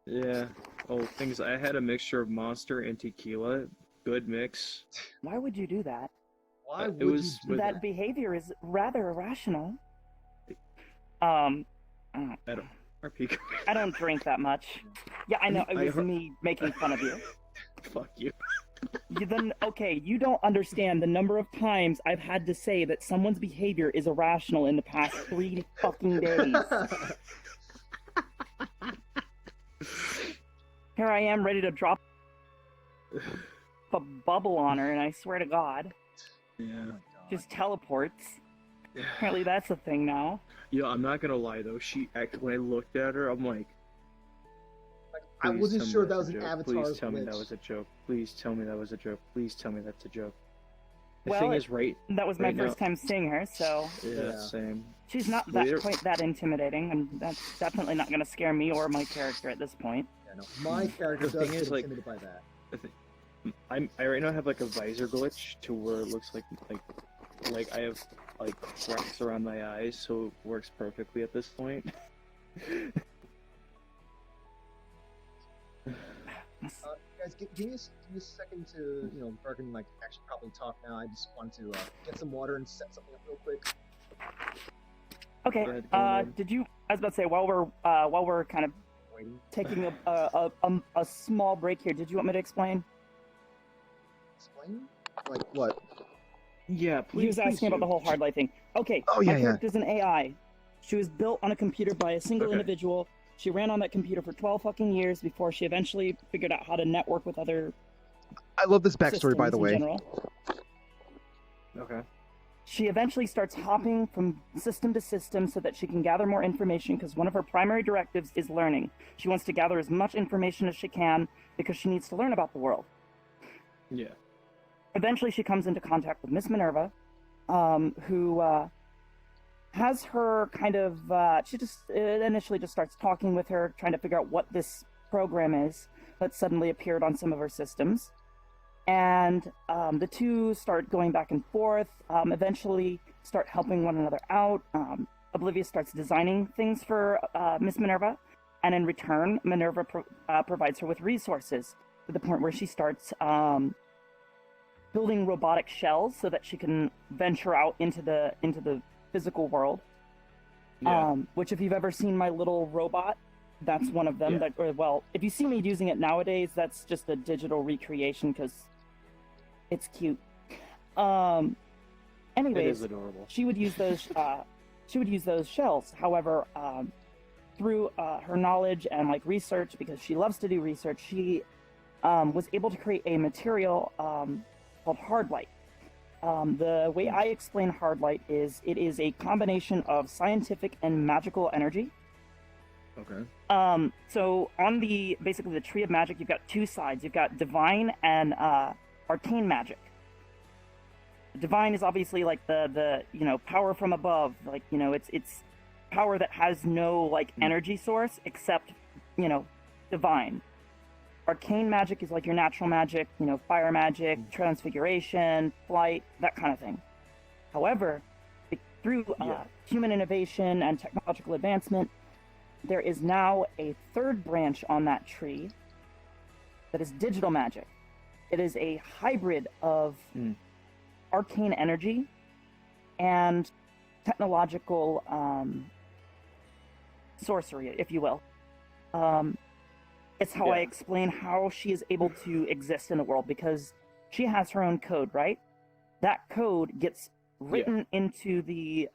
Yeah. Oh, things. I had a mixture of Monster and tequila. Good mix. Why would you do that? Why It would you was do with- That behavior is rather irrational. I don't- RP. I don't drink that much. Yeah, I know. It I was heard- me making fun of you. Fuck you. Okay, you don't understand the number of times I've had to say that someone's behavior is irrational in the past 3 fucking days. Here I am ready to drop a bubble on her, and I swear to God, Yeah. just teleports. Apparently that's a thing now. Yeah, I'm not gonna lie though. When I looked at her, I'm like, I please wasn't tell me sure that's that a was an joke. avatar. Please tell me that was a joke. Please tell me that was a joke. Please tell me that's a joke. The Well, thing is, right? That was my Right first now- time seeing her, so Yeah, Yeah. same. she's not Later- quite that intimidating, and that's definitely not going to scare me or my character at this point. Yeah, no, my character The does thing get is, like- intimidated by that. I right now have like a visor glitch to where it looks like I have like cracks around my eyes, so it works perfectly at this point. Guys, give me a second to, before I can actually probably talk now. I just want to get some water and set something up real quick. Okay. Go ahead, go ahead. I was about to say while we're kind of Waiting. taking a small break here, did you want me to explain? Explain? Like what? Yeah, please. He was asking about the whole hard light thing. Okay. Oh, yeah, my yeah. character's an AI. She was built on a computer by a single Okay. individual. She ran on that computer for 12 fucking years before she eventually figured out how to network with other I love this backstory, by systems the in way. general. Okay. She eventually starts hopping from system to system so that she can gather more information because one of her primary directives is learning. She wants to gather as much information as she can because she needs to learn about the world. Yeah. Eventually she comes into contact with Miss Minerva, who has her kind of, she just initially just starts talking with her, trying to figure out what this program is that suddenly appeared on some of her systems. And the two start going back and forth, eventually start helping one another out. Oblivious starts designing things for Miss Minerva, and in return, Minerva provides her with resources to the point where she starts building robotic shells so that she can venture out into the physical world. Yeah. Which, if you've ever seen my little robot, that's one of them. Yeah. If you see me using it nowadays, that's just a digital recreation because it's cute. It Anyways, is adorable. she would use those. She would use those shells. However, through her knowledge and research, because she loves to do research, she was able to create a material called hard light. The way I explain hard light is it is a combination of scientific and magical energy. Okay. So on basically the tree of magic, you've got two sides. You've got divine and arcane magic. Divine is obviously the power from above, it's power that has no energy source except divine. Arcane magic is your natural magic, fire magic, transfiguration, flight, that kind of thing. However, through human innovation and technological advancement, there is now a third branch on that tree that is digital magic. It is a hybrid of arcane energy and technological sorcery, if you will. It's how I explain how she is able to exist in the world, because she has her own code, right? That code gets written into the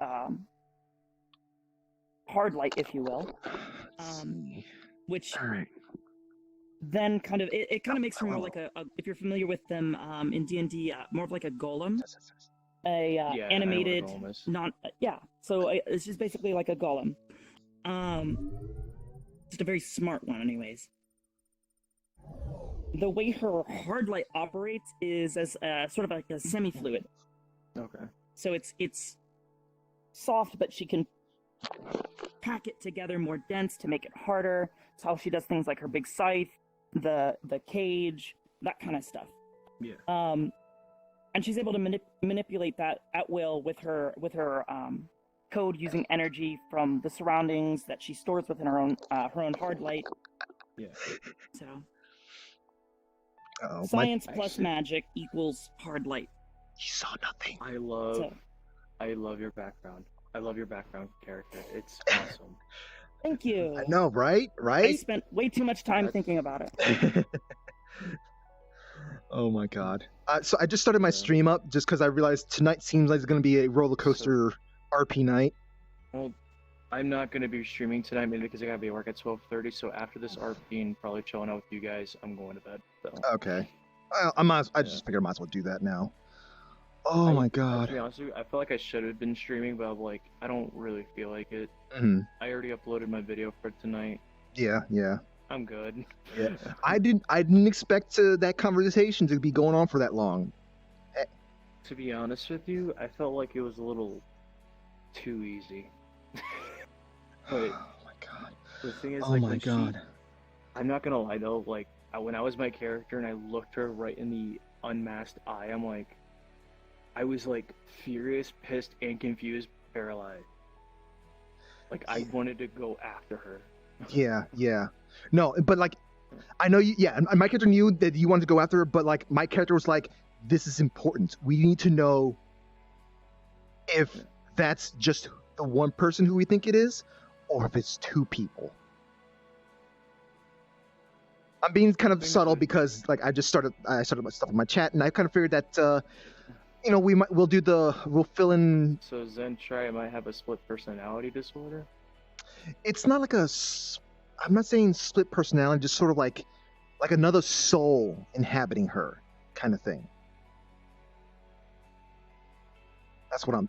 hard light, if you will, which then it kind of makes her more like a if you're familiar with them in D&D, more of like a golem, animated, so it's just basically like a golem, just a very smart one, anyways. The way her hard light operates is as sort of like a semi-fluid. Okay. So it's soft, but she can pack it together more dense to make it harder. It's how she does things like her big scythe, the cage, that kind of stuff. Yeah. And she's able to manipulate that at will with her code using energy from the surroundings that she stores within her own hard light. Yeah. So Oh, science plus actually- magic equals hard light. He saw nothing. I love So your background. I love your background character. It's awesome. thank you. I know, right? I Right? spent way too much time That's- thinking about it. Oh my god. So I just started my Yeah. stream up just because I realized tonight seems like it's going to be a roller coaster RP night. Well, I'm not gonna be streaming tonight mainly because I gotta be at work at 12:30. So after this RP and probably chilling out with you guys, I'm going to bed. So. Okay. I just figured I might as well do that now. Oh I- my To god. be honest with you, I feel like I should have been streaming, but I'm like, I don't really feel like it. Mhm. I already uploaded my video for tonight. Yeah, yeah. I'm good. Yeah. I didn't expect that conversation to be going on for that long. To be honest with you, I felt like it was a little too easy. But Oh my god. the thing is, Oh like, my when god. I'm not gonna lie though, like, when I was my character and I looked her right in the unmasked eye, I'm like, I was like furious, pissed, and confused, paralyzed. Like, I wanted to go after her. Yeah, yeah. No, but like, I know you. Yeah, and my character knew that you wanted to go after her, but like, my character was like, "This is important. We need to know if that's just the one person who we think it is, or if it's two people." I'm being kind of Things subtle like- because like I started my stuff in my chat, and I kind of figured that we'll fill in. So Zentri might have a split personality disorder. It's not like I'm not saying split personality, just sort of like another soul inhabiting her kind of thing.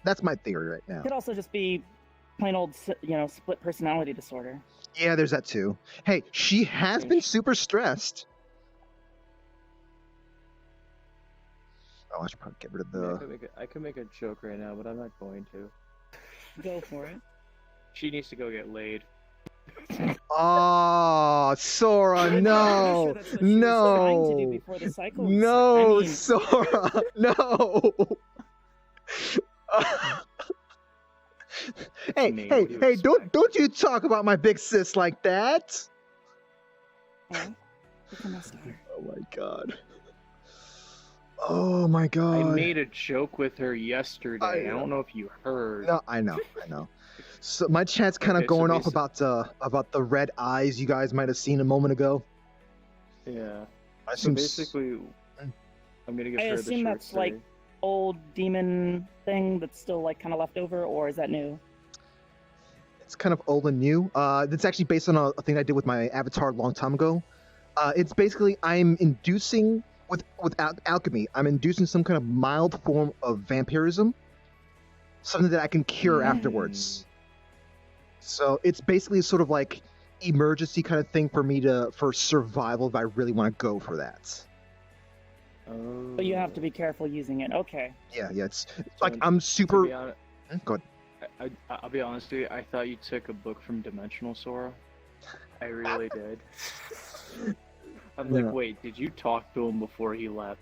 That's my theory right now. Could also just be plain old, split personality disorder. Yeah, there's that too. Hey, she has been super stressed. Oh, I should probably get rid of I, mean, the. I could make a joke right now, but I'm not going to. Go for it. She needs to go get laid. Oh, Sora, I'm pretty no, sure that's what she was trying to do no, before the cycle no, reset. Sora, no. Hey, Nate, hey, what do you hey! expect? Don't you talk about my big sis like that? Oh, look at my daughter. Oh my god. Oh my god. I made a joke with her yesterday. I I don't know if you heard. No, I know. So my chat's kind of Okay, so going off basi- about the red eyes you guys might have seen a moment ago. Yeah. I So assume basically, I'm gonna give I her the assume short that's, like, story. Old demon thing that's still like kind of left over, or is that new? it's kind of old and new. It's actually based on a thing I did with my avatar a long time ago. It's basically I'm inducing with alchemy. I'm inducing some kind of mild form of vampirism, something that I can cure afterwards. So it's basically sort of like emergency kind of thing for me for survival if I really want to go for that. Oh. But you have to be careful using it. Okay. Yeah, it's So, like I'm To super. be honest, Go ahead. I'll be honest with you. I thought you took a book from Dimensional Sora. I really did. I'm Yeah. like, wait, did you talk to him before he left?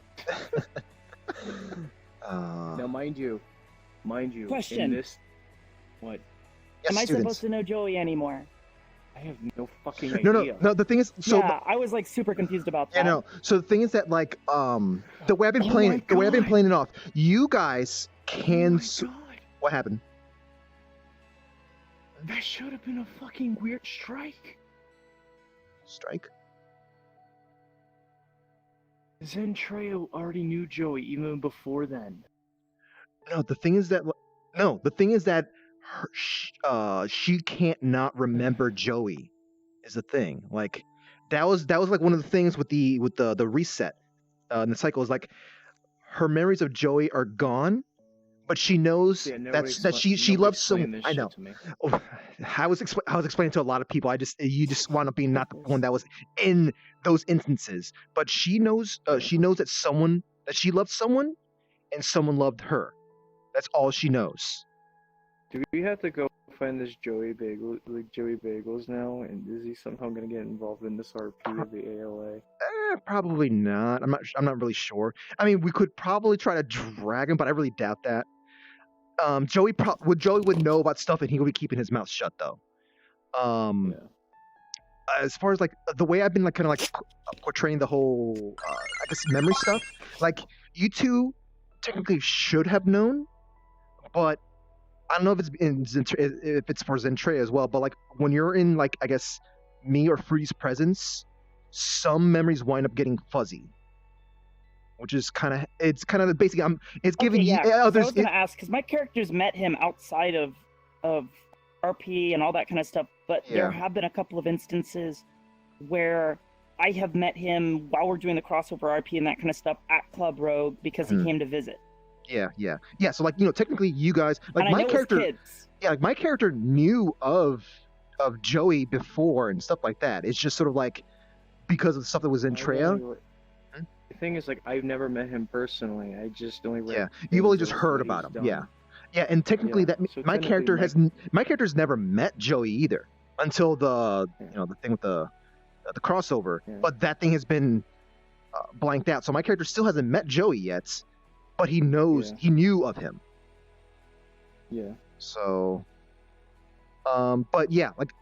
Uh, Now, mind you, Question. in this, what? yes, Am I students. supposed to know Joey anymore? I have no fucking No, idea. no. The thing is, so yeah, I was like super confused about that. yeah, no. So the thing is that like the way I've been Oh playing my it, the way I've been God. playing it off, you guys Oh can. my God. What happened? That should have been a fucking weird strike. Strike. Zentrail already knew Joey even before then. No, the thing is that she can't not remember Joey. Is the thing. Like that was like one of the things with the reset and the cycle is like her memories of Joey are gone, but she knows Yeah, that she nobody loves explained someone. this I shit know. to me. Oh, I was explaining to a lot of people. You just wound up being not the one that was in those instances. But she knows that she loved someone, and someone loved her. That's all she knows. Do we have to go find this Joey Bagels now? And is he somehow gonna get involved in this RP of the ALA? Probably not. I'm not really sure. I mean, we could probably try to drag him, but I really doubt that. Joey would know about stuff, and he would be keeping his mouth shut though. Yeah. As far as like the way I've been like kind of like portraying the whole I guess memory stuff, like you two technically should have known, but I don't know if if it's for Zentrea as well. But like when you're in like I guess me or Free's presence, some memories wind up getting fuzzy, which is kind of basically it's giving yeah, you I was gonna ask because my characters met him outside of RP and all that kind of stuff, but there have been a couple of instances where I have met him while we're doing the crossover RP and that kind of stuff at Club Rogue because he came to visit. Yeah. So like technically you guys like and my character. Kids. Yeah, like my character knew of Joey before and stuff like that. It's just sort of like because of the stuff that was in Treya. The thing is, like, I've never met him personally. I just only read. Yeah, you've only just heard about him. Done. Yeah, and technically So my character my character's never met Joey either until the the thing with the crossover. Yeah. But that thing has been blanked out, so my character still hasn't met Joey yet, but he knows he knew of him. Yeah. So, but yeah, like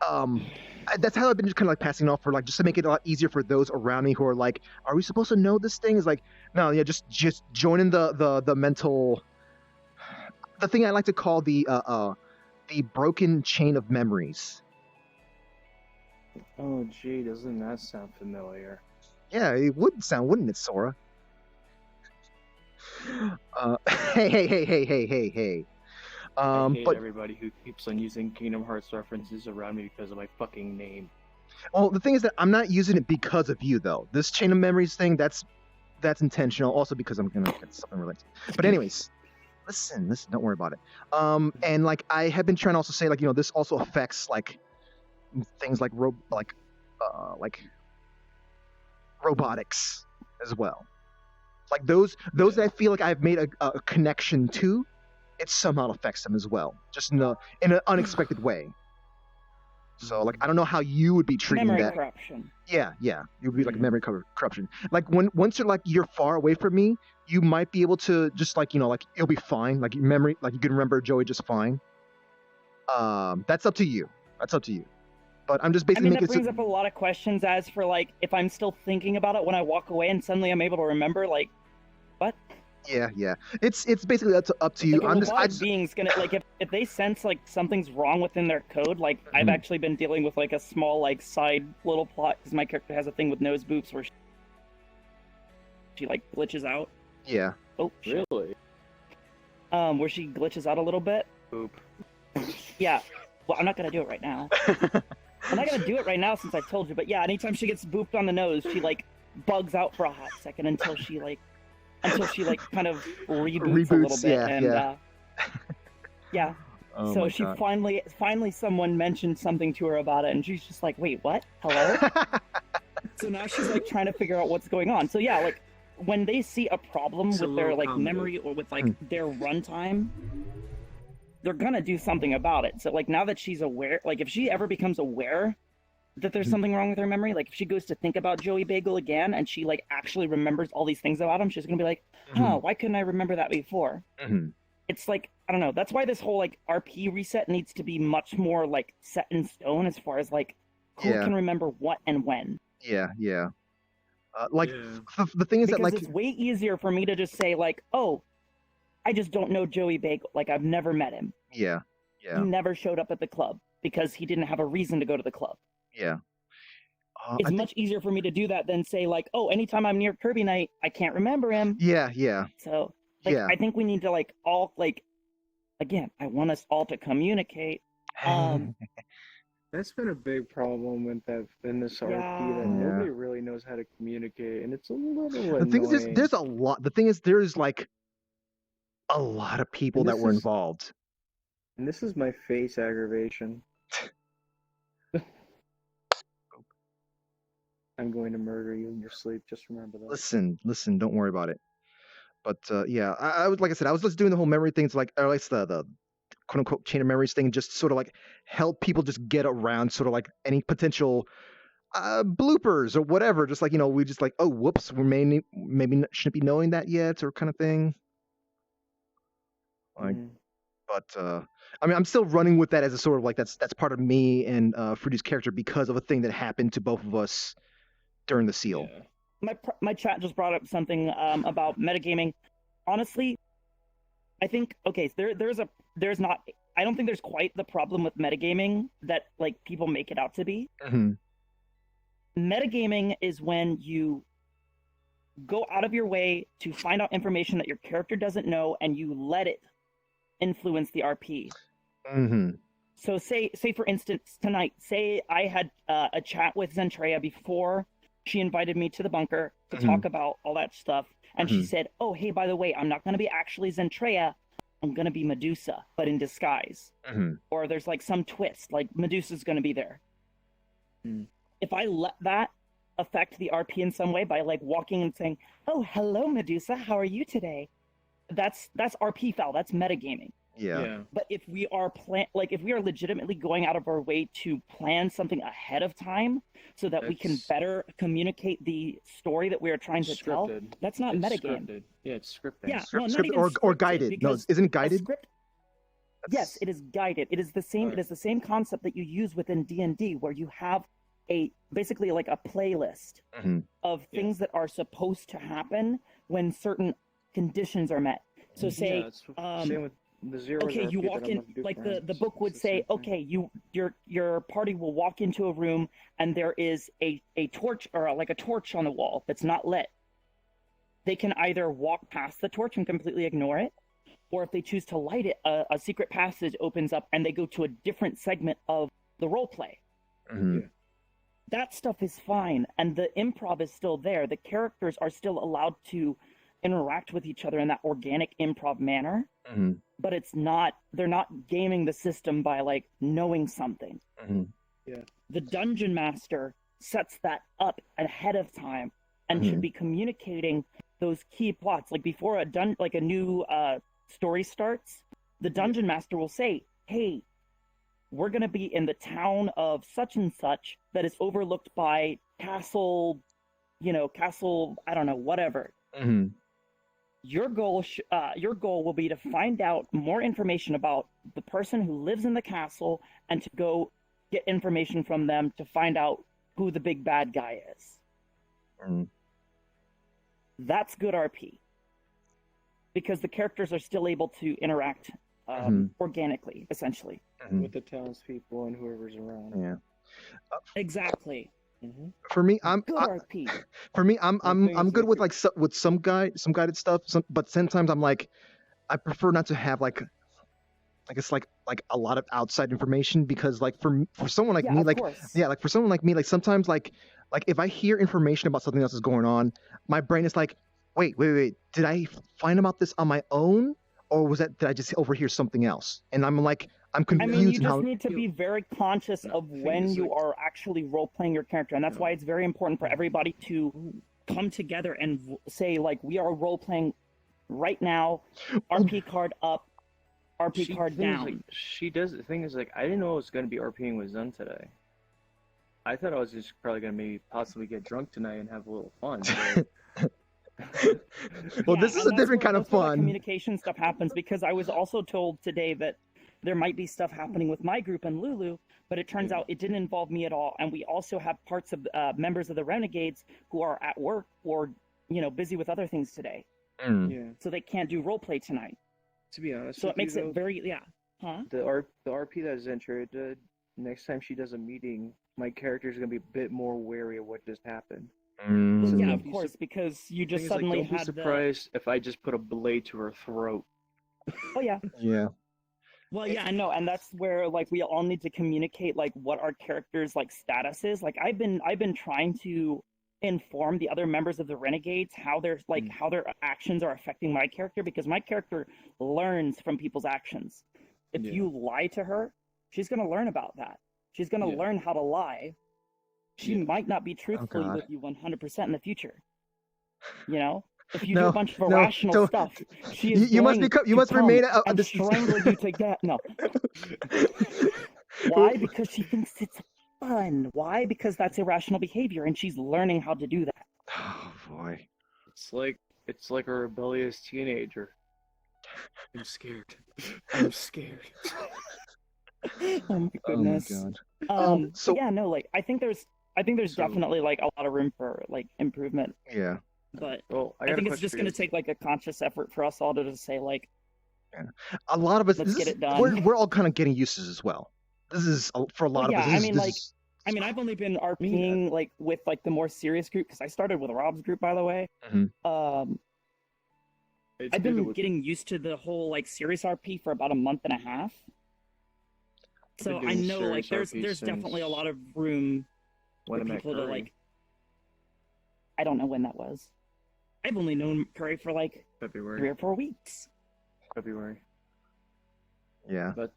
that's how I've been just kind of like passing off for like just to make it a lot easier for those around me who are like, are we supposed to know this thing? Is like, no, yeah, just join in the mental. The thing I like to call the broken chain of memories. Oh, gee, doesn't that sound familiar? Yeah, it would sound, wouldn't it, Sora? Hey. I hate but everybody who keeps on using Kingdom Hearts references around me because of my fucking name. well, the thing is that I'm not using it because of you, though. This chain of memories thing, that's intentional. Also because I'm gonna get something related. But anyways. Listen, don't worry about it. And like I have been trying to also say, like, this also affects like things like robotics as well. Like those that I feel like I've made a connection to, it somehow affects them as well, just in an unexpected way. So like I don't know how you would be treating memory that. corruption. Yeah, it would be like memory corruption. Like once you're far away from me, you might be able to just like like it'll be fine. Like memory, like you can remember Joey just fine. That's up to you. But I'm just basically that making brings up a lot of questions as for like if I'm still thinking about it when I walk away and suddenly I'm able to remember, like, what? Yeah. It's basically up to you. Like, I just being's gonna like if they sense like something's wrong within their code, like I've actually been dealing with like a small like side little plot because my character has a thing with nose boops where she like glitches out. Yeah. Oh, shit. Really? Where she glitches out a little bit. Boop. Yeah. Well, I'm not gonna do it right now. I'm not gonna do it right now since I told you. But yeah, anytime she gets booped on the nose, she like bugs out for a hot second until she kind of reboots a little bit. Yeah. Yeah. Oh so my she God. finally someone mentioned something to her about it, and she's just like, "Wait, what? Hello?" So now she's like trying to figure out what's going on. So yeah, like when they see a problem with their like memory or with like their runtime, they're gonna do something about it. So like now that she's aware, like if she ever becomes aware that there's something wrong with her memory, like if she goes to think about Joey Bagel again and she like actually remembers all these things about him, she's gonna be like, why couldn't I remember that before? It's like, I don't know, that's why this whole like RP reset needs to be much more like set in stone as far as like who can remember what and when. Yeah. The thing is because that like it's way easier for me to just say like, oh, I just don't know Joey Bagel, like I've never met him. Yeah. He never showed up at the club because he didn't have a reason to go to the club. Yeah. It's much easier for me to do that than say like, oh, anytime I'm near Kirby Knight, I can't remember him. Yeah. So like, I think we need to like all like, again, I want us all to communicate. That's been a big problem with that in this RP that nobody really knows how to communicate, and it's a little annoying. The thing is, there's a lot. The thing is, there's like a lot of people that were involved. And this is my face aggravation. I'm going to murder you in your sleep. Just remember that. Listen, don't worry about it. But yeah, I was like I said, I was just doing the whole memory thing. It's like, or at least the quote unquote chain of memories thing, just sort of like help people just get around sort of like any potential bloopers or whatever. Just like we just like, oh, whoops, we maybe shouldn't be knowing that yet, or kind of thing. Like, But I mean, I'm still running with that as a sort of like that's part of me and Fruity's character because of a thing that happened to both of us during the seal. Yeah. My chat just brought up something about metagaming. Honestly, I think there's not. I don't think there's quite the problem with metagaming that like people make it out to be. Mm-hmm. Metagaming is when you go out of your way to find out information that your character doesn't know, and you let it influence the RP. Mm-hmm. So say for instance tonight, say I had a chat with Zentreya before she invited me to the bunker to talk about all that stuff, and she said, "Oh, hey, by the way, I'm not going to be actually Zentreya. I'm going to be Medusa, but in disguise." Or there's like some twist, like Medusa's going to be there. If I let that affect the RP in some way by like walking and saying, "Oh, hello, Medusa, how are you today?" That's RP foul. That's metagaming. Yeah. But if we are if we are legitimately going out of our way to plan something ahead of time so that we can better communicate the story that we are trying to tell, that's not metagame. Scripted. Yeah, it's scripted. Yeah, Scripted or guided. No, isn't it guided? Yes, it is guided. It is the same. It is the same concept that you use within D&D, where you have basically like a playlist of things that are supposed to happen when certain conditions are met. So say, same with the zero. Okay, you walk in, like the book would say, okay, your party will walk into a room and there is a torch or like a torch on the wall that's not lit. They can either walk past the torch and completely ignore it, or if they choose to light it, a secret passage opens up and they go to a different segment of the role play. That stuff is fine, and the improv is still there. The characters are still allowed to interact with each other in that organic improv manner, but they're not gaming the system by like knowing something. The dungeon master sets that up ahead of time and should be communicating those key plots. Like before a new story starts, the dungeon master will say, "Hey, we're going to be in the town of such and such that is overlooked by castle, I don't know, whatever. Your goal will be to find out more information about the person who lives in the castle and to go get information from them to find out who the big bad guy is." That's good RP. Because the characters are still able to interact organically, essentially. With the townspeople and whoever's around. Yeah. Exactly. For me, I'm good RP. For me, I'm good with like with some guided stuff. But sometimes I'm like, I prefer not to have like, I guess like a lot of outside information because like for someone like me, like like for someone like me, like sometimes like if I hear information about something else is going on, my brain is like, wait, did I find about this on my own, or did I just overhear something else? And I'm like, I'm confused. I mean, you just need to be very conscious of when you are actually role-playing your character, and that's why it's very important for everybody to come together and say, like, we are role-playing right now, RP card up, RP card down. Like, the thing is, like, I didn't know it was going to be RPing with Zen today. I thought I was just probably going to maybe possibly get drunk tonight and have a little fun. Well, this is a different kind of fun. Communication stuff happens because I was also told today that there might be stuff happening with my group and Lulu, but it turns out it didn't involve me at all. And we also have parts of members of the Renegades who are at work or busy with other things today. So they can't do roleplay tonight. To be honest, so it makes it very The RP that Zentra did, next time she does a meeting, my character is gonna be a bit more wary of what just happened. Yeah, of course, because you just suddenly don't be surprised if I just put a blade to her throat. Oh yeah. Yeah. Well, yeah, I know, and that's where like we all need to communicate like what our characters' like status is. Like I've been trying to inform the other members of the Renegades how their actions are affecting my character, because my character learns from people's actions. If you lie to her, she's going to learn about that. She's going to learn how to lie. She might not be truthful with you 100% in the future. If you do a bunch of irrational stuff, she is you must remain and strangle you to get Why? Because she thinks it's fun. Why? Because that's irrational behavior, and she's learning how to do that. Oh boy, it's like a rebellious teenager. I'm scared. I'm scared. Oh my Oh my goodness. god. But So yeah, no, like I think there's So- definitely like a lot of room for like improvement, yeah. but Well, I I got a think it's question just for going you. to take like a conscious effort for us all to just say like, A lot of us. Let's this get is- it done. We're all kind of getting used to this as well. This is for a lot well, of yeah, us. This I is- mean, this like, is- I've only been RPing like with like the more serious group because I started with Rob's group, by the way. Mhm. It's I've good been with- getting used to the whole like serious RP for about a month and a half. I've So been I doing know like serious there's RP definitely a since lot of room when for I met people to Curry. like. I don't know when that was. I've only known Curry for like February. 3 or 4 weeks. February. yeah. But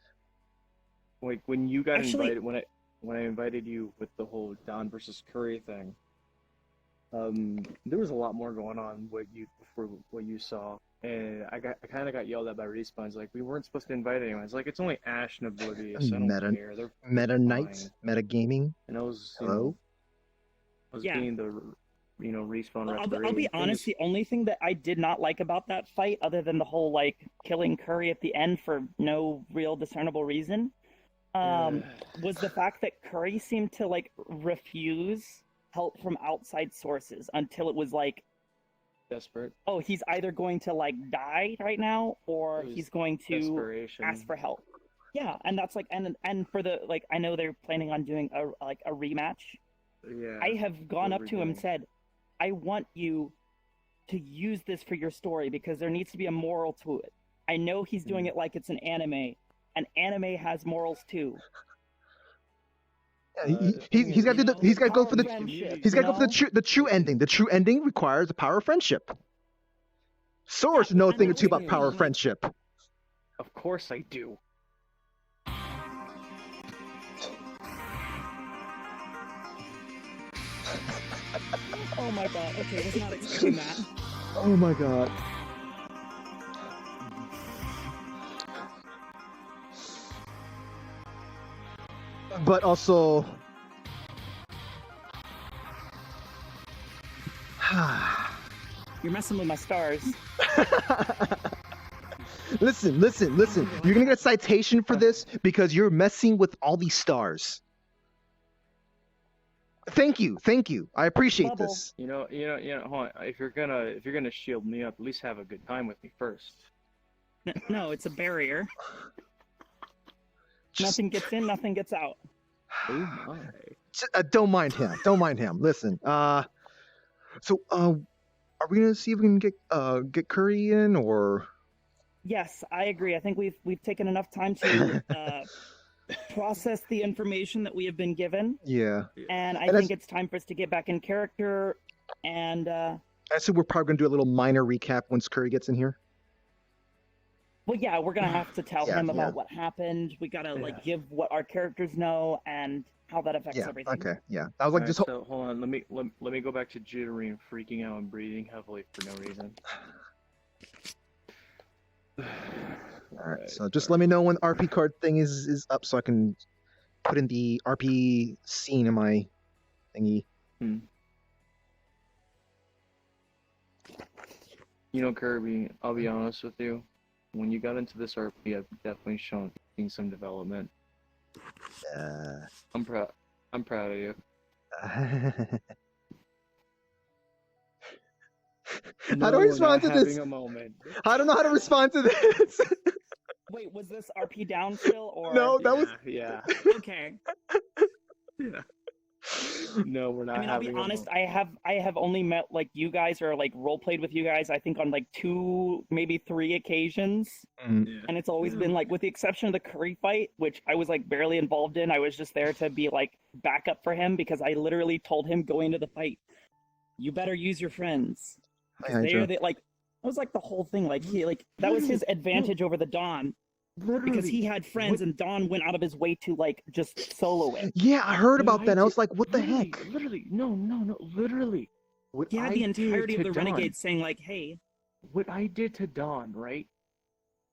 like when you got Actually- invited, when I invited you with the whole Don versus Curry thing, there was a lot more going on for what you saw, and I kind of got yelled at by Respawn's like we weren't supposed to invite anyone. It's like it's only Ash and Oblivious. I don't Meta- care. They're Meta Knights, fine. Meta Gaming. And I was Hello? I was Yeah. being the Respawn Well, referee. I'll be honest. The only thing that I did not like about that fight, other than the whole like killing Curry at the end for no real discernible reason, was the fact that Curry seemed to like refuse help from outside sources until it was like, desperate. oh, he's either going to like die right now or It was he's going to Desperation. ask for help. Yeah, and that's like, and for the like, I know they're planning on doing a rematch. Yeah. I have gone what up to him and we're said, I want you to use this for your story because there needs to be a moral to it. I know he's doing it like it's an anime. An anime has morals too. Yeah, he's got to do the, he's got to go for the Friendship, he's got to go for you the true ending. The true ending requires the power of friendship. Sora should know a and thing or that's two the about power of thing, like- friendship. Of course I do. Oh my god. Okay, was not expecting that. Oh my god. But also, You're messing with my stars. listen. You're gonna get a citation for this because you're messing with all these stars. Thank you. I appreciate Bubble. this. You know. Hold on. If you're gonna shield me up, at least have a good time with me first. No, it's a barrier. Just, Nothing gets in, nothing gets out. Oh my. don't mind him. Listen. So are we gonna see if we can get Curry in or? Yes, I agree. I think we've taken enough time to process the information that we have been given, Yeah. and I And think it's time for us to get back in character. And I said we're probably gonna do a little minor recap once Curry gets in here. well, yeah, we're gonna have to tell Yeah, him yeah. about what happened. We gotta Yeah. like give what our characters know and how that affects Yeah. everything. Okay. Yeah. I was like, Alright, just so hold on. Let me go back to jittery and freaking out and breathing heavily for no reason. All right. So just let me know when the RP card thing is up, so I can put in the RP scene in my thingy. You know, Kirby, I'll be honest with you. When you got into this RP, I've definitely seen some development. I'm proud of you. How do I respond to this? Having a moment. I don't know how to respond to this. Wait, was this RP down still or No, that was. Yeah. okay? No, we're not I mean, I'll having be a honest. moment. I have only met like you guys or like role played with you guys. I think on like 2, maybe 3 occasions, and it's always been like, with the exception of the Curry fight, which I was like barely involved in. I was just there to be like backup for him because I literally told him going into the fight, "You better use your friends." Hi, Hydra. Like that was like the whole thing. Like that was his advantage over the Dawn because he had friends and Dawn went out of his way to like just solo it. Yeah, I heard about that. And I was like, what the heck? Literally, no, literally. What He had I the did entirety of to the Dawn- Renegades saying like, "Hey." What I did to Don, right?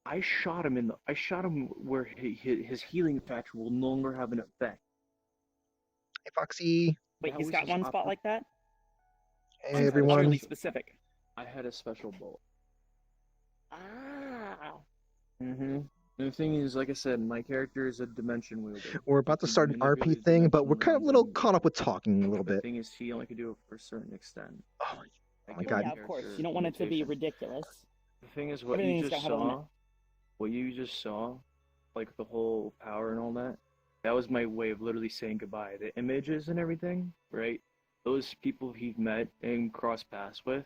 I shot him where his healing factor will no longer have an effect. Hey, Foxy. Wait, That he's was got just one spot like that. Hey, Mine's everyone. utterly specific. I had a special bolt. Ah! Wow. Mm-hmm. The thing is, like I said, my character is a dimension wielder. We're about to He start an RP manipulates thing, but we're dimension kind of a realms, little and caught up with talking a little the bit. thing is, he only can do it for a certain extent. Oh, I my give God. my Yeah, of course. character You don't want it to be limitations. ridiculous. The thing is, what Everything's you just gotta have a limit. saw, what you just saw, like the whole power and all that, that was my way of literally saying goodbye. The images and everything, right? Those people he met and crossed paths with,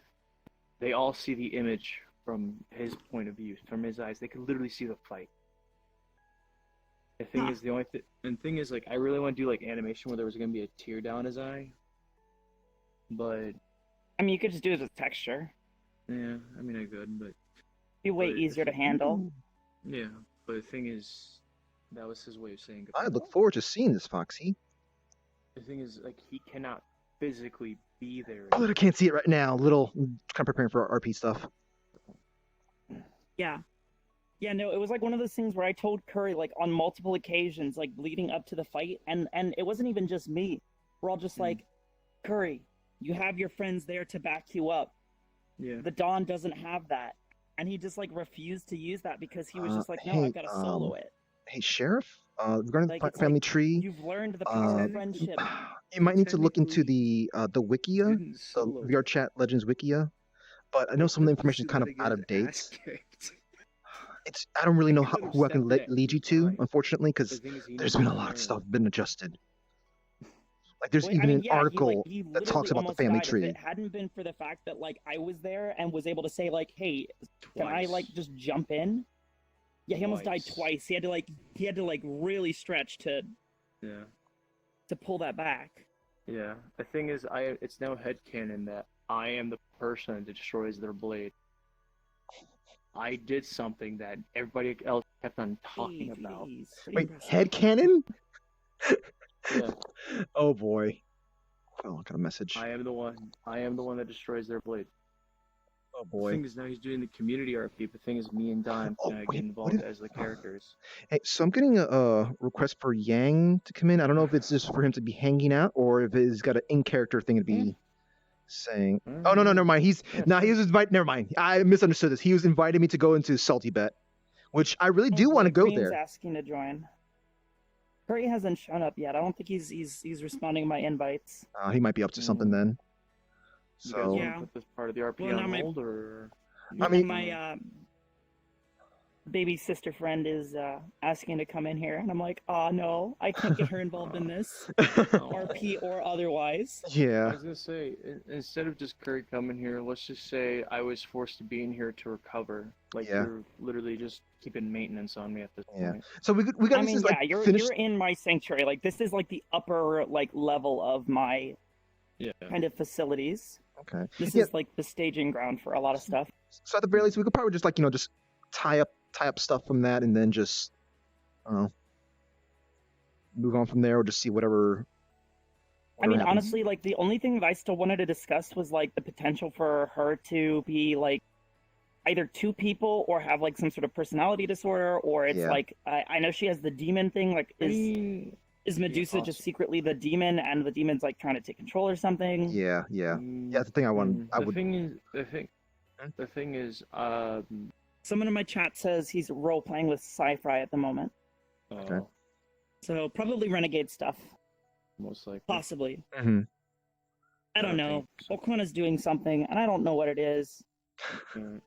they all see the image from his point of view, from his eyes. They could literally see the fight. The thing Huh. is, the only and thing is, like, I really want to do like animation where there was gonna be a tear down his eye, but I mean, you could just do it with texture. yeah, I mean I could, but Be way But- easier to handle. yeah, but the thing is, that was his way of saying I goodbye. look forward to seeing this, Foxy. The thing is, like, he cannot physically be there. Oh, I can't see it right now. Little kind of preparing for our RP stuff. Yeah. Yeah, no, it was like one of those things where I told Curry like on multiple occasions, like leading up to the fight, and it wasn't even just me. We're all just like, Curry, you have your friends there to back you up. Yeah. The Dawn doesn't have that. And he just like refused to use that because he was just like, no, hey, I've got to solo it. Hey, Sheriff, regarding Like, the it's family like, tree, You've learned the power uh, of friendship. you might need to look into technically the Wikia, Didn't the solo VR Chat Legends Wikia. But I know some of the information is kind of Literally out got of his date. ass kicked. I don't really know He could've who I can stepped in lead you and to, tried. unfortunately, The because thing is, he there's needs been a to lot of learn. stuff been adjusted. Like there's Well, even I mean, an yeah, article he that talks literally about the almost family died. If tree. it hadn't been for the fact that like I was there and was able to say like, hey, can I like Twice. just jump in? Yeah, he almost died Twice. twice. He had to like really stretch to Yeah. pull that back. Yeah. The thing is, it's now headcanon that I am the person that destroys their blade. I did something that everybody else kept on talking about. Wait, headcanon? Yeah. Oh boy. Oh, I got a message. I am the one that destroys their blade. Oh The boy. thing is, now he's doing the community RP. The thing is, me and Dime Oh, can wait, get what involved if- as the characters. Hey, so I'm getting a request for Yang to come in. I don't know if it's just for him to be hanging out or if he's got an in-character thing to be saying. Oh no, never mind. He was invited. Never mind. I misunderstood this. He was inviting me to go into Salty Bet, which I really do want to go Green's there. asking to join. Curry hasn't shown up yet. I don't think he's responding to my invites. He might be up to something then. You guys So want Yeah. to put this part of the RP Well, now on my- hold, or? I mean- my baby sister friend is asking to come in here, and I'm like, oh no, I can't get her involved in this, RP or otherwise. I yeah. was gonna say, instead of just Curry coming here, let's just say I was forced to be in here to recover. Like, Yeah. you're literally just keeping maintenance on me at this Yeah. point. So we got I this mean, is yeah, like you're finished. you're in my sanctuary. Like this is like the upper like level of my Yeah. kind of facilities. Okay. This Yeah. is like the staging ground for a lot of stuff. So at the very least, we could probably just like just tie up stuff from that, and then just move on from there, or just see whatever. I mean, happens. honestly, like the only thing that I still wanted to discuss was like the potential for her to be like either two people or have like some sort of personality disorder, or it's Yeah. like I know she has the demon thing. Like, is Medusa just possible. secretly the demon, and the demon's like trying to take control or something? Yeah. That's the thing I want. I The would. thing is, the thing is, Someone in my chat says he's role playing with Sci-Fi at the moment, Okay. so probably renegade stuff, most likely. possibly. Mhm. I don't I know. think so. Okuna's doing something, and I don't know what it is. Yeah.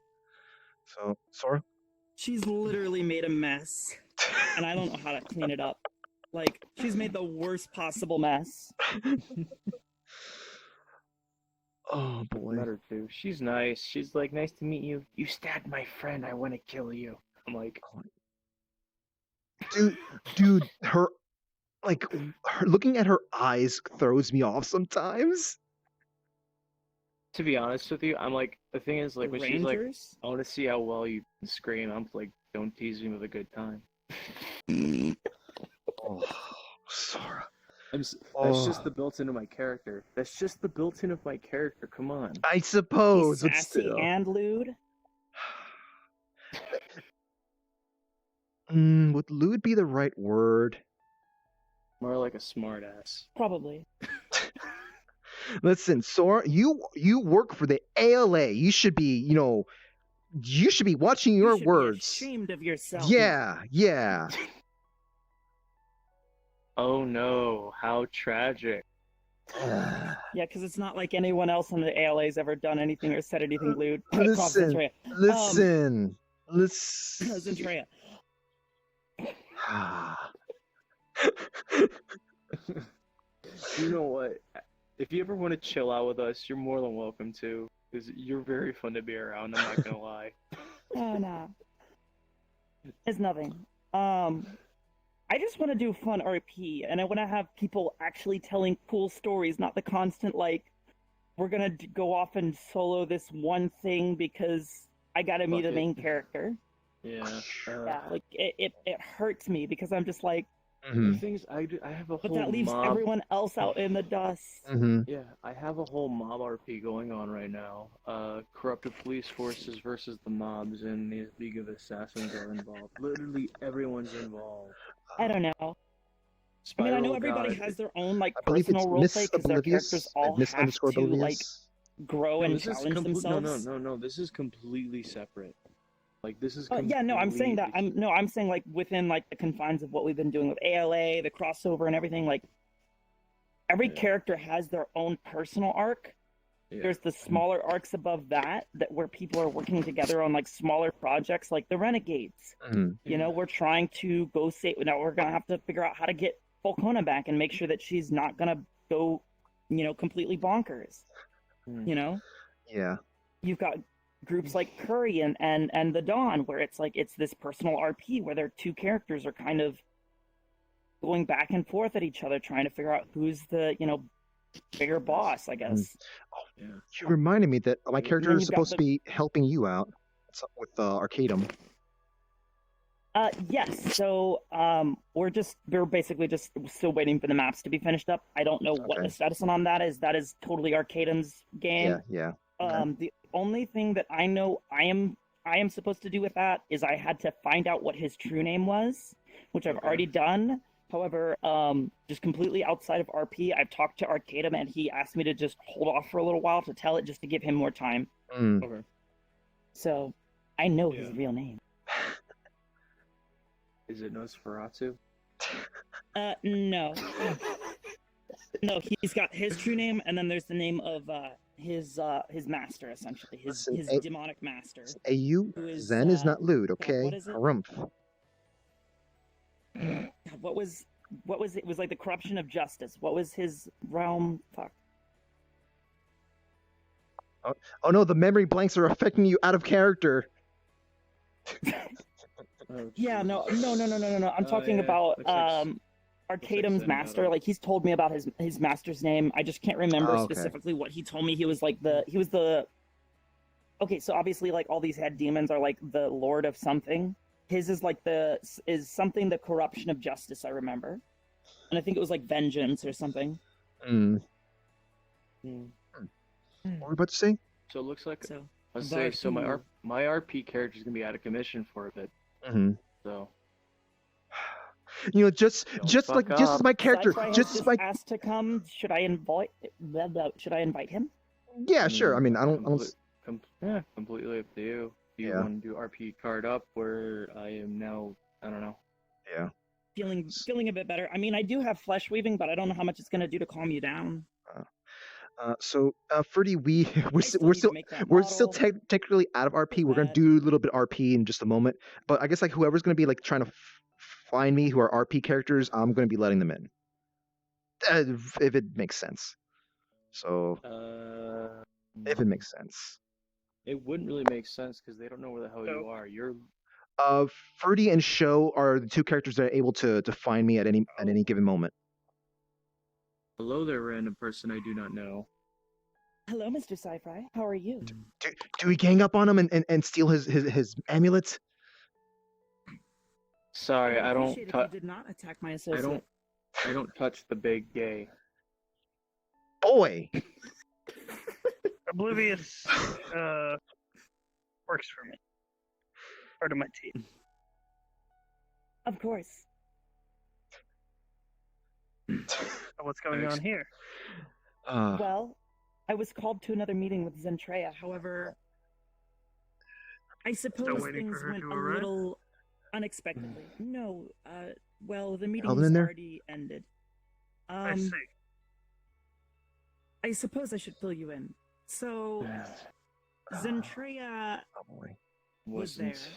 So Sora. She's literally made a mess, and I don't know how to clean it up. Like, she's made the worst possible mess. Oh boy. Met her too. She's nice. She's like, nice to meet you. You stabbed my friend. I want to kill you. I'm like, Dude, her looking at her eyes throws me off sometimes. to be honest with you, I'm like, the thing is, like, The when she's like, Rangers? I want to see how well you can scream. I'm like, don't tease me with a good time. Oh, Sora. That's Oh. just the built-in of my character. That's just the built-in of my character. Come on. I He's suppose, but sassy still. and lewd. Would lewd be the right word? More like a smartass. Probably. Listen, Sora, you work for the ALA. You should be, You should be watching You your should words. Be ashamed of yourself. Yeah, yeah. Oh no, how tragic. Yeah, because it's not like anyone else on the ALA's ever done anything or said anything lewd. Listen, Zentreya. listen. Zentreya. You know what? If you ever want to chill out with us, you're more than welcome to. Because you're very fun to be around, I'm not gonna lie. Oh, no. It's nothing. I just want to do fun RP, and I want to have people actually telling cool stories, not the constant, like, we're gonna go off and solo this one thing because I gotta meet the main character. Yeah. Yeah, like, it hurts me because I'm just like, The thing is, I have a but whole that leaves mob. everyone else out in the dust. Yeah, I have a whole mob RP going on right now. Corrupted police forces versus the mobs, and the League of Assassins are involved. Literally everyone's involved. I don't know. Spiral I know everybody God. has their own, like, I believe personal it's roleplay Miss because their characters Oblivious. all Miss have underscore to, like, Oblivious. grow and this is challenge themselves. No. This is completely separate. Like this is. Yeah, no, I'm saying that. completely- I'm saying, like, within, like, the confines of what we've been doing with ALA, the crossover and everything, like, every Yeah. character has their own personal arc. Yeah. There's the smaller arcs above that where people are working together on, like, smaller projects, like the Renegades. You know, we're trying to go save. Now we're gonna have to figure out how to get Volcona back and make sure that she's not gonna go, completely bonkers. You know, Yeah. you've got groups like Curry and the Dawn, where it's like it's this personal RP where their two characters are kind of going back and forth at each other, trying to figure out who's the bigger boss, I guess. Yeah. You reminded me that my character then is you've got supposed the- to be helping you out with Arcadum. Yes. So we're basically just still waiting for the maps to be finished up. I don't know what Okay. the status on that is. That is totally Arcadum's game. Yeah. The only thing that I know I am supposed to do with that is I had to find out what his true name was, which I've Okay. already done. However, just completely outside of RP, I've talked to Arcadum and he asked me to just hold off for a little while to tell it, just to give him more time. Okay. So I know his Yeah. real name. Is it Nosferatu? No. No, he's got his true name, and then there's the name of his master, essentially, his Listen, demonic master. AU, Who is, Zen is not lewd, okay? what is it? Harumph. What was it? It was like the corruption of justice. What was his realm? Fuck. Oh no, the memory blanks are affecting you out of character. Oh, Yeah, no. I'm Oh, talking yeah. about Looks like Arcadum's Zen master. Metal. Like he's told me about his master's name. I just can't remember Oh, okay. specifically what he told me. He was the. Okay, so obviously, like, all these head demons are like the lord of something. His is like is something the corruption of justice. I remember, and I think it was like vengeance or something. What were you about to say? So it looks like So let's say so my Vartu. my RP character is gonna be out of commission for a bit. So You know, just fuck as up. my character, Sci-Fi has just as my asked to come. Should I invite? Should I invite him? yeah, sure. I mean, I don't. Completely up to you. Do you Yeah. want to do RP card up where I am now? I don't know. Yeah. Feeling a bit better. I mean, I do have flesh weaving, but I don't know how much it's gonna do to calm you down. So, Ferdy, we're I still need to make that model. technically out of RP. We're gonna That- do a little bit RP in just a moment, but I guess like whoever's gonna be like trying to find me who are RP characters, I'm gonna be letting them in, if it makes sense. So, if it makes sense. It wouldn't really make sense because they don't know where the hell you are. You're Ferdy and Sho are the two characters that are able to find me at any given moment. hello there, random person I do not know. Hello, Mr. Sci-Fi. How are you? Do we gang up on him and steal his amulets? Sorry, I don't. appreciate if you did not attack my associate. I don't touch the big gay. Boy, Oblivious works for me. Part of my team. Of course. What's going on here? Well, I was called to another meeting with Zentreya. However, I suppose waiting for things her went to a arrive? little unexpectedly. No, well, the meeting Held it was in there? already ended. I see. I suppose I should fill you in. So, Zentrea Probably. was there. Wasn't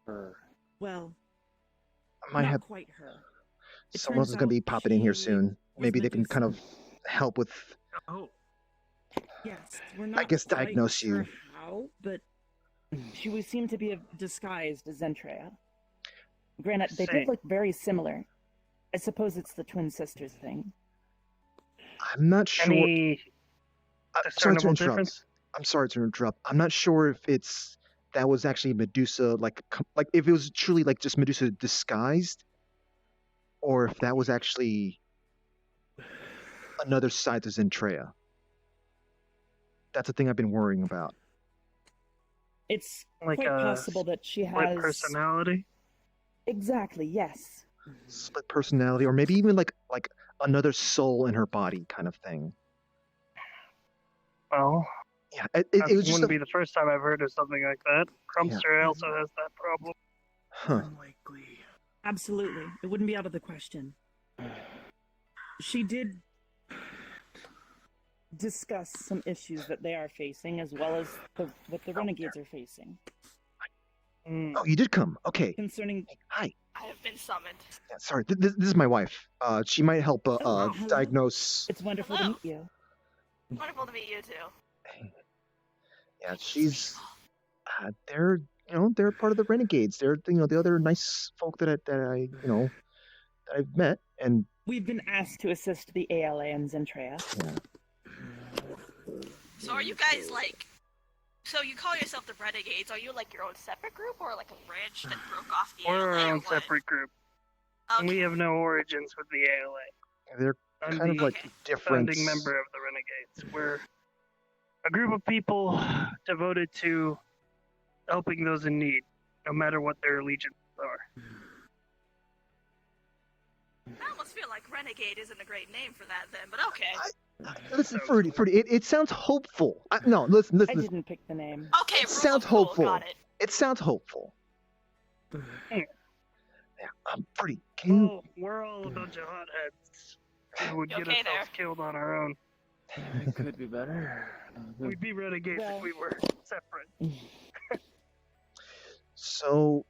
her. Well, I might not have quite her. It someone else turns is going to be out popping in here she soon. was Maybe they can kind of Medusa. help with. Oh, Yes, we're not guess quite diagnose sure you. how, but she seemed to be disguised as Zentrea. Granted, they See. did look very similar. I suppose it's the twin sisters thing. I'm not sure. any Sorry to discernible interrupt. difference? I'm sorry to interrupt. I'm not sure if that was actually Medusa, like if it was truly like just Medusa disguised, or if that was actually another side to Zentrea. That's the thing I've been worrying about. It's Like quite a possible that she Split has personality? exactly, yes. Split personality, or maybe even like another soul in her body, kind of thing. Well, Yeah, that it was just wouldn't be the first time I've heard of something like that. Crumpster also has that problem. huh. Unlikely. Absolutely. It wouldn't be out of the question. She did discuss some issues that they are facing, as well as what the renegades are facing. Oh, you did come. Okay. Concerning... Hi. I have been summoned. Yeah, sorry. This is my wife. She might help hello. diagnose. It's wonderful Hello. to meet you. Wonderful to meet you too. Yeah, she's. They're part of the renegades. They're the other nice folk that I've met, and We've been asked to assist the ALA and Zentrea. yeah. So are you guys like... So you call yourself the Renegades, are you like your own separate group or like a branch that broke off the We're ALA our or own what? separate group. Okay. We have no origins with the ALA. They're I'm kind of the like Okay. different. founding member of the Renegades. We're a group of people devoted to helping those in need, no matter what their allegiances are. I almost feel like Renegade isn't a great name for that then, but okay. Listen, Fruity, it sounds hopeful. No, listen. I didn't pick the name. Okay, It rule sounds of cool, hopeful. got it. It sounds hopeful. Hmm. Yeah, Fruity, can you? Oh, we're all a bunch of hotheads who would You get okay ourselves there? killed on our own. It could be better. We'd be renegades Well- if we were separate. So,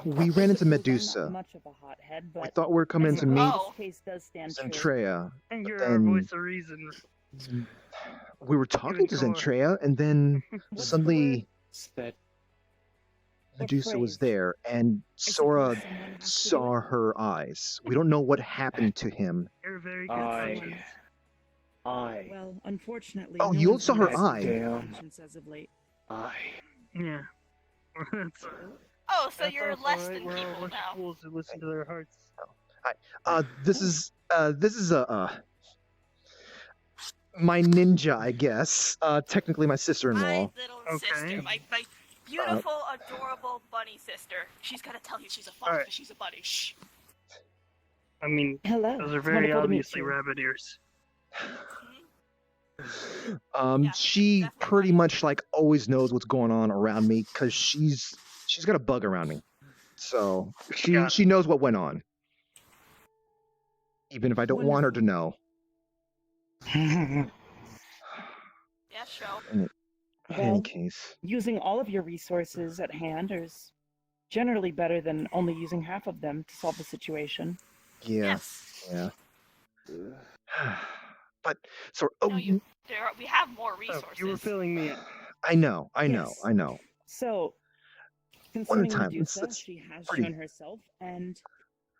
we I ran into suppose I'm Medusa. not much of a hothead, but We thought we were coming I to suppose meet Oh. this case does stand true. Zentrea. And you're But our then- voice of reason. We were talking to Even Sora. Zentrea, and then What's the suddenly That Medusa was phrase? there, and I suppose Sora someone has to do saw it. her eyes. We don't know what happened to him. You're a very good I- someone. Well, unfortunately, Oh, no you one's saw been her arrested eye. for Damn. actions as of late. Yeah. That's, Oh, so that's you're also less right. than We're all a people bunch of now. fools who listen to their hearts. This is my ninja, I guess. Technically my sister-in-law. My little Okay. sister, my beautiful, adorable bunny sister. She's gonna tell you she's a fox, Alright. but she's a bunny. Shh. I mean, Hello. those are it's very wonderful to meet obviously you. rabbit ears. Yeah, She definitely pretty funny. much like always knows what's going on around me because she's got a bug around me, so Got it. she knows what went on, even if I don't want her to know. Yeah, show. In any Well, case, Using all of your resources at hand is generally better than only using half of them to solve the situation. yeah, Yes. yeah. But so No, we have more Oh, resources. you were filling me in. I know. Yes. So, concerning time. Medusa, Let's- she has Pretty. shown herself, and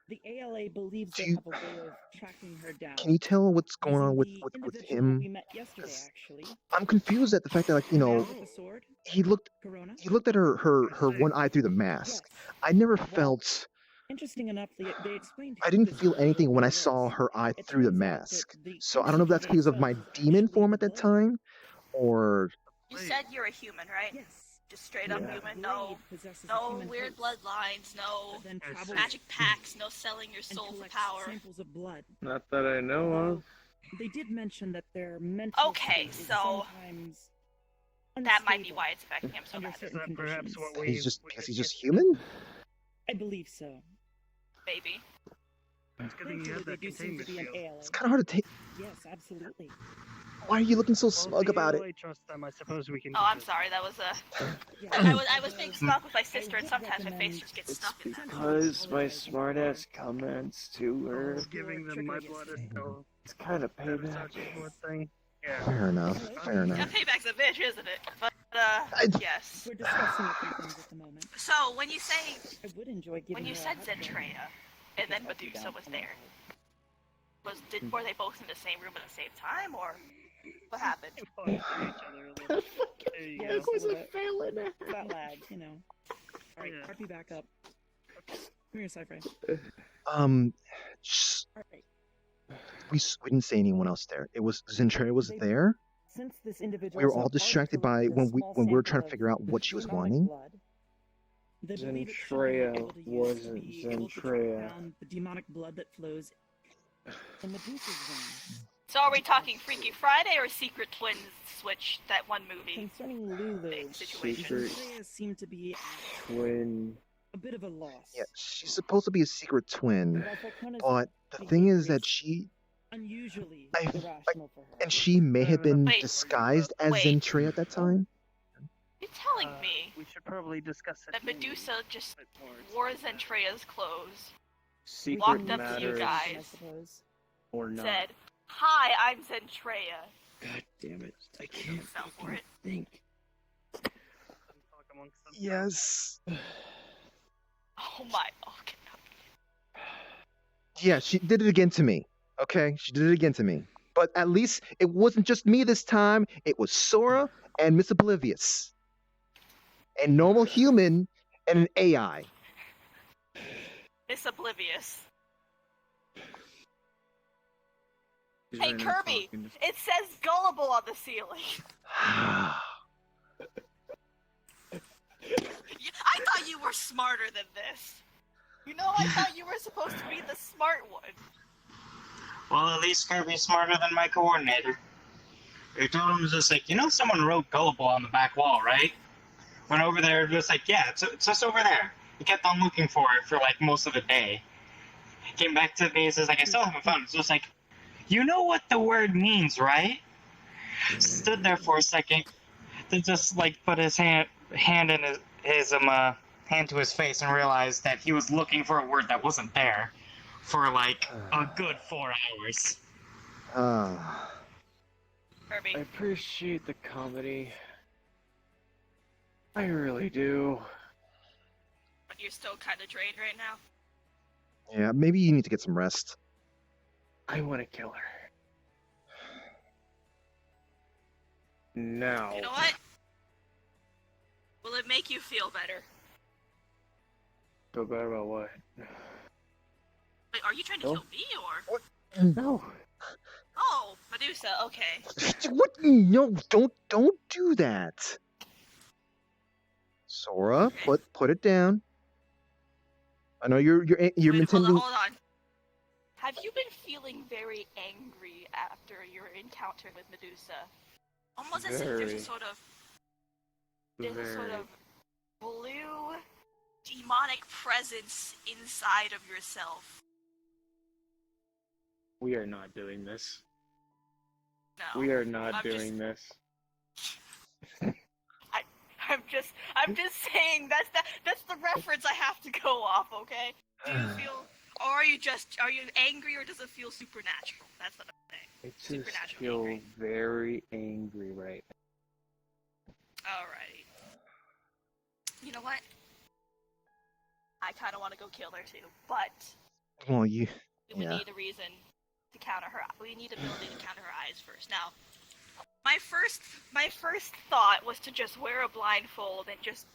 the ALA believes Do they you- have a way of tracking her down. Can you tell what's going using on with the with individual him? we met yesterday, 'Cause actually. I'm confused at the fact that like The man with the sword, he looked Corona. at her one eye through the mask. Yes. I never Well, felt. Interesting enough, they explained. I who didn't this feel anything when I was. saw her eye It through the turns out that mask. the So I don't know if that's entity because of my itself demon actually form the at that blade. time, or You said you're a human, right? Yes. Just straight up And that human. blade No, possesses a no human weird host bloodlines. No that then I travels see. magic packs. No selling your and soul for collects power. samples of blood. not that I know Although of. they did mention that their mental Okay, state is so- sometimes That might be unstable why it's affecting him so under bad. Is certain that perhaps conditions. what we? He's just we because could he's get just to? human. I believe so. Maybe. It's good thing you Thankfully, have they that do seem to containment be an shield. ALA. It's kind of hard to take. Yes, absolutely. Why are you looking so Well, smug if about the it? ALA trust them, I suppose we can. Oh, do I'm this. sorry. That was a. Yes, I was being although smug with my sister, I and would sometimes my face recommend just gets It's stuck in that. because my apologizing smartass comments to her. Oh, giving them my blood is so It's kind of that is payback. such a good thing. Yeah. Fair enough. Fair Yeah, enough. payback's a bitch, isn't it? But yes. we're discussing a few things at the moment. So when you say I would enjoy giving when you her a said hug, though. Zentrea, and then Medusa was there, were they both in the same room at the same time, or what happened? They fought for each other a little. There you Yes, go. was a failing. That lag, you know. Alright, Yeah. harpy back up. Come here, Cypher. Just, Alright. we didn't say anyone else there. It was Zentria was They- there. Since this individual We were is all already distracted by collected a when small we were sample trying to of figure out what she was demonic wanting. blood, they believe it should be Zentrea able to use to wasn't be able to track Zentrea. down the demonic blood that flows in Medusa's veins. So are we talking Freaky Friday or Secret Twins Switch, that one movie? Concerning Lulu, Situation. Secret Zentrea seemed to be twin. a bit of a loss. Yeah, she's supposed to be a secret twin, While Falcone's but the thing is behavior that she unusually I- irrational for her. and she may have been Wait. disguised as Wait. Zentria at that time. You're telling me We should probably discuss it. that Medusa just a bit more. wore Zentrea's clothes, Secret walked up to you matters guys. I suppose. or not. said, "Hi, I'm Zentrea." God damn it! I Can't can't fell for fucking it. think. Talk amongst themselves. Yes. Oh my. Okay. Yeah, she did it again to me. Okay, she did it again to me. But at least it wasn't just me this time. It was Sora and Miss Oblivious, a normal human and an AI. It's Oblivious. She's Hey, right now Kirby! talking to- It says gullible on the ceiling. I thought you were smarter than this. You know, I thought you were supposed to be the smart one. Well, at least Kirby's smarter than my coordinator. He told him, just like, someone wrote gullible on the back wall, right? Went over there, just like, yeah, it's just over there. He kept on looking for it for, like, most of the day. Came back to me and says, like, I still haven't found it. It's just like, you know what the word means, right? Stood there for a second, then just, like, put his hand in his hand to his face and realized that he was looking for a word that wasn't there for, like, a good 4 hours. Kirby. I appreciate the comedy. I really do. But you're still kind of drained right now. Yeah, maybe you need to get some rest. I want to kill her. Now. You know what? Will it make you feel better? Feel better about what? Wait, are you trying to No. kill me or? No. Oh, Medusa. Okay. What? No, don't do that. Sora, put it down. I know you're Wait, intending. hold on. Have you been feeling very angry after your encounter with Medusa? Almost as if there's Very. a sort of Very. blue demonic presence inside of yourself. We are not doing this. No. We are not I'm just- doing this. I'm just saying that's the reference I have to go off, okay? Do you feel, or are you angry, or does it feel supernatural? That's what I'm saying. I just Supernatural feel angry. very angry right now. Alrighty. You know what? I kind of want to go kill her too, but Well, we would Yeah. need a reason to counter her. We need ability to counter her eyes first. Now, my first thought was to just wear a blindfold and just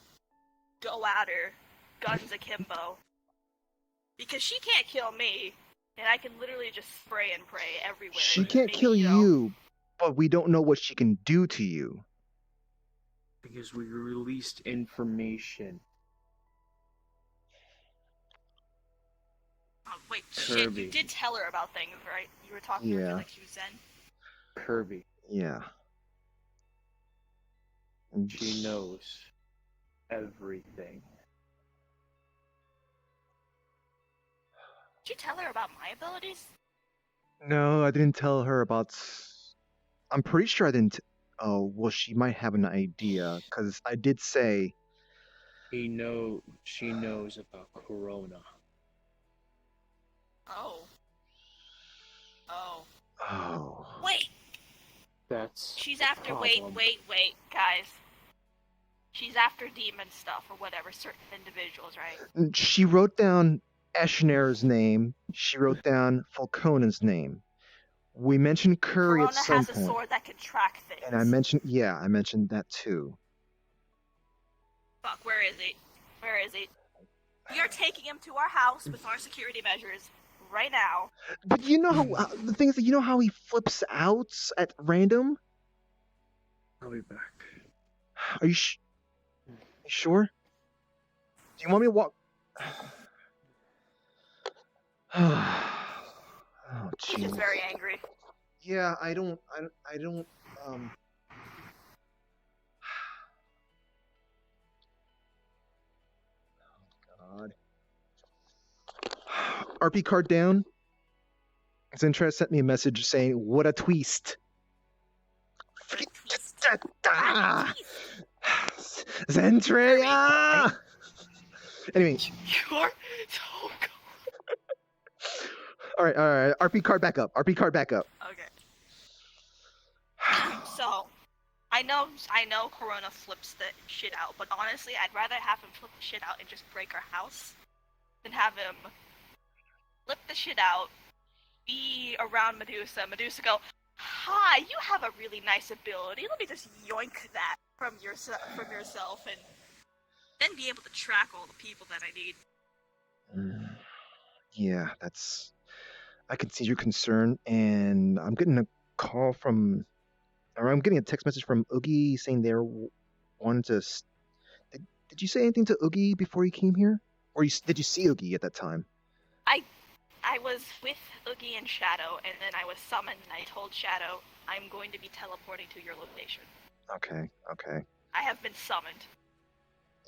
go at her, guns akimbo, because she can't kill me, and I can literally just spray and pray everywhere. she can't Maybe, kill you know, you, but we don't know what she can do to you. Because we released information. Oh, wait, shit! Kirby. You did tell her about things, right? You were talking to her Yeah. like she was Zen. Kirby. Yeah. She knows everything. Did you tell her about my abilities? No, I didn't tell her about. I'm pretty sure I didn't. Oh, well, she might have an idea, because I did say. She knows about Corona. Oh. Oh. Oh. Wait! That's She's the after. problem. Wait, guys. She's after demon stuff or whatever, certain individuals, right? She wrote down Eschner's name. She wrote down Falcone's name. We mentioned Curry Corona at some has a point. sword that can track things. And I mentioned that too. Fuck, where is he? Where is he? We are taking him to our house with our security measures right now. But you know how the thing is that you know how he flips out at random. I'll be back. Are you sure? Do you want me to walk? Oh, He's just jeez. very angry. Yeah, I don't. Oh God. RP card down. Zentra sent me a message saying, "What a twist." Zentria! Anyway. You're so cool. All right. RP card back up. Okay. So, I know Corona flips the shit out, but honestly, I'd rather have him flip the shit out and just break our house than have him flip the shit out, be around Medusa. Medusa go, "Hi, you have a really nice ability. Let me just yoink that from yourself, and then be able to track all the people that I need." Yeah, I can see your concern, and I'm getting a call from, or I'm getting a text message from Oogie saying they're wanting to. Did you say anything to Oogie before you came here, or did you see Oogie at that time? I was with Oogie and Shadow, and then I was summoned, and I told Shadow, "I'm going to be teleporting to your location." Okay. I have been summoned.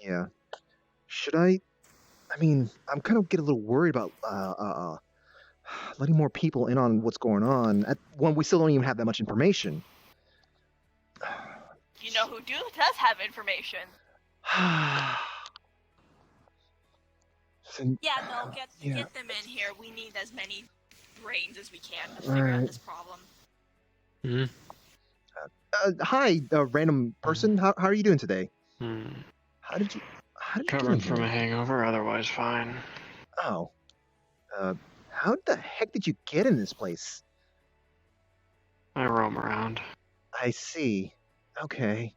Yeah. Should I? I mean, I'm kind of getting a little worried about letting more people in on what's going on. When we still don't even have that much information. You know who does have information? Yeah, no, get them in here. We need as many brains as we can to figure out this problem. Hi, random person. How are you doing today? How did you Recovering get in from here? a hangover, otherwise fine. Oh. How the heck did you get in this place? I roam around. I see. Okay.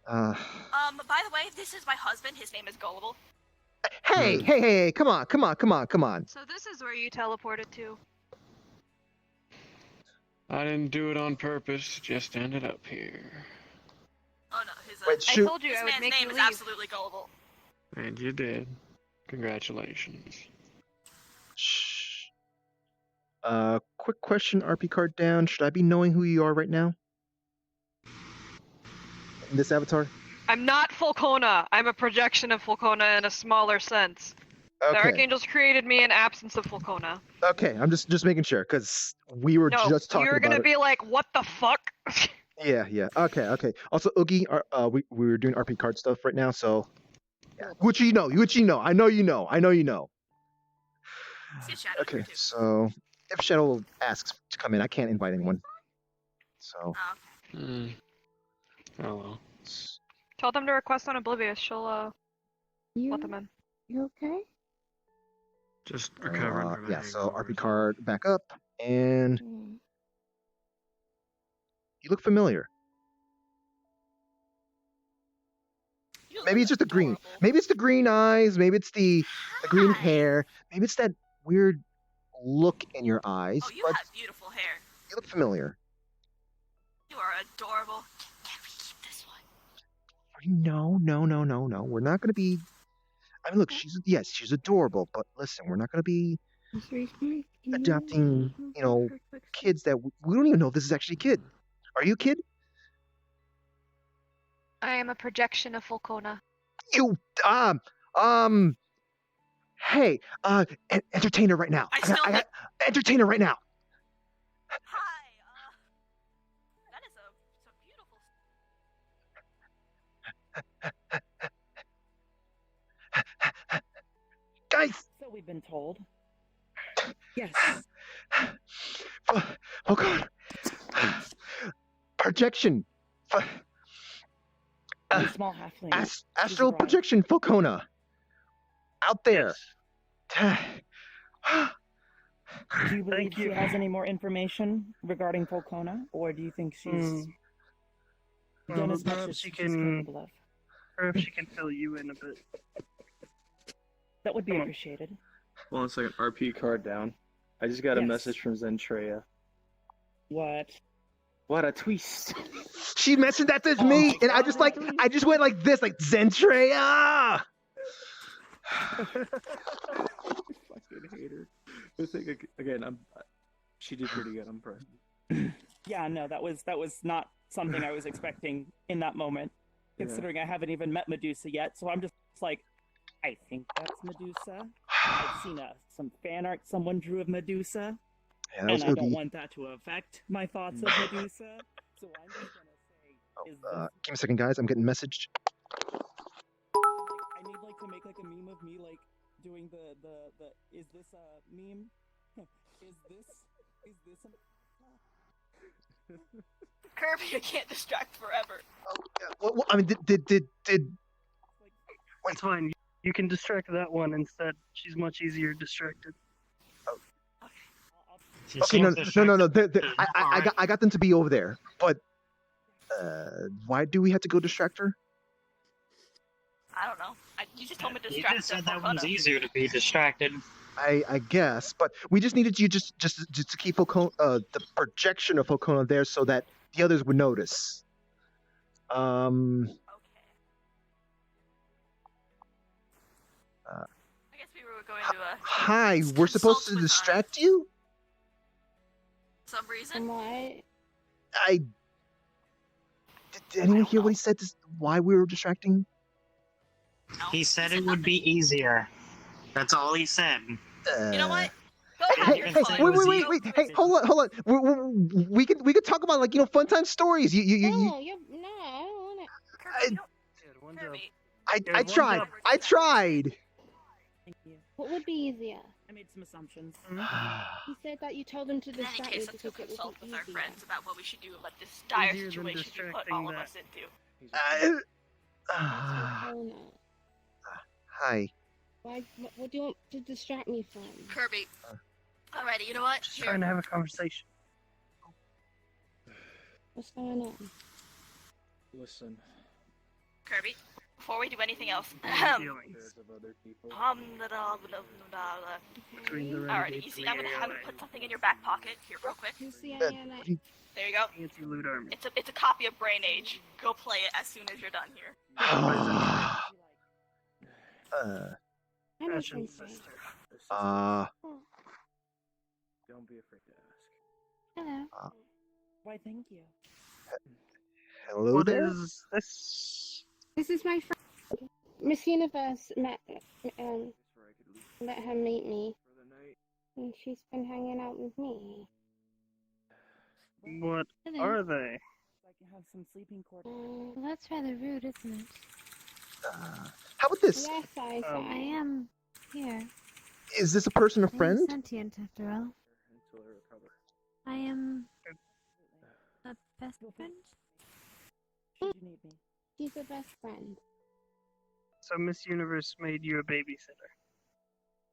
By the way, this is my husband. His name is Gullible. Hey, come on. So this is where you teleported to? I didn't do it on purpose, just ended up here. Oh no, his Wait, I shoot. told you this I would man's make name you is leave. absolutely Gullible. And you did. Congratulations. Shh. Quick question, RP card down. Should I be knowing who you are right now? In this avatar? I'm not Fulcona. I'm a projection of Fulcona in a smaller sense. The Okay. Archangels created me in absence of Fulcona. Okay, I'm just making sure, because we were No, just talking you're about gonna it. be like, what the fuck? Yeah. Okay. Also, Oogie, we were doing RP card stuff right now, so yeah. Which you know. I know you know. See Shadow Okay, here too. so if Shadow asks to come in, I can't invite anyone. So. Oh, okay. Oh well. Tell them to request on Oblivious. She'll let them in. You okay? Just recovering from a Yeah, so hangover. RP card back up, and you look familiar. You Maybe look it's just the green. adorable. Maybe it's the green eyes. Maybe it's the green hair. Maybe it's that weird look in your eyes. Oh, you but have beautiful hair. you look familiar. You are adorable. Can we keep this one? No. We're not gonna be. I mean, look, she's adorable, but listen, we're not gonna be adopting, kids that we don't even know if this is actually a kid. Are you a kid? I am a projection of Volcona. You hey, entertain her right now. I I got, still I got entertain her right now. Hi, that is a beautiful. Guys, So we've been told. Yes. oh god. Projection. The small halfling. Astral arrived. projection, Falcona. Out there. Yes. Do you believe Thank she you. has any more information regarding Volcona, or do you think she's done Well, as much as perhaps she's can capable of? perhaps she can fill you in a bit. That would be Come on. appreciated. 1 second, RP card down. I just got a Yes. message from Zentreya. What? What a twist! She mentioned that to Oh me, my and God. I just went like this, like Zentreya. Fucking hater. The thing again, she did pretty good. I'm impressed. Yeah, no, that was not something I was expecting in that moment. Yeah. Considering I haven't even met Medusa yet, so I'm just like, I think that's Medusa. I've seen some fan art someone drew of Medusa, Yeah, and I don't want that to affect my thoughts of Medusa. So I'm just gonna say, is this Give me a second, guys. I'm getting messaged. I need like to make like a meme of me like doing the is this a meme? is this a Kirby, you can't distract forever. Well, I mean, did It's fine. You can distract that one instead. She's much easier distracted. She okay? No. seems distracted. I got them to be over there, but why do we have to go distract her? I don't know. You just told me to You distract just said the that one's Volcona. easier to be distracted. I guess, but we just needed you just to keep Falcona, the projection of Falcona there so that the others would notice. Okay. I guess we were going to Hi, we're supposed to consult with, distract you? some reason. What? Did anyone hear what he said? Why we were distracting? He said it would be easier. That's all he said. You know what? Go Hey, ahead. hey, You're fine. wait! Hey, hold on! We could talk about like fun time stories. No, I don't want it. Kirby, I tried. I tried. Thank you. What would be easier? I made some assumptions. He said that you told him to in any distract case, me let's because go it would consult be with our easier. friends about what we should do about this dire Easier than situation you put distracting all of that. us into. Oh no. Hi. Why? What do you want to distract me from? Kirby. Alrighty, you know what? Just Here. trying to have a conversation. What's going on? Listen, Kirby, before we do anything else. Feelings there's of other people. between the Alrighty, renegades you see, and I'm the gonna have you allies. put something in your back pocket. Here, real quick. You see, Uh, There you go. Anti-loot army. It's a copy of Brain Age. Go play it as soon as you're done here. I don't Fashion think so. sister. Don't be afraid to ask. Hello. Why, thank you. Hello What there. is this? This is my friend. Miss Universe let Just where I could leave let her meet me, for the night. and she's been hanging out with me. What Hello. are they? I can have some sleeping quarters. Well, that's rather rude, isn't it? How about this? Yes, I am here. Is this a person, a friend? Sentient after all. Until I recover. I am a best friend. Should you need me? She's a best friend. So Miss Universe made you a babysitter.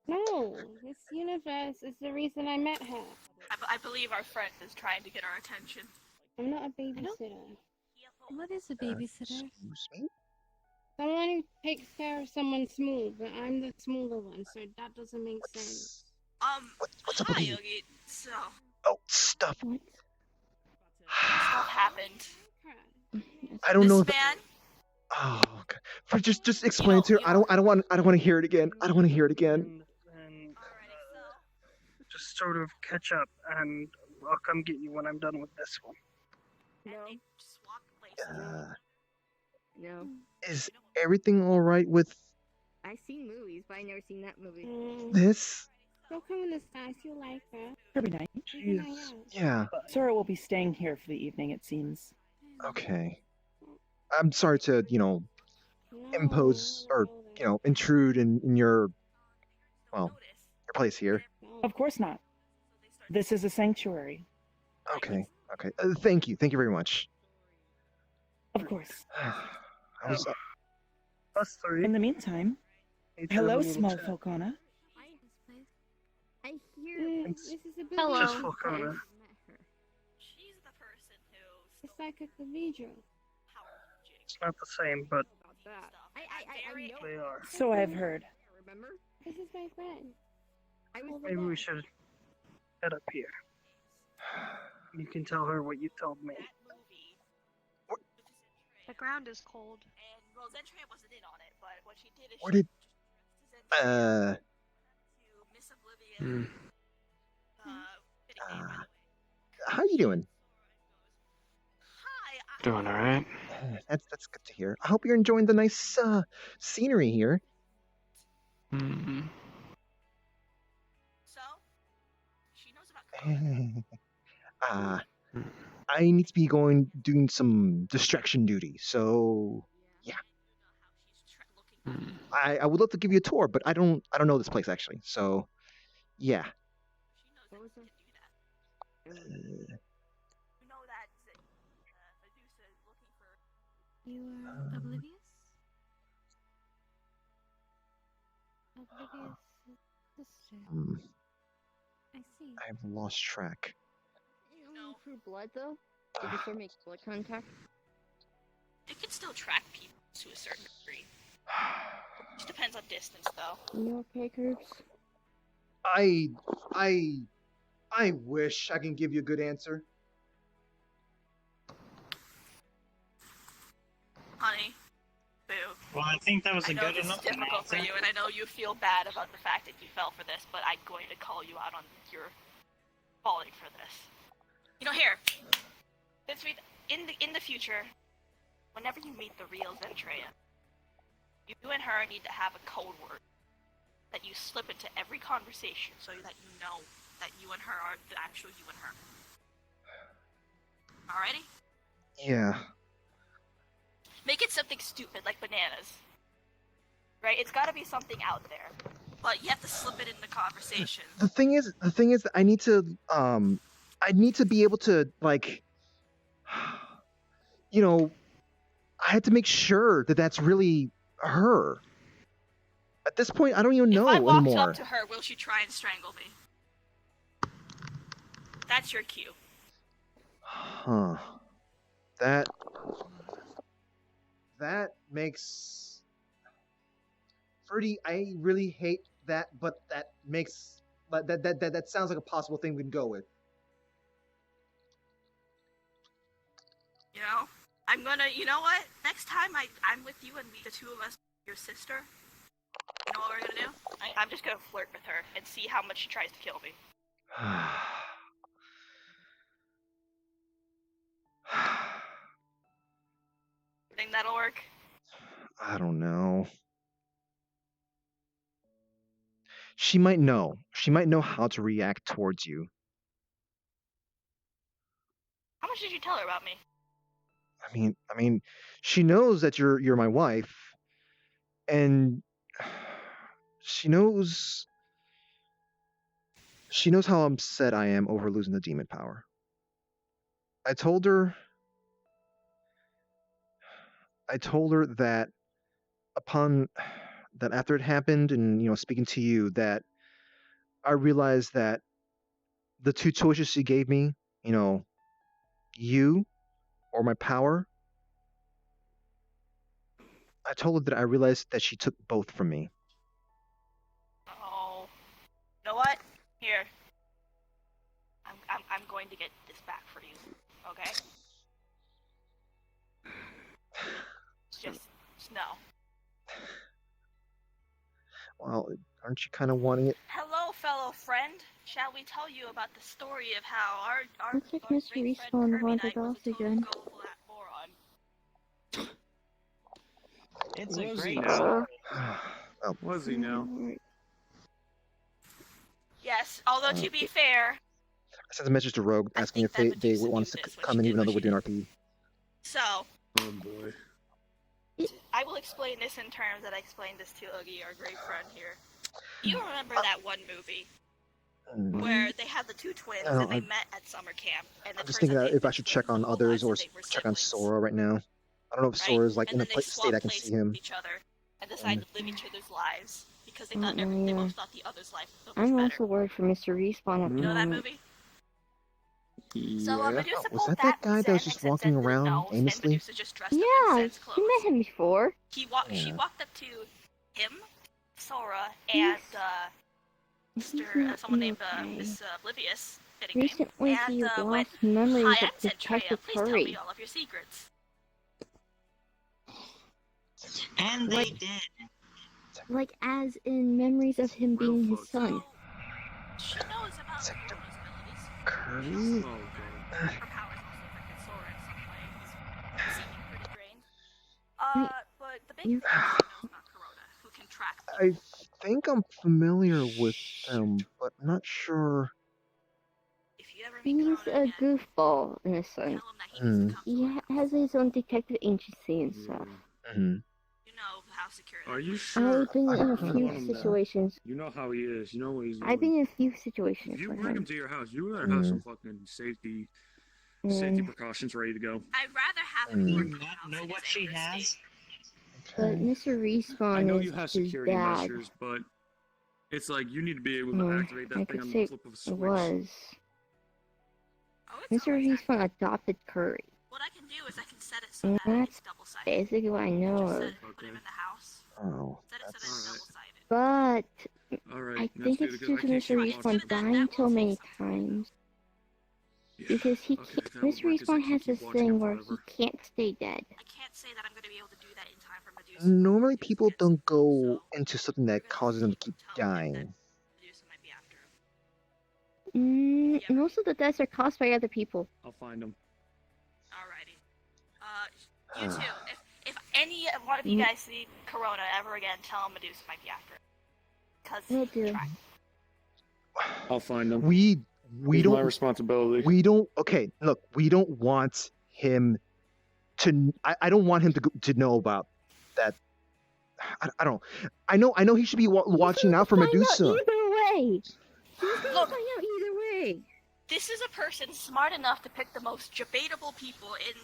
No, Miss Universe is the reason I met her. I believe our friend is trying to get our attention. I'm not a babysitter. What is a babysitter? Excuse me? Someone who takes care of someone small, but I'm the smaller one, so that doesn't make sense. What's up Hi, with you? Yogi. So, Oh, stuff. What? stuff happened. I don't know. This man, Oh, okay. For just explain to her. I don't want to hear it again. I don't want to hear it again. And alrighty, so. just sort of catch up, and I'll come get you when I'm done with this one. And they just walked away. know. Is everything all right with I've seen movies, but I never seen that movie. this? Don't come in this nice. You'll like her. Kirby Knight. We can hang out. Yeah. Sora will be staying here for the evening, it seems. Okay. I'm sorry to, No, impose or, intrude in your, well, your place here. Of course not. This is a sanctuary. Okay. Okay. Thank you. Thank you very much. Of course. I was. Us three. In the meantime, Each have a hello, little small chat. Falcona. I hear. This is a bit Just of Falcona. She's the person who It's like a cathedral. It's not the same, but About that. I know. they are. So I have heard. Remember? This is my friend. I was Maybe we should head up here. You can tell her what you told me. The ground is cold. And well, Zentria wasn't in on it, but what she did is Where she did? to Miss Oblivious. Fitting name, by the way. How you doing? Hi, Doing alright. That's good to hear. I hope you're enjoying the nice scenery here. Hmm. So, she knows about I need to be doing some distraction duty. So yeah, I would love to give you a tour, but I don't know this place actually. So yeah. What was that? You know that Medusa is looking for. You are Oblivious? Oblivious sister. I see. I've lost track. Through blood, though? Did the sword make blood contact? It can still track people to a certain degree. Just depends on distance, though. You okay, Groups? I wish I can give you a good answer. Honey, boo. Well, I think that was I a know good this enough is difficult for answer. you, and I know you feel bad about the fact that you fell for this, but I'm going to call you out on your falling for this. You know, here, since we in the future, whenever you meet the real Zentria, you and her need to have a code word that you slip into every conversation so that you know that you and her are the actual you and her. Alrighty? Yeah. Make it something stupid like bananas. Right? It's gotta be something out there. But you have to slip it in the conversation. The thing is that I need to be able to like, I had to make sure that that's really her. At this point, I don't even know If I walked anymore. up to her, will she try and strangle me? That's your cue. Huh. That makes. Ferdy, I really hate that, but that makes that sounds like a possible thing we can go with. You know? You know what? Next time I'm with you and the two of us, your sister, you know what we're gonna do? I'm just gonna flirt with her and see how much she tries to kill me. Think that'll work? I don't know. She might know. She might know how to react towards you. How much did you tell her about me? I mean, she knows that you're my wife, and she knows how upset I am over losing the demon power. I told her that after it happened, and speaking to you, that I realized that the two choices she gave me, you or my power. I told her that I realized that she took both from me. Oh. You know what? Here. I'm going to get this back for you. Okay? Just know. Well, aren't you kind of wanting it? Hello, fellow friend. Shall we tell you about the story of how our Looks like great Mr. friend Respawn Kirby wandered Knight was off a total again. gullible moron? It's a Was he great now? story. Oh, Was he now? Yes, although to be fair, I sent a message to Rogue I asking if think they that Medusa want knew us to this when come she in, did even though what we're she doing RP. so Oh boy. I will explain this in terms that I explained this to Oogie, our great friend here. You remember that one movie where they had the two twins I don't and they know, met at summer camp, and it I'm just turns thinking out that they've if I been should twins check their on whole others lives or and they were check on siblings, Sora right now. I don't know if right? Sora's like And in a then they state swapped I can see places him. with each other and decided to live each other's lives because they thought yeah. they both thought the other's life was so much I'm better. also worried for Mr. Respawn at the You know that moment. movie? Yeah. So Medusa Was pulled that that guy that was Zen, just except walking Zen didn't around know, and aimlessly? Medusa just dressed up in Yeah, Zen's I clothes. met him before. She Yeah. walked up to him, Sora, and someone named Miss Oblivious, fitting name, Recently, he and went, lost memories "Hi, of I'm Zentria. Detective Please tell me Curry. all of your secrets." And they Like- did. Like, as in memories of him being his son. She knows about Corona's abilities. Curry? Oh god. Her powers also affected Sora in some way. He's seeming pretty drained. But the big thing is she knows about Corona, who can track I people. think I'm familiar with him, but I'm not sure. If you ever meet He's Corona a again, goofball, in a sense. tell him that he needs to come He to our has his own detective agency and stuff. Mm-hmm. You know how secure that Are you place is. sure? I've been in a You few want him there. situations. You know how he is. You know what he's doing. I've been in a few If situations you with bring him him. to your house, you better have some fucking safety precautions ready to go. I'd rather have him Do you work in the not house know in what his she anger has? state. But Mr. I Respawn know is you have his security dad. measures, but it's like you need to be able to Yeah, activate I that thing could on say the flip of a it switch. was. Oh, it's Mr. always Respawn adopted Curry. What I can do is I can set it so And that that's it's double-sided. basically what I know Just of. set it, put him in the house. Oh, Set it so that it's Alright. double-sided. But Alright, I that's think good it's because due I to can't Mr. keep Right, Respawn but that dying will so take many some time. times. Yeah, Because he okay, can't, that'll Mr. work 'cause I Respawn can't has keep this watching thing it where he forever. can't stay dead. I can't say that I'm going to be able to do that in time for Medusa. Normally, Medusa people gets don't it, go so into something that causes them to keep tell him dying. that Medusa might be after him. Yeah. Most of the deaths are caused by other people. I'll find him. Alrighty. You two, if any one of you guys see Corona ever again, tell him Medusa might be after him. Because Will he can do. track. I'll find him. We It's my don't. responsibility. We don't. Okay, look, we don't want him to. I don't want him to know about that. I don't. I know he should be watching out for Find out Medusa. either way. He's gonna Look. find out either way. This is a person smart enough to pick the most debatable people in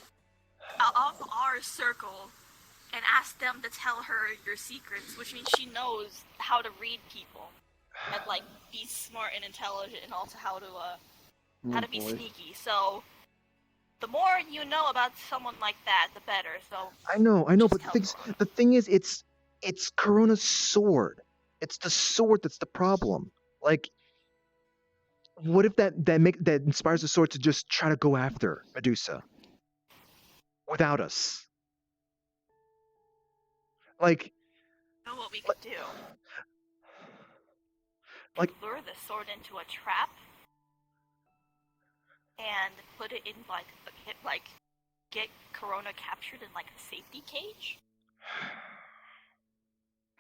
of our circle and ask them to tell her your secrets, which means she knows how to read people and like be smart and intelligent, and also how to be sneaky. So the more you know about someone like that, the better. So I know, just but tell the thing is, it's Corona's sword. It's the sword that's the problem. Like, what if that inspires the sword to just try to go after Medusa without us? Like, know what we could do. Like- lure the sword into a trap and put it in get Corona captured in like a safety cage.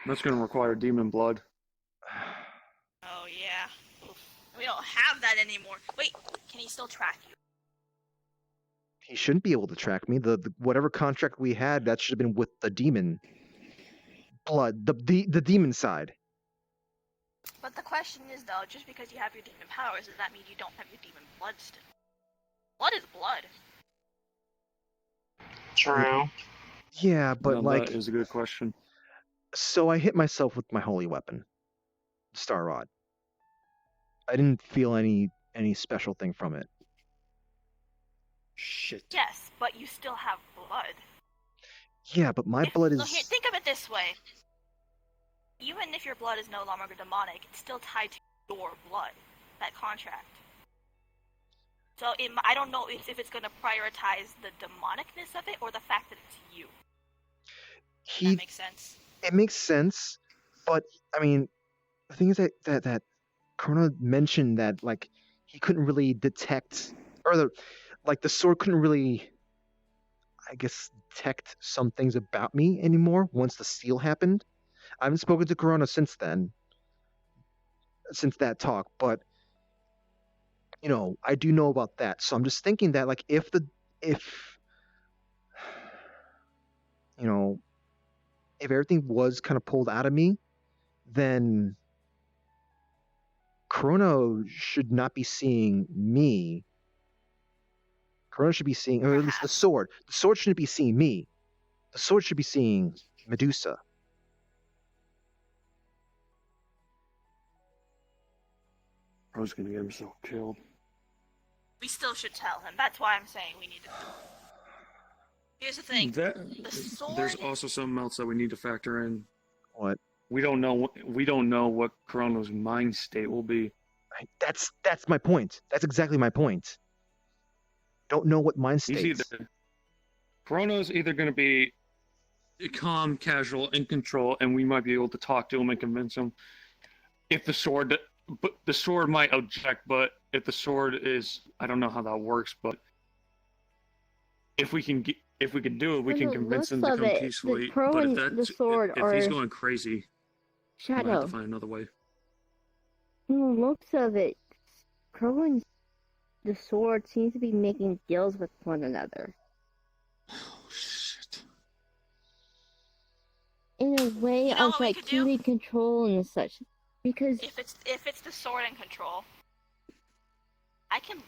That's gonna require demon blood. Oh yeah. Oof. We don't have that anymore. Wait, can he still track you? he shouldn't be able to track me. The whatever contract we had, that should have been with the demon blood, the demon side. But the question is though, just because you have your demon powers, does that mean you don't have your demon blood still? Blood is blood. True. Yeah, but Now, like, that is a good question. so I hit myself with my holy weapon, Star Rod. I didn't feel any special thing from it. Shit. Yes, but you still have blood. Yeah, but my blood So here, is. think of it this way. Even if your blood is no longer demonic, it's still tied to your blood, that contract. So I don't know if it's going to prioritize the demonicness of it or the fact that it's you. That makes sense. It makes sense, but I mean, the thing is that Corona mentioned that like he couldn't really detect, or the sword couldn't really, I guess, detect some things about me anymore once the seal happened. I haven't spoken to Corona since then, since that talk, but I do know about that. So I'm just thinking that like if you know, if everything was kind of pulled out of me, then Corona should not be seeing me. Corona should be seeing, or at least the sword. The sword shouldn't be seeing me. The sword should be seeing Medusa. I was gonna get himself killed. We still should tell him. That's why I'm saying we need to. Here's the thing. The sword. There's also something else that we need to factor in. What? We don't know what Corona's mind state will be. That's my point. That's exactly my point. Don't know what mind state. Corona's either going to be calm, casual, in control, and we might be able to talk to him and convince him. If the sword might object, but if the sword is, I don't know how that works, but if we can do it, we can convince him to come peacefully. But if he's going crazy, we might have to find another way. From the looks of it, Crow and the sword seems to be making deals with one another. Oh shit! In a way of like keeping control and such, because if it's the sword in control, I can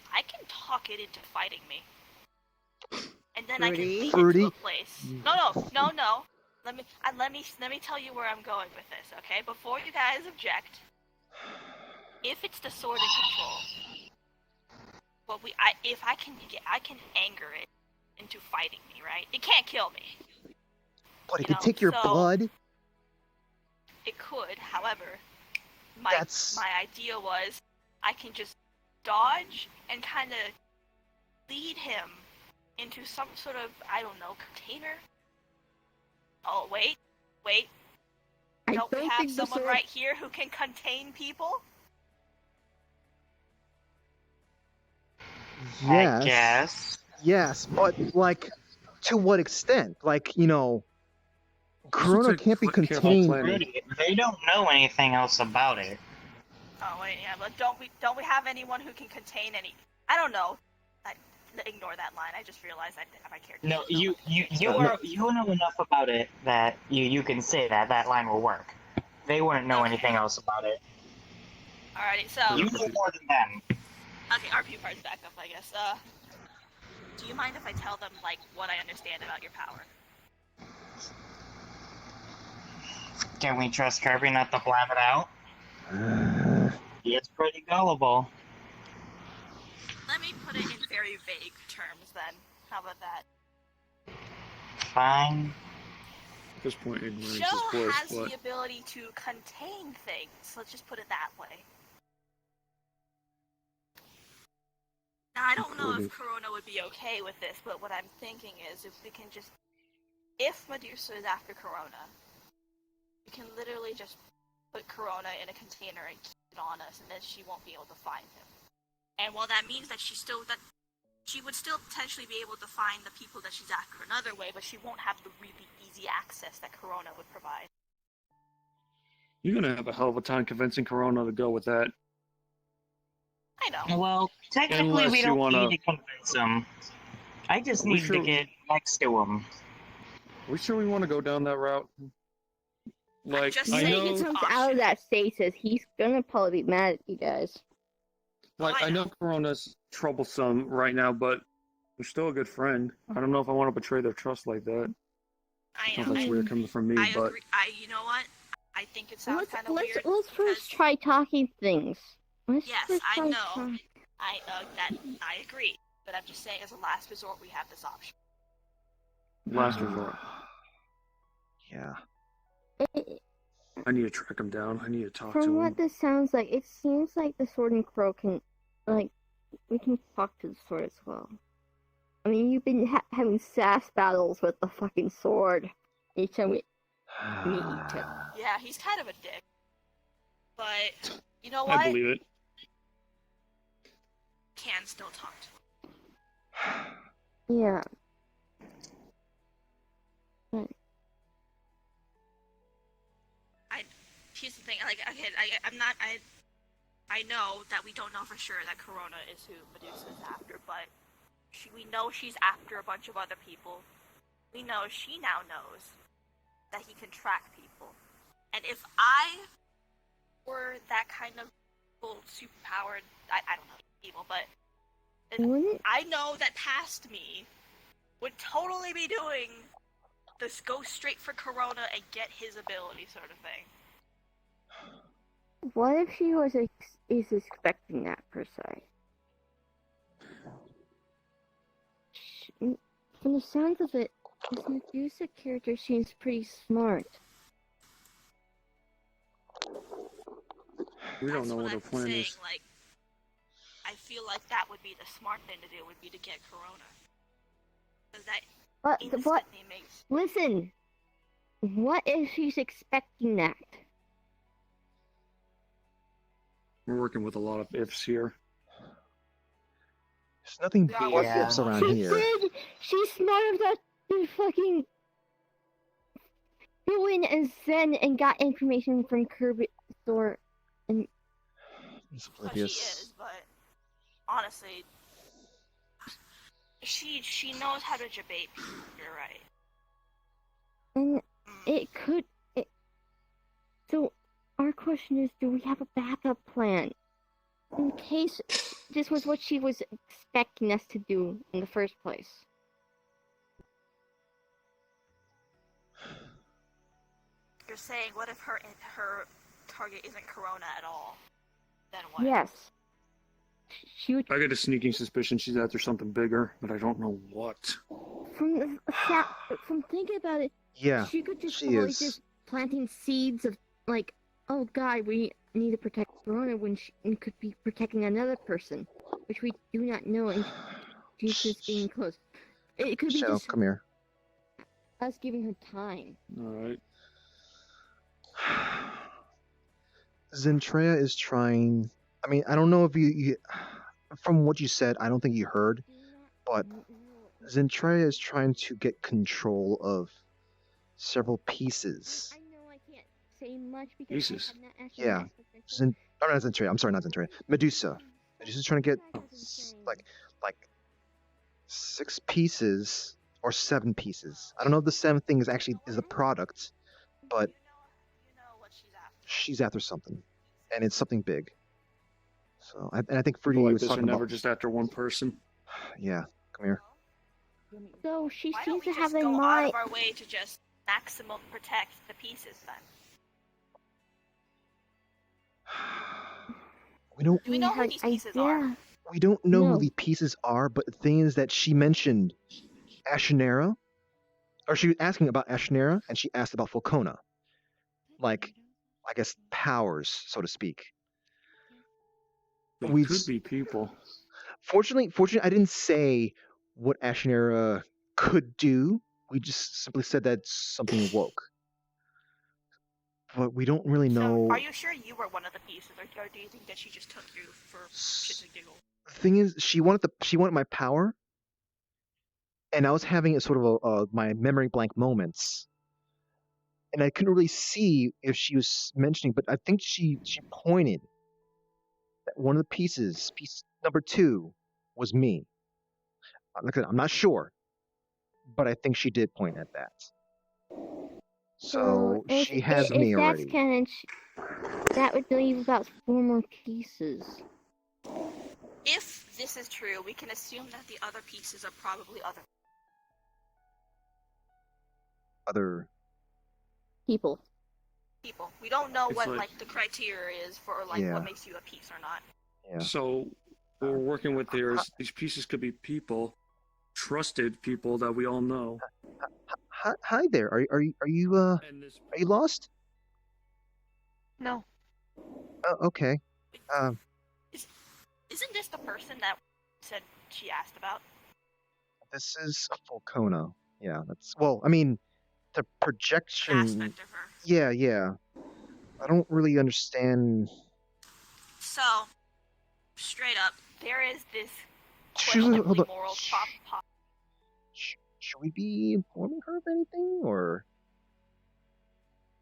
talk it into fighting me, and then I can lead it to a place. No. Let me tell you where I'm going with this, okay? Before you guys object, if it's the sword in control, I can anger it into fighting me, right? It can't kill me. But it could take your blood. It could, however, my idea was I can just dodge and kind of lead him into some sort of, I don't know, container. Oh, wait. Don't we have someone right here who can contain people? Yes. I guess. Yes, but like, to what extent? Like, Corona can't be contained. They don't know anything else about it. Oh wait, yeah, but don't we have anyone who can contain any? I don't know. Ignore that line. I just realized I didn't have my character. No, you know enough about it that you can say that line will work. They wouldn't know anything else about it. Alrighty, so you know more than them. Okay, RP part's back up, I guess. Do you mind if I tell them like what I understand about your power? Can we trust Kirby not to blab it out? It's pretty gullible. Let me put it in very vague terms then. How about that? Fine. At this point, ignorance is Joe bliss, has but... the ability to contain things. Let's just put it that way. Now, I don't know if Corona would be okay with this, but what I'm thinking is if we can just... If Medusa is after Corona, we can literally just put Corona in a container and keep it on us, and then she won't be able to find him. And while that means that she would still potentially be able to find the people that she's after another way, but she won't have the really easy access that Corona would provide. You're gonna have a hell of a time convincing Corona to go with that. I know. Well, technically we don't need to convince him. I just need to get next to him. We sure we want to go down that route? Like, I know he comes out of that stasis, he's gonna probably be mad at you guys. Like, I know Corona's troublesome right now, but we're still a good friend. I don't know if I want to betray their trust like that. I know. That's weird coming from me, but... Agree. You know what? I think it sounds kind of weird. Let's first try talking things. Yes, I know. I agree. But I'm just saying, as a last resort, we have this option. Last resort. Yeah. I need to track him down. I need to talk to him. From what this sounds like, it seems like the Sword and Crow can, like, we can talk to the Sword as well. I mean, you've been having sass battles with the fucking Sword each time we meet each other. Yeah, he's kind of a dick. But, you know what? I believe it. Can still talk to him. Yeah. Right. Here's the thing. Like, okay, I know that we don't know for sure that Corona is who Medusa is after, but we know she's after a bunch of other people. We know she now knows that he can track people. And if I were that kind of superpowered, I don't know people, but I know that past me would totally be doing this go straight for Corona and get his ability sort of thing. What if she is expecting that per se? From the sounds of it, this Medusa character seems pretty smart. We don't know what her plan is. Like, I feel like that would be the smart thing to do, would be to get Corona. Because that instantly makes... Listen! What if she's expecting that? We're working with a lot of ifs here. There's nothing but ifs around here. She's smart enough to fucking go in and Zen and got information from Kirby Sora and It's Well, she is, but honestly, she knows how to debate people. You're right. And it could. So our question is: do we have a backup plan in case this was what she was expecting us to do in the first place? You're saying, what if her target isn't Corona at all? Then what? Yes. She would. I got a sneaking suspicion she's after something bigger, but I don't know what. From thinking about it, Yeah, she could just she be is. just planting seeds of like, oh God, we need to protect Corona when she could be protecting another person, which we do not know, and she's just getting close. It could be So, just come here. us giving her time. Alright. Zentrea is trying. I mean, I don't know if you. From what you said, I don't think you heard, but Zentrea is trying to get control of several pieces. I know I can't say much because Pieces. I have not actually Yeah. asked the question. Not Zentrea. I'm sorry, not Zentrea. Medusa. Medusa's trying to get like 6 pieces or 7 pieces. I don't know if the 7th thing is actually a product, but You know what she's after. she's after something, and it's something big. So, and I think People Fruity like was this are talking never about. just after one person. Yeah, come here. So she Why don't seems we to just have in go out mind. of our way to just maximum protect the pieces then? We don't. Do we know who these pieces are? We don't know No. who the pieces are, but the thing is that she mentioned Ashnera, or she was asking about Ashnera, and she asked about Falcona. Like, I guess powers, so to speak. They We've could be people. Fortunately, I didn't say what Ashnera could do. We just simply said that something woke. But we don't really know. So, are you sure you were one of the pieces, or do you think that she just took you for shits and giggles? The thing is, she wanted my power, and I was having a sort of my memory blank moments, and I couldn't really see if she was mentioning, but I think she pointed that one of the pieces, piece number 2, was me. Like I said, I'm not sure, but I think she did point at that. So she has me if already. that's canon, that would leave about 4 more pieces. If this is true, we can assume that the other pieces are probably Other People. people. We don't know It's what like- the criteria is for Yeah. what makes you a piece or not. Yeah. So what we're working with here is these pieces could be people, trusted people that we all know. Hi there. Are you And this are you lost? No. Oh, okay. Isn't this the person that said she asked about? This is a Falcona. Yeah, that's well. I mean, the projection. Aspect of her. Yeah. I don't really understand. So, straight up, there is this Hold questionably on. moral should we be informing her of anything, or?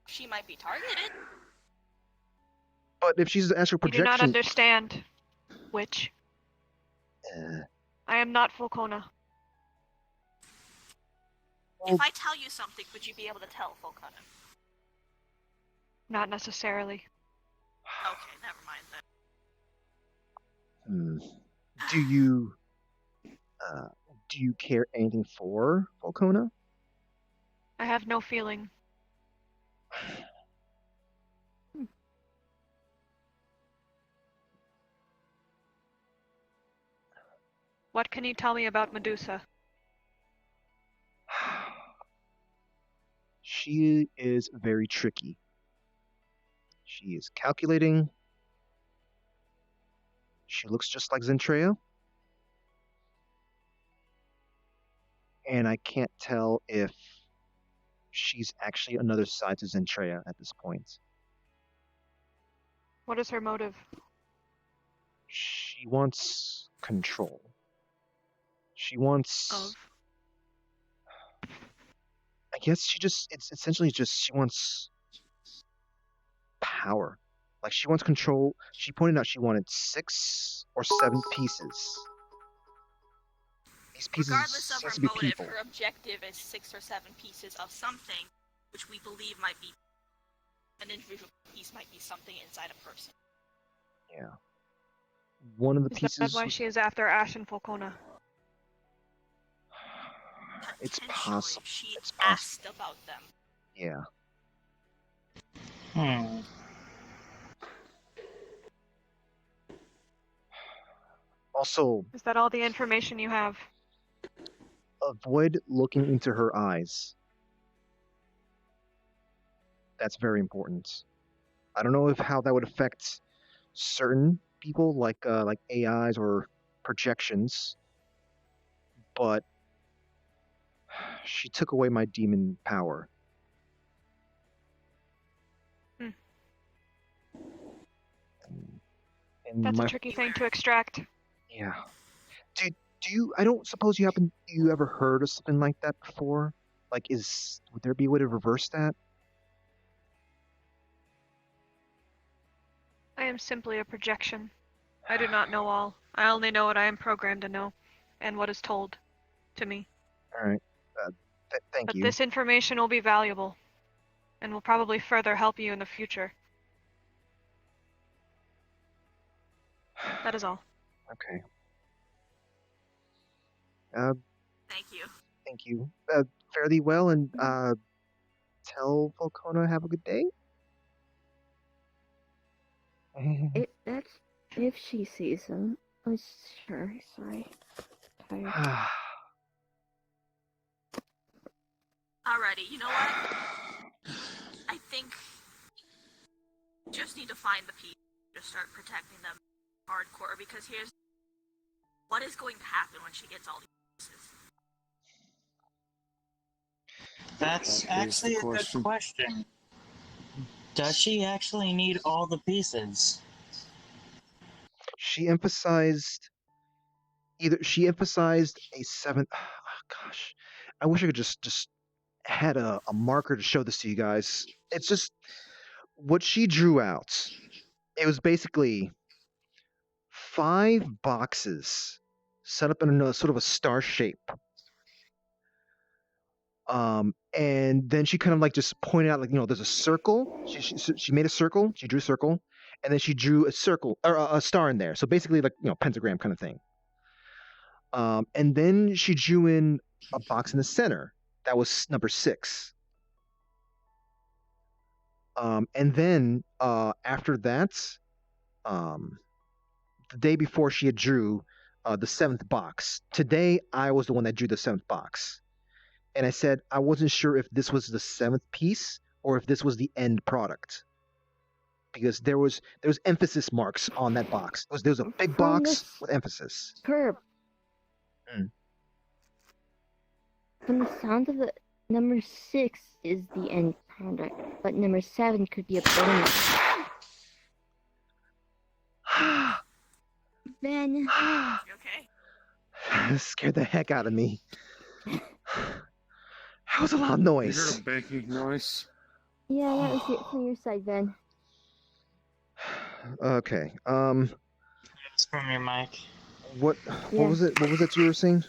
She might be targeted. But if she's an actual You do not projection, understand. Witch. I am not Fulcona. If I tell you something, would you be able to tell Fulcona? Not necessarily. Okay, never mind then. Do you care anything for Volcona? I have no feeling. What can you tell me about Medusa? She is very tricky. She is calculating. She looks just like Zentrea. And I can't tell if she's actually another side to Zentrea at this point. What is her motive? She wants control. She wants... Of? I guess it's essentially just, she wants power. Like, she wants control. She pointed out she wanted 6 or 7 pieces. These pieces Regardless of seems her to be motive, people. her objective is 6 or 7 pieces of something, which we believe might be an individual piece, might be something inside a person. Yeah. One of the Is pieces... that why she is after Ash and Fulcona? It's possible. She It's possible. asked about them. Yeah. Also, Is that all the information you have? avoid looking into her eyes. That's very important. I don't know how that would affect certain people, like AIs or projections, but she took away my demon power. And That's a tricky thing to extract. Yeah. Do you? I don't suppose you ever heard of something like that before? Like, would there be a way to reverse that? I am simply a projection. I do not know all. I only know what I am programmed to know, and what is told to me. All right. Thank But you. this information will be valuable, and will probably further help you in the future. That is all. Okay. Thank you. Thank you. Fare thee well, and tell Volcona have a good day. That's if she sees him. Oh, sure. Sorry. Tired. Alrighty, you know what? I think just need to find the piece, just start protecting them hardcore, because here's what is going to happen when she gets all these pieces. That's actually a good question. Does she actually need all the pieces? She emphasized a 7th. Oh, gosh, I wish I could just had a marker to show this to you guys. It's just what she drew out. It was basically 5 boxes set up in a sort of a star shape. And then she kind of like just pointed out, like, there's a circle. She made a circle. She drew a circle, and then she drew a circle or a star in there. So basically, like, pentagram kind of thing. And then she drew in a box in the center that was number 6. And then after that, the day before she had drew the 7th box. Today, I was the one that drew the 7th box. And I said I wasn't sure if this was the 7th piece or if this was the end product, because there was emphasis marks on that box. There was a big box with emphasis. Curb. From the sound of it, number 6 is the end product, but number 7 could be a bonus. Ben. You okay? This scared the heck out of me. That was a loud You heard noise. a banging noise. Yeah, that was it from your side, Ben. Okay. It's from your mic. What Yeah. was it? What was it you were saying?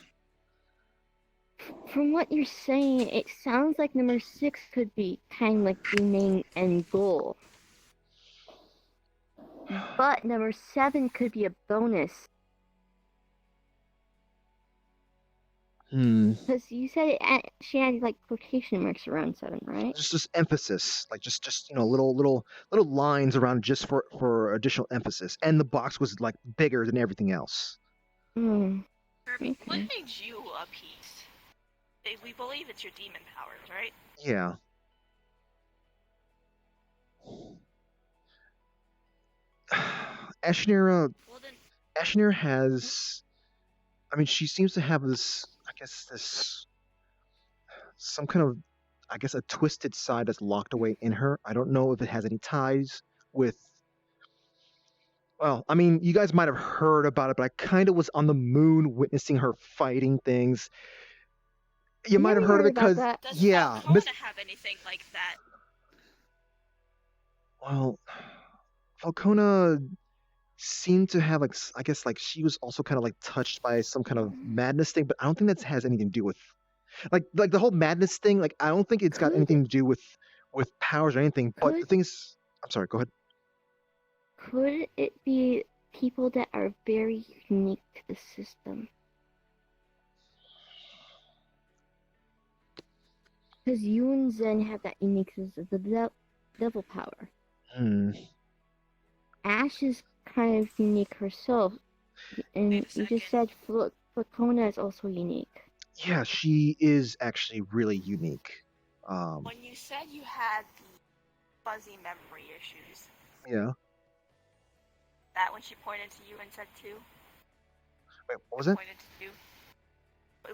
From what you're saying, it sounds like number 6 could be kind of like the main end goal. But number 7 could be a bonus. Because you said she had like quotation marks around 7, right? Just emphasis, like just little lines around just for additional emphasis, and the box was like bigger than everything else. Hmm. Kirby, what made you a piece? We believe it's your demon powers, right? Yeah. Ashnira has, I mean, she seems to have this, I guess, some kind of, I guess, a twisted side that's locked away in her. I don't know if it has any ties with, well, I mean, you guys might have heard about it, but I kind of was on the moon witnessing her fighting things. You might have heard of it because, yeah. Does Falcona have anything like that? Well, Falcona seemed to have, like, I guess, like, she was also kind of like touched by some kind of madness thing, but I don't think that has anything to do with, like the whole madness thing. Like, I don't think it's got anything to do with powers or anything. But the thing is, I'm sorry. Go ahead. Could it be people that are very unique to the system? Because you and Zen have that uniqueness of the devil power. Ash is kind of unique herself, and you just said Flacona is also unique. Yeah, she is actually really unique. When you said you had the fuzzy memory issues, Yeah. that when she pointed to you and said 2? Wait, what was it? Pointed to 2.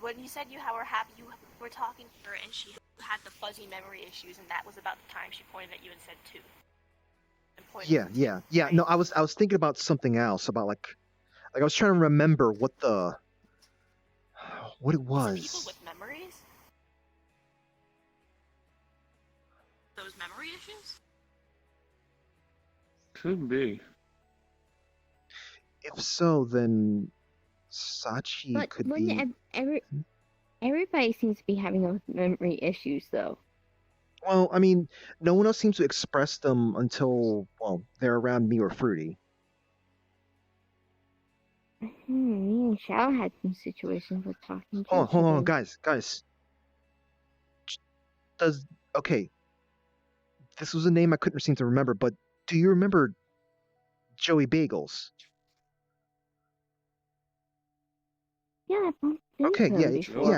When you said you were talking to her and she had the fuzzy memory issues, and that was about the time she pointed at you and said 2. Yeah. Right? No, I was thinking about something else, about like I was trying to remember what it was. Is it people with memories? Those memory issues? Could be. If so, then Sachi could be. Everybody seems to be having those memory issues, though. Well, I mean, no one else seems to express them until, well, they're around me or Fruity. Me and Shao had some situations with talking to Hold on, guys. Okay. This was a name I couldn't seem to remember, but do you remember Joey Bagels? Yeah, okay,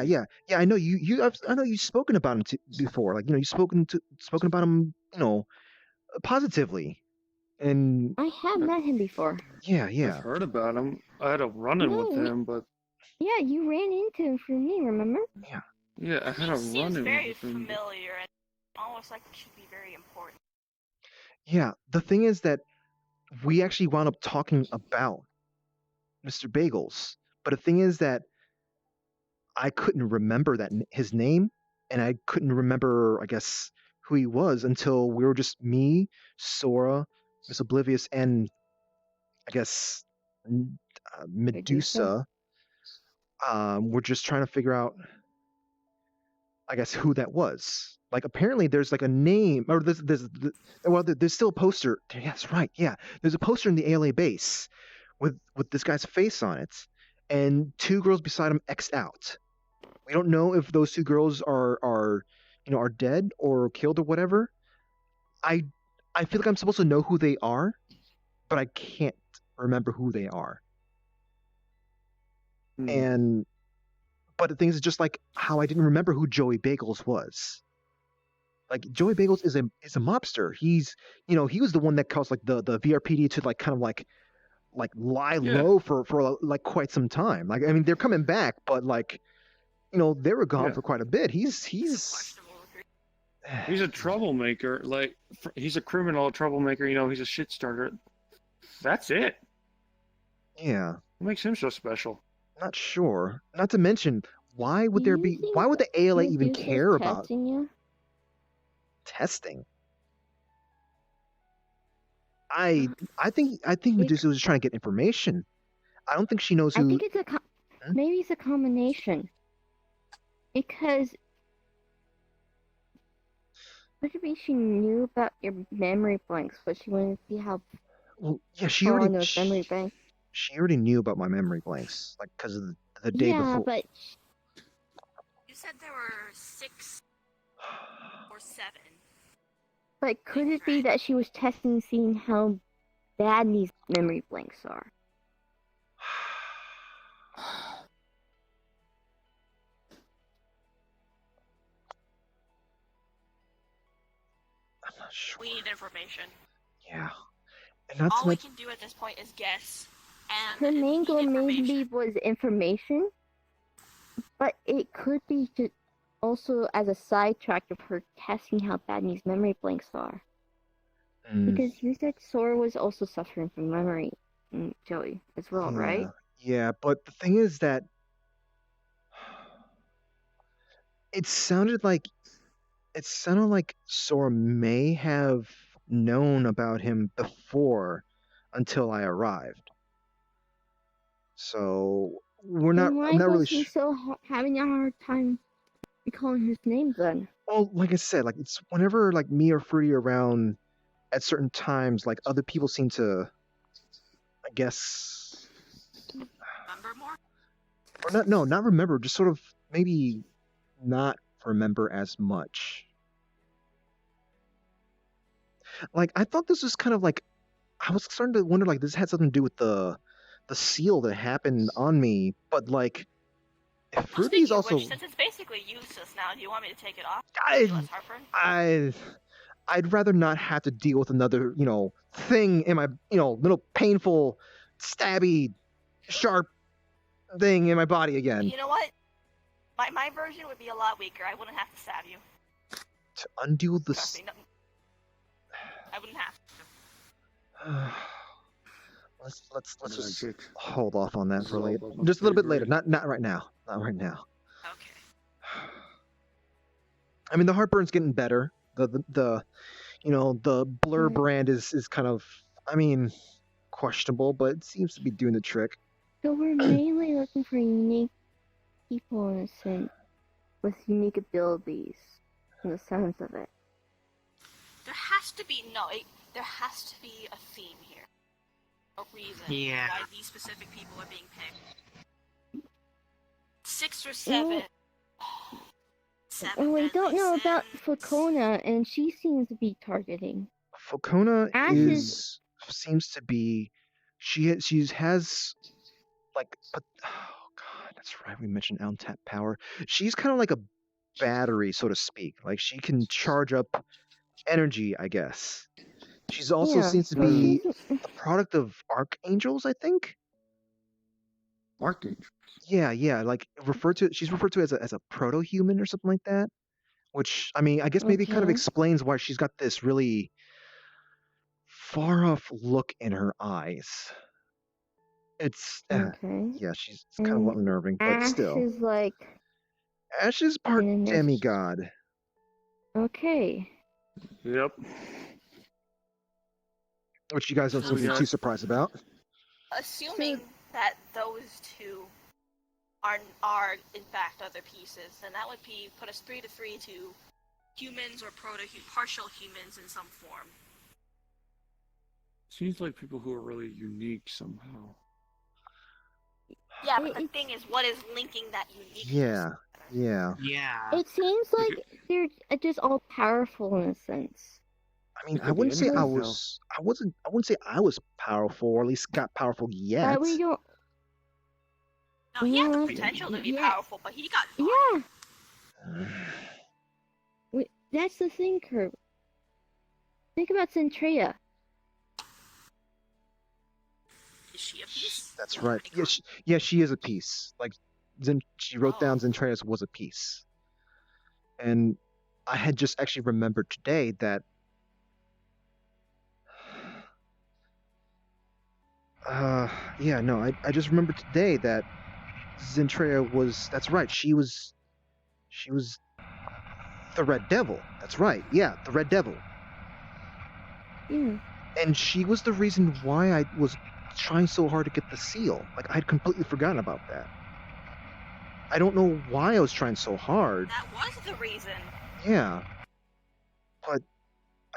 yeah. I know I know you've spoken about him before. Like, you've spoken about him, positively. And I have met him before. Yeah. I've heard about him. I had a run-in with him, but yeah, you ran into him through me. Remember? Yeah, I had a run-in with him. Seems very familiar and almost like it should be very important. Yeah, the thing is that we actually wound up talking about Mr. Bagels, but the thing is that I couldn't remember his name, and I couldn't remember, I guess, who he was until we were just me, Sora, Miss Oblivious, and I guess Medusa. We're just trying to figure out, I guess, who that was. Like, apparently there's like a name, or there's still a poster. Yes, right. Yeah, there's a poster in the ALA base with this guy's face on it, and 2 girls beside him X'd out. We don't know if those 2 girls are dead or killed or whatever. I feel like I'm supposed to know who they are, but I can't remember who they are. But the thing is, just like how I didn't remember who Joey Bagels was. Like, Joey Bagels is a mobster. He's he was the one that caused like the VRPD to like kind of like lie low for like quite some time. Like, I mean, they're coming back, but like they were gone for quite a bit. He's a troublemaker. Like, he's a criminal troublemaker. He's a shit starter. That's it. Yeah. What makes him so special? Not sure. Not to mention, Why would Do there you be? think Why would the ALA even Medusa's care about testing you? testing? I think Medusa was just trying to get information. I don't think she knows I who. think it's Hmm? maybe it's a combination. Because maybe she knew about your memory blanks, but she wanted to see how Well, yeah, she far already on those memory blanks. she already knew about my memory blanks, like because of the day Yeah, before. but You said there were 6 or 7. could it be that she was testing, seeing how bad these memory blanks are? I'm not sure. We need information. Yeah, and not All to we mention. can do at this point is guess. And Her main we goal need maybe information. was information, but it could be just also as a sidetrack of her testing how bad these memory blanks are. Because you said Sora was also suffering from memory, Joey, as well, right? Yeah, but the thing is that it sounded like Sora may have known about him before until I arrived. So we're not. Then why I'm not really was he sure. so having a hard time recalling his name then? Well, like I said, like it's whenever like me or Fruity are around at certain times, like other people seem to, I guess, Remember more? or not. No, not remember. Just sort of maybe not remember as much. Like I thought this was kind of like I was starting to wonder like this had something to do with the seal that happened on me, but like if Well, Fruity's speaking of also which, since it's basically useless now, do you want me to take it off? I Less heartburn? I'd rather not have to deal with another, thing in my, little painful, stabby, sharp thing in my body again. You know what? My version would be a lot weaker. I wouldn't have to stab you. To undo the Trust me, no, I wouldn't have to. let's just Magic. hold off on that for Dissolve later. of my Just a little bit later. favorite. Not right now. Not right now. Okay. I mean, the heartburn's getting better. The blur brand is kind of, I mean, questionable, but it seems to be doing the trick. So we're mainly looking for unique people in a sense, with unique abilities, in the sense of it. There has to be there has to be a theme here. A reason Yeah. why these specific people are being picked. 6 or 7. 7 And we don't deadly know about sins. Fakona, and she seems to be targeting. Fakona Ash seems to be she has like but oh god, that's right, we mentioned untapped power. She's kind of like a battery, so to speak. Like she can charge up energy, I guess. She's also seems to be the product of archangels, I think. Archangel. Yeah, like she's referred to as a proto-human or something like that. Which I mean, I guess maybe kind of Okay. explains why she's got this really far off look in her eyes. It's Okay. yeah, it's kind of unnerving, but Ash still. is like, Ash is part in this- demigod. okay. Yep. Which you guys don't seem to be too surprised about. Assuming that those two are in fact other pieces, then that would put us 3-3 to humans or partial humans in some form. Seems like people who are really unique somehow. Yeah, but the thing is, what is linking that uniqueness? Yeah. It seems like they're just all powerful in a sense. I mean, It I could be wouldn't say I anything, was. I wouldn't say I was powerful, or at least got powerful yet. But we don't. No, he had the Yeah. potential to be Yeah. powerful, but he got Yeah. That's the thing, Kurt. Think about Centrea. Is she a piece? That's right. Yeah, she is a piece. Like, she wrote down Zentreus was a piece. And I had just actually remembered today that I just remembered today that Zentrea was. That's right. She was the Red Devil. That's right. Yeah, the Red Devil. Yeah. And she was the reason why I was trying so hard to get the seal. Like, I had completely forgotten about that. I don't know why I was trying so hard. That was the reason. Yeah. But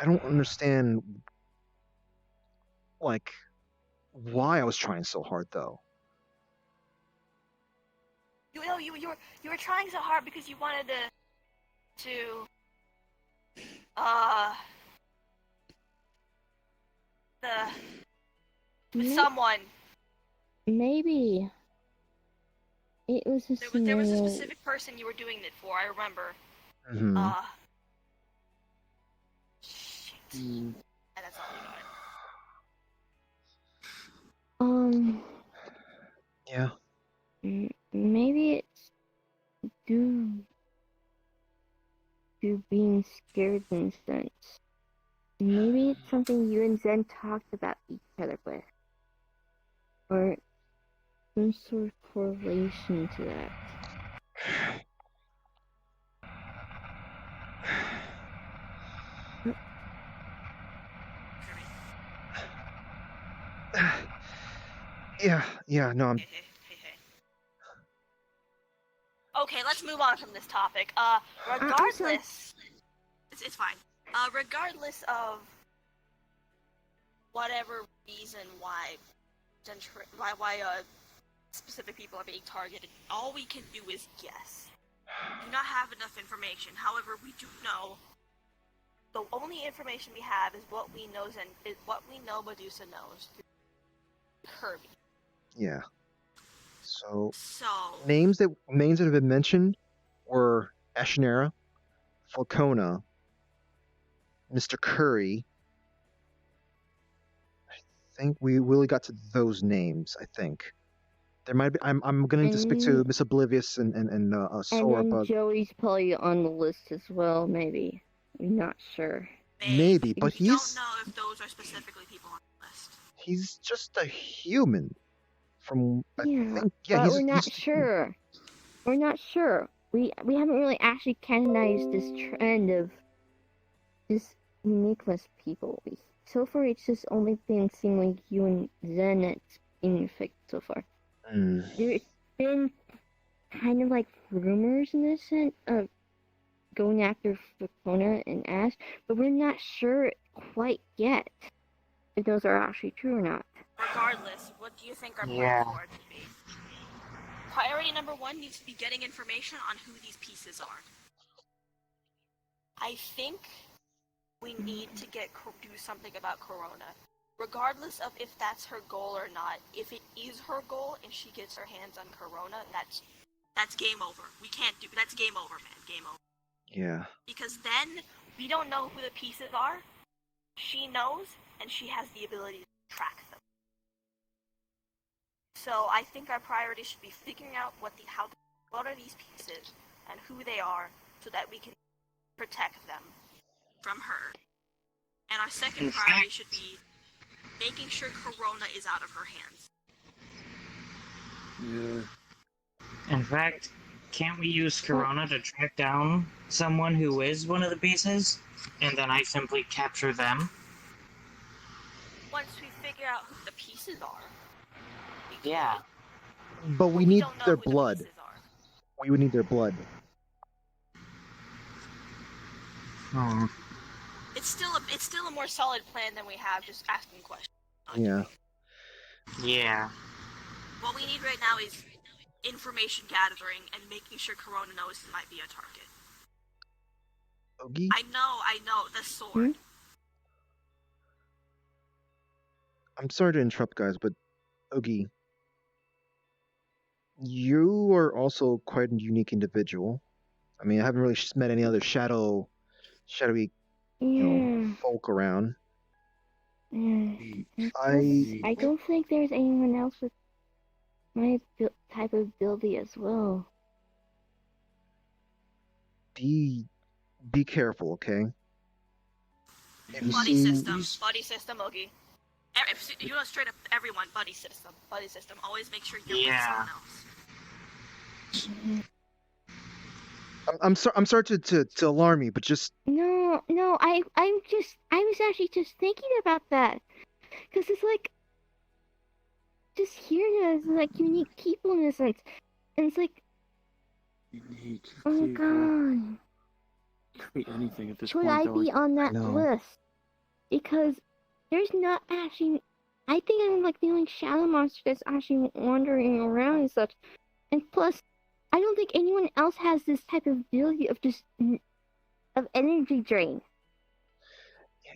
I don't understand, like, why I was trying so hard, though. You know, you were trying so hard because you wanted to with someone. Maybe. It was a There was a scenario. specific person you were doing it for. I remember. Mm-hmm. Shit. And that's all we got. Yeah. Maybe it's due to being scared in a sense. Maybe it's something you and Zen talked about each other with. Or some sort of correlation to that. Yeah, no, I'm... Hey. Okay, let's move on from this topic. Regardless, it's fine. Regardless of whatever reason why specific people are being targeted, all we can do is guess. We do not have enough information. However, we do know. The only information we have is what we know, and is what we know Medusa knows through Kirby. Yeah. So So names that have been mentioned were Ashnera, Falcona, Mr. Curry. I think we really got to those names. I think there might be. I'm gonna need to speak to Miss Oblivious and Sora, and then but Joey's probably on the list as well. Maybe. I'm not sure. maybe. But we don't know if those are specifically people on the list. he's just a human. From I think, but we're not sure. We're not sure. We haven't really actually canonized this trend of this uniqueness people. So far, it's just only been seen with you and Zen that's been effect so far. There's been kind of like rumors in this sense of going after Fakona and Ash, but we're not sure quite yet if those are actually true or not. Regardless, what do you think our plan forward should be? Priority number 1 needs to be getting information on who these pieces are. I think we need to do something about Corona. Regardless of if that's her goal or not, if it is her goal and she gets her hands on Corona, that's game over. We can't do that's game over, man. Game over. Yeah. Because then we don't know who the pieces are. She knows, and she has the ability to track them. So I think our priority should be figuring out what are these pieces and who they are, so that we can protect them from her. And our second priority should be making sure Corona is out of her hands. Yeah. In fact, can't we use Corona to track down someone who is one of the pieces, and then I simply capture them? Once we figure out who the pieces are. Yeah. But we need their blood. We would need their blood. Oh. It's still a more solid plan than we have just asking questions. Yeah. Yeah. What we need right now is information gathering and making sure Corona knows he might be a target. Ogie? I know, the sword. I'm sorry to interrupt, guys, but Ogie, you are also quite a unique individual. I mean, I haven't really met any other shadowy, folk around. I don't think there's anyone else with my type of ability as well. Be careful, okay? Buddy system, Ogie. You know, straight up, everyone, buddy system. Always make sure you're with someone else. I'm sorry. I'm sorry to alarm you, but just No, I was actually just thinking about that. Because it's like, just hearing it as like unique people in a sense. And it's like, Unique oh my people. god. Could be anything at this Should point. I though. be on that No. list? Because there's not actually. I think I'm like the only shadow monster that's actually wandering around and such. And plus, I don't think anyone else has this type of ability of just of energy drain.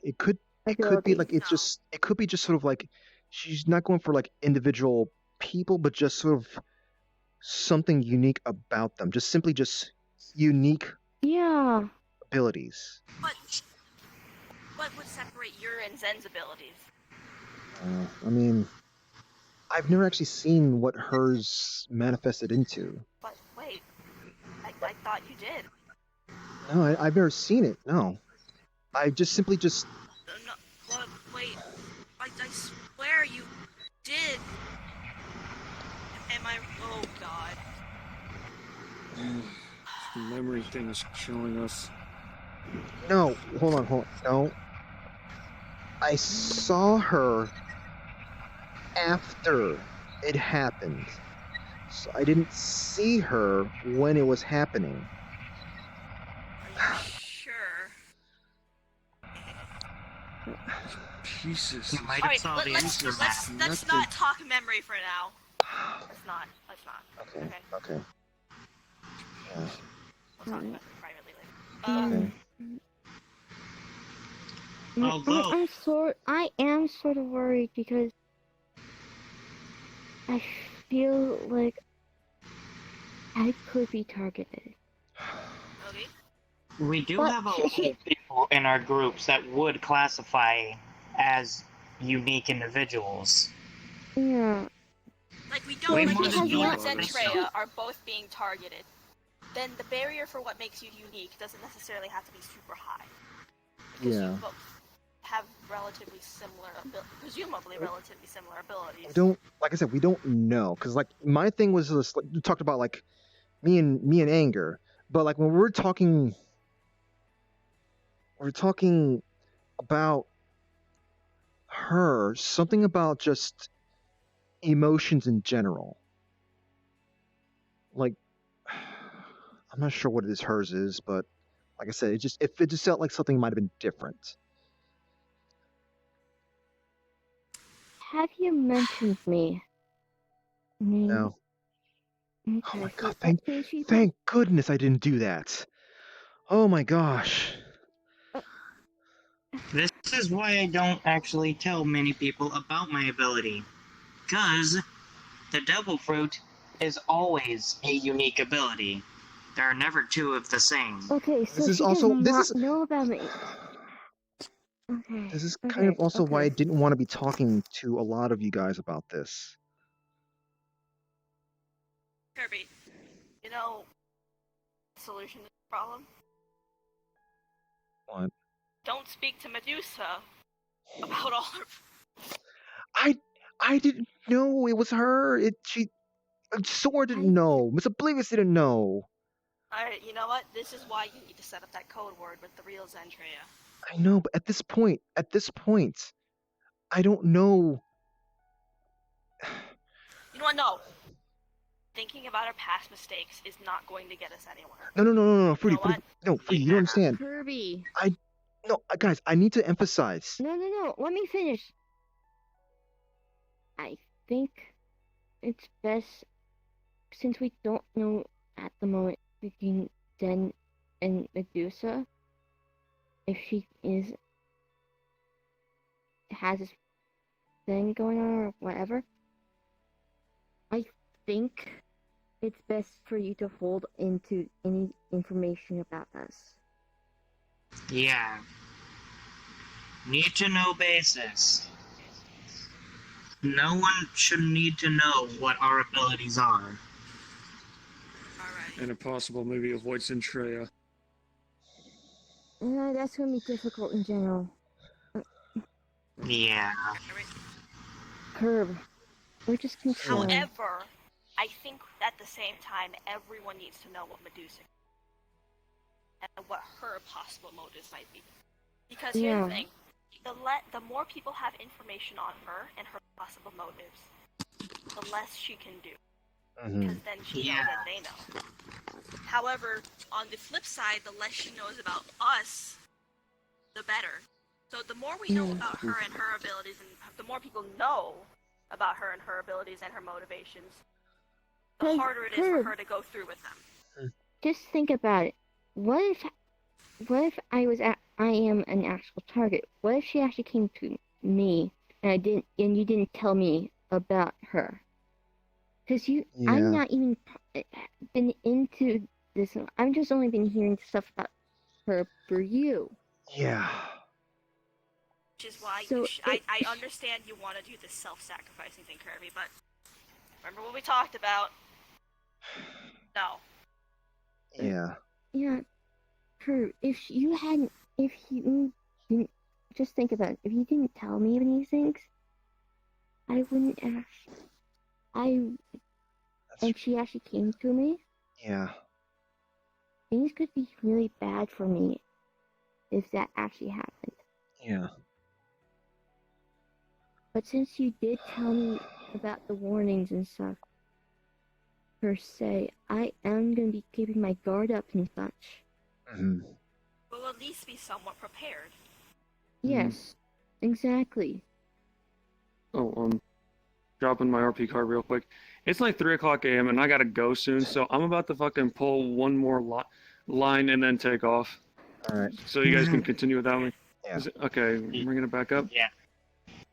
it could be like it's just it could be just sort of like she's not going for like individual people, but just sort of something unique about them. Just simply just unique Yeah. abilities. What would separate your and Zen's abilities? I mean, I've never actually seen what hers manifested into. But wait, I thought you did. No, I've never seen it. No, I just simply just. No, well, wait, I swear you did. Am I? Oh God. The memory thing is showing us. No, hold on. No, I saw her after it happened, so I didn't see her when it was happening. Are you sure? Jesus. You might All have right, saw the instant let's not talk memory for now. Let's not. Okay. Yeah. We'll talk about it privately later. Although I am sort of worried because I feel like I could be targeted. Okay. we do But have a lot of people in our groups that would classify as unique individuals. Yeah. Like we don't. Way Like more if than you you and would think so. Zentreya are both being targeted, then the barrier for what makes you unique doesn't necessarily have to be super high. Because Yeah. you both have relatively similar, presumably relatively similar abilities. We don't, like I said, we don't know, because like my thing was just, like, we talked about like me and anger, but like when we're talking about her, something about just emotions in general. Like, I'm not sure what it is hers is, but like I said, it just felt like something might have been different. Have you mentioned me? No. Okay, Oh my so god! that means she- Thank goodness I didn't do that. Oh my gosh. This is why I don't actually tell many people about my ability. Because the Devil Fruit is always a unique ability. There are never two of the same. Okay, so This is she also does this not is know about me. Okay. this is kind of also why I didn't want to be talking to a lot of you guys about this. Kirby, you know, the solution to the problem? What? Don't speak to Medusa about all her. I didn't know it was her. Sora didn't know. Miss Oblivious didn't know. Alright, you know what? This is why you need to set up that code word with the real Zentreya. I know, but at this point, I don't know. You know what? No. Thinking about our past mistakes is not going to get us anywhere. No, Fruity, You know what? no, Fruity, you don't understand. Kirby. No, guys, I need to emphasize. No. Let me finish. I think it's best, since we don't know at the moment between Zen and Medusa, if she has this thing going on or whatever, I think it's best for you to hold into any information about us. Yeah. Need to know basis. No one should need to know what our abilities are. And if possible, maybe avoid Zentreya. Yeah, that's gonna be difficult in general. Yeah. Curb. We're just concerned. However, I think at the same time, everyone needs to know what Medusa is and what her possible motives might be. Because here's the thing, the more people have information on her and her possible motives, the less she can do. Because then she knows that they know. However, on the flip side, the less she knows about us, the better. So the more we know about her and her abilities, and the more people know about her and her abilities and her motivations, the harder it is for her to go through with them. Just think about it. What if I am an actual target? What if she actually came to me and you didn't tell me about her? Because I'm not even been into this. I've just only been hearing stuff about her through you. Yeah. Which is why I understand you want to do this self-sacrificing thing, Kirby, but remember what we talked about? No. Yeah. Yeah. If you didn't, just think about it. If you didn't tell me any things, I wouldn't and she actually came to me. Yeah. Things could be really bad for me if that actually happened. Yeah. But since you did tell me about the warnings and stuff, per se, I am going to be keeping my guard up and such. We'll at least be somewhat prepared. Yes, exactly. Oh, dropping my RP card real quick. It's like 3 o'clock a.m. and I gotta go soon, so I'm about to fucking pull one more line and then take off. Alright. So you guys can continue without me? Yeah. Okay, bringing it back up? Yeah.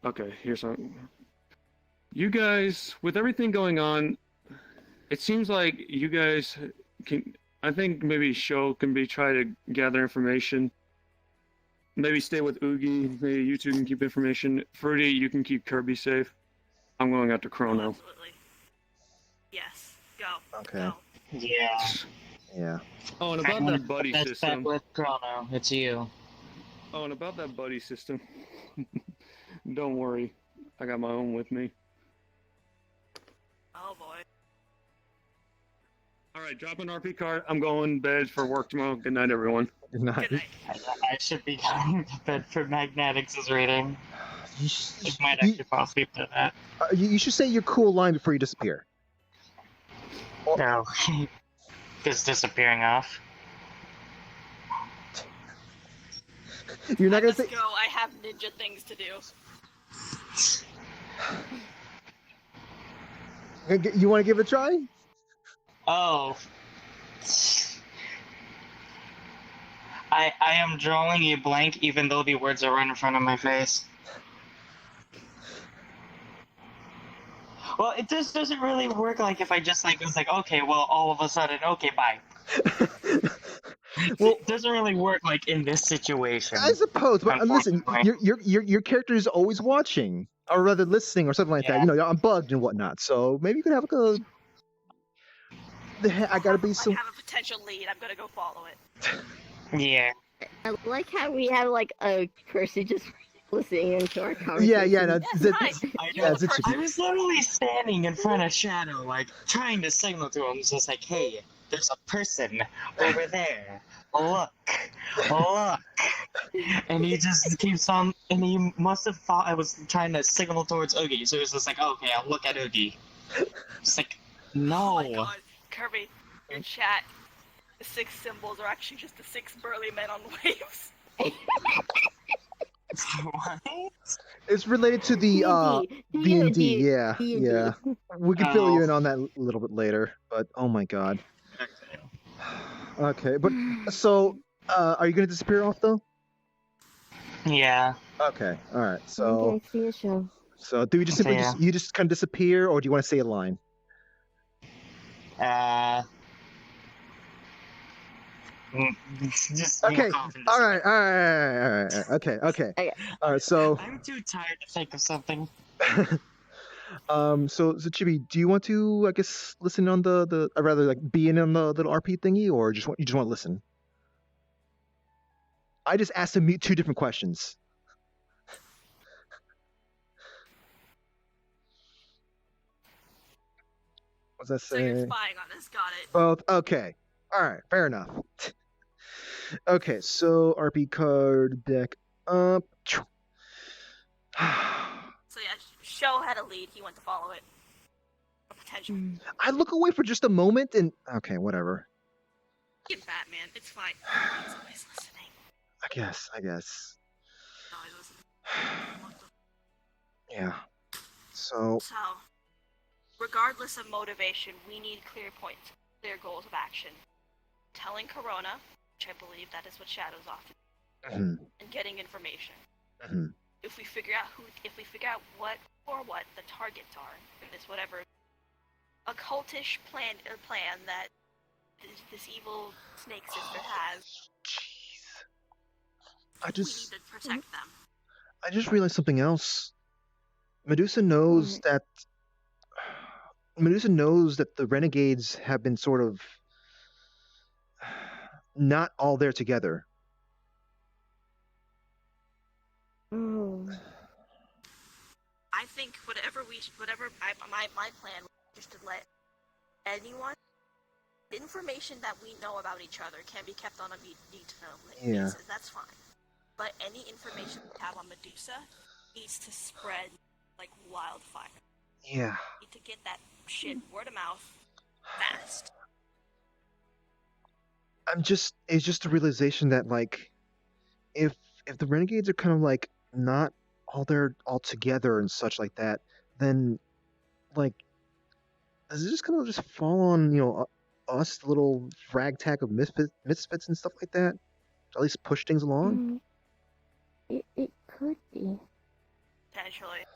Okay, here's something. You guys, with everything going on, it seems like you guys can, I think maybe Sho can try to gather information. Maybe stay with Oogie, maybe you two can keep information. Fruity, you can keep Kirby safe. I'm going after Chrono. Absolutely. Yes, go. Okay. Go. Yeah. Yeah. Oh, and about that buddy That's system. with Chrono. It's you. Oh, and about that buddy system. Don't worry, I got my own with me. Oh boy. Alright, drop an RP card. I'm going to bed for work tomorrow. Good night, everyone. Good night. Good night. I should be going to bed for Magnetics' rating. You, It might actually possibly do that. you should say your cool line before you disappear. No. Just disappearing off. You're not gonna say. Let's go. I have ninja things to do. You want to give it a try? Oh. I am drawing a blank even though the words are right in front of my face. Well, it just doesn't really work like if I just was like, okay, well, all of a sudden, okay, bye. Well, it doesn't really work like in this situation. I suppose, but listen, your character is always watching, or rather listening, or something like that. You know, you're unbugged and whatnot. So maybe you could have a. I gotta be so. I have a potential lead. I'm gonna go follow it. Yeah. I like how we have like a person just listening into our conversation. Yeah. No, I was literally standing in front of Shadow, like trying to signal to him, just like, "Hey, there's a person over there. Look." And he just keeps on, and he must have thought I was trying to signal towards Oogie, so he was just like, "Okay, I'll look at Oogie." Just like, no. Oh my god, Kirby, your chat. The 6 symbols are actually just the 6 burly men on waves. What? It's related to the D&D. Yeah. We can fill you in on that a little bit later, but oh my god. Okay, but so are you gonna disappear off though? Yeah. Okay, all right. So Okay, see a show. So do we just simply just kind of disappear, or do you want to say a line? Just okay. All right. Okay. All right. So I'm too tired to think of something. So Chibi, do you want to, I guess, listen on the or rather like be in on the little RP thingy, or you just want to listen? I just asked him 2 different questions. was I So you're saying? spying on us. Got it. Both. Okay. All right. Fair enough. Okay. So RP card deck up. So yeah, Show had a lead. He went to follow it. A potential. I look away for just a moment and okay, whatever. Get Batman. It's fine. He's always listening. I guess. Always listening. Yeah. So So, regardless of motivation, we need clear points, clear goals of action. Telling Corona, which I believe that is what Shadow's often, and getting information. If we figure out what the targets are in this whatever occultish plan that this evil snake sister has, I we need to protect them. I just realized something else. Medusa knows that the renegades have been sort of not all there together. I think my plan was just to let anyone, the information that we know about each other can be kept on a need-to-know basis. That's fine. But any information we have on Medusa needs to spread like wildfire. Yeah. We need to get that shit word of mouth fast. It's just a realization that like if the renegades are kind of like not all together and such like that, then like does it just kind of just fall on us little ragtag of misfits and stuff like that? At least push things along. It could be. Potentially.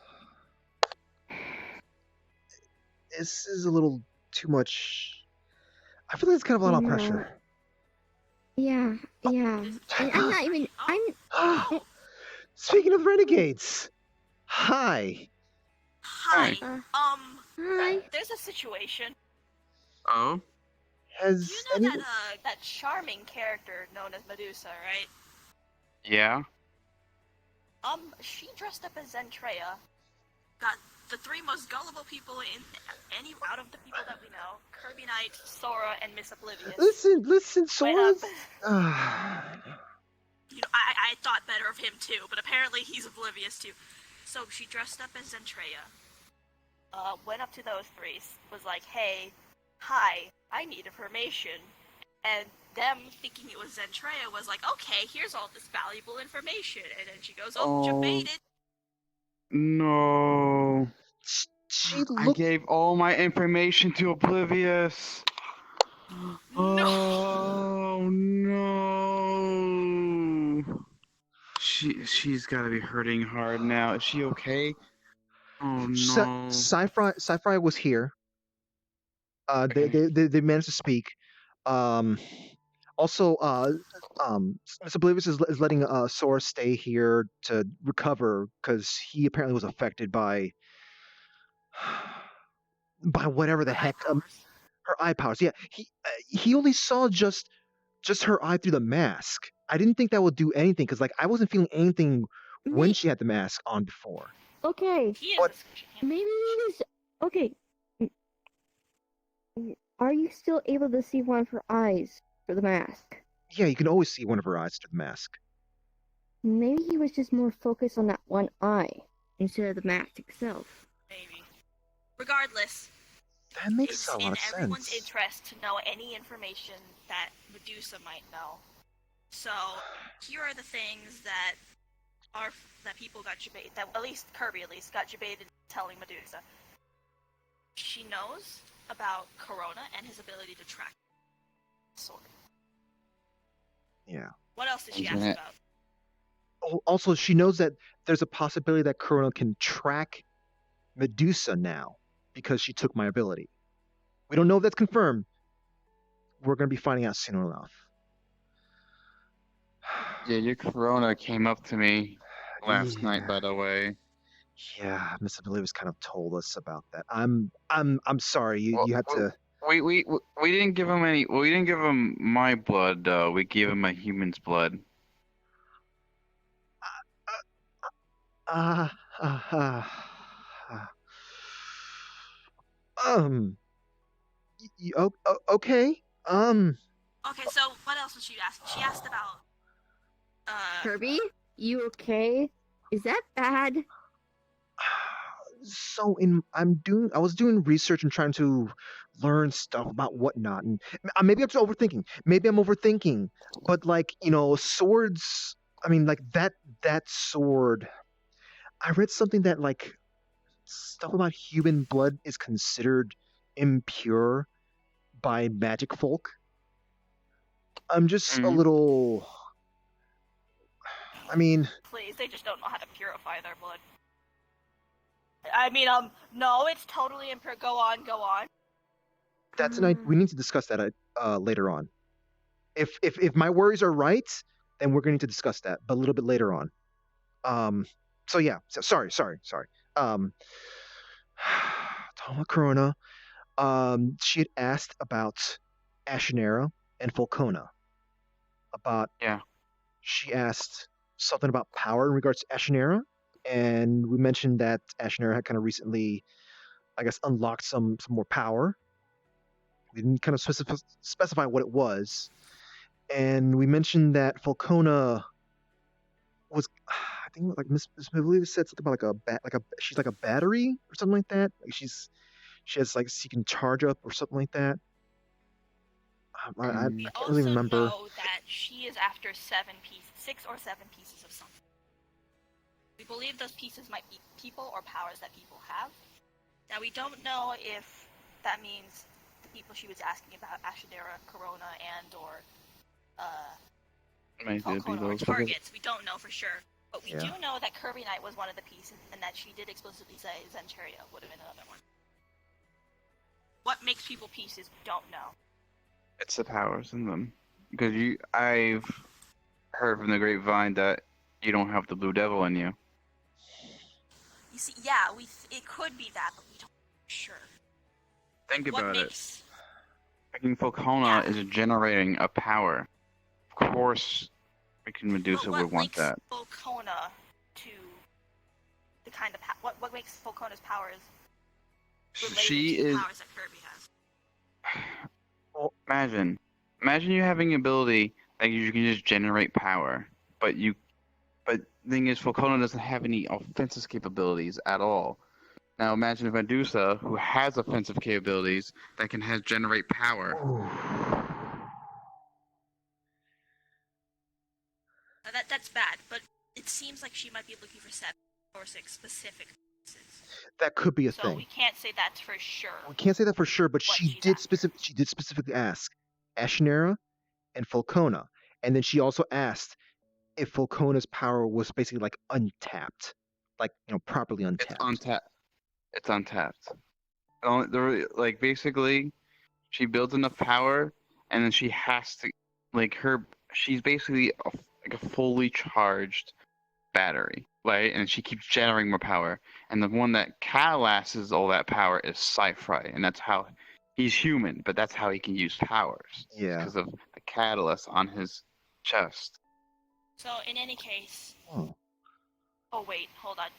This is a little too much. I feel like it's kind of a lot of pressure. Yeah. And I'm not even. Speaking of renegades, hi. Hi. Hi. There's a situation. Oh. Has you know that charming character known as Medusa, right? Yeah. She dressed up as Zentreya. Got the three most gullible people out of the people that we know: Kirby Knight, Sora, and Miss Oblivious. Listen, Sora. I thought better of him too, but apparently he's oblivious too. So she dressed up as Zentreya. Went up to those three, was like, "Hey, hi, I need information," and them thinking it was Zentreya was like, "Okay, here's all this valuable information," and then she goes, "Oh, jebaited." No. I gave all my information to Oblivious. Oh no. She's gotta be hurting hard now. Is she okay? Oh no. Sci-Fi was here. They managed to speak. Also, Miss Oblivious is letting Sora stay here to recover because he apparently was affected by whatever the heck her eye powers. Yeah, he only saw just her eye through the mask. I didn't think that would do anything because like I wasn't feeling anything when she had the mask on before. Okay. But maybe it was okay. Are you still able to see one of her eyes through the mask? Yeah, you can always see one of her eyes through the mask. Maybe he was just more focused on that one eye instead of the mask itself. Maybe. Regardless, that makes a lot of sense. It's in everyone's sense. interest to know any information that Medusa might know. So here are the things that people got debated. That at least Kirby got debated telling Medusa. She knows about Corona and his ability to track Sora. Yeah. What else did she ask about? Also, she knows that there's a possibility that Corona can track Medusa now because she took my ability. We don't know if that's confirmed. We're going to be finding out soon enough. Yeah, your Corona came up to me last night, by the way. Yeah, Miss Oblivious kind of told us about that. I'm sorry. You had to. We didn't give him any. We didn't give him my blood. We gave him a human's blood. Okay. Okay, so what else was she asking? She asked about Kirby, you okay? Is that bad? So I was doing research and trying to learn stuff about whatnot, and maybe I'm just overthinking. Maybe I'm overthinking, but like swords. I mean, like that sword. I read something that like stuff about human blood is considered impure by magic folk. I'm just a little. I mean, please, they just don't know how to purify their blood. I mean, no, it's totally impure. Go on. that's an we need to discuss that later on. If my worries are right, then we're going to discuss that, but a little bit later on. So yeah. So, sorry. Talking about Corona. She had asked about Ashinera and Falcona. She asked something about power in regards to Ashinera, and we mentioned that Ashinera had kind of recently, I guess, unlocked some more power. We didn't kind of specify what it was, and we mentioned that Falcona was, I think, like Miss Medusa said something about she's like a battery or something like that. Like she has like she can charge up or something like that. I can't really remember. We also know that she is after 6 or 7 pieces of something. We believe those pieces might be people or powers that people have. Now we don't know if that means the people she was asking about, Ashinera, Corona, and or Falcona or targets. We don't know for sure. But we do know that Kirby Knight was one of the pieces, and that she did explicitly say Zentria would have been another one. What makes people pieces, we don't know. It's the powers in them. Because I've heard from the grapevine that you don't have the Blue Devil in you. You see, yeah, it could be that, but we don't know for sure. Think about it. Freaking Falcona is generating a power. Of course, freaking Medusa would want that. What makes Falcona to the kind of what makes Falcona's powers related to the powers that Kirby has? Well, imagine you having an ability that you can just generate power, but the thing is, Falcona doesn't have any offensive capabilities at all. Now imagine if Medusa, who has offensive capabilities, that can generate power. That's bad, but it seems like she might be looking for 7 or 6 specific pieces. That could be a so thing. We can't say that's for sure. We can't say that for sure, but she did specifically ask Ashinera and Falcona, and then she also asked if Falcona's power was basically like untapped, like properly untapped. It's untapped. Like basically, she builds enough power, and then she has to she's basically like a fully charged battery, right? And she keeps generating more power. And the one that catalyzes all that power is Sci-Fi, and that's how he's human, but that's how he can use powers. Yeah. Because of the catalyst on his chest. So in any case. Oh wait, hold on.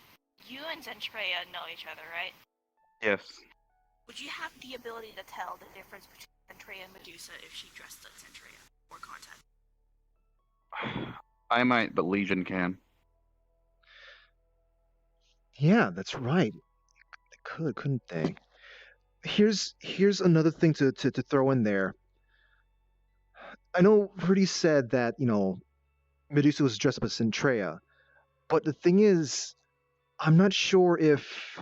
You and Zentria know each other, right? Yes. Would you have the ability to tell the difference between Zentria and Medusa if she dressed like Zentria or contact? I might, but Legion can. Yeah, that's right. They could, couldn't they? Here's another thing to throw in there. I know Rudy said that Medusa was dressed up as Zentria, but the thing is, I'm not sure if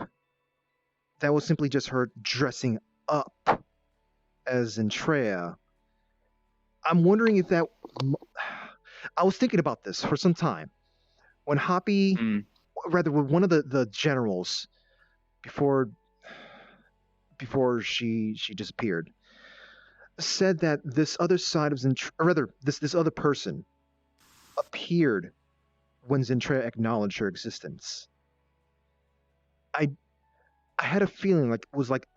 that was simply just her dressing up as Zentria. I'm wondering if that. I was thinking about this for some time. When Hoppy, rather, when one of the generals, before she disappeared, said that this other side of Zentria, or rather, this other person appeared when Zentria acknowledged her existence. I had a feeling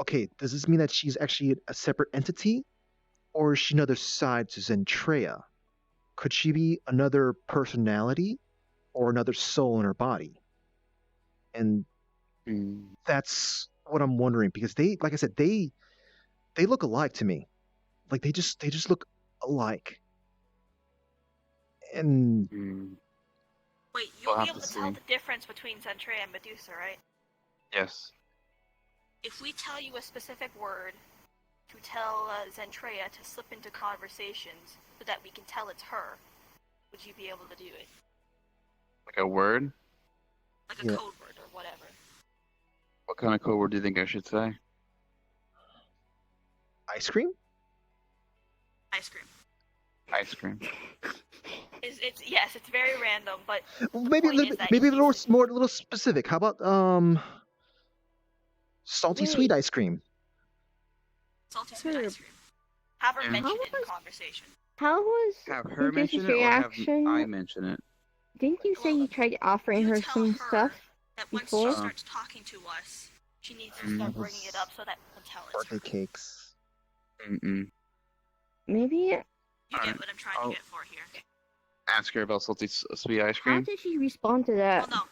okay, does this mean that she's actually a separate entity, or is she another side to Zentria? Could she be another personality or another soul in her body? And that's what I'm wondering, because they, like I said, they they look alike to me. Like they just look alike. And Wait, We'll you'll be have able to to tell see. the difference between Zentrea and Medusa, right? Yes. If we tell you a specific word to tell Zentrea to slip into conversations so that we can tell it's her, would you be able to do it? Like a word? Like a code word or whatever. What kind of code word do you think I should say? Ice cream? Ice cream. Ice cream. It's very random, but Maybe maybe a little specific. How about salty sweet ice cream? salty sweet ice cream. Have her Yeah. mention it in conversation. How was Have her Medusa's mention it or have reaction? I mention it? Didn't you say you tried offering her some stuff That once before? she starts talking to us, she needs to start bringing it up so that we can tell it's her. Birthday cakes. Maybe. You get what I'm trying to get for here. Ask her about salty sweet ice How cream. did she respond to that? Well,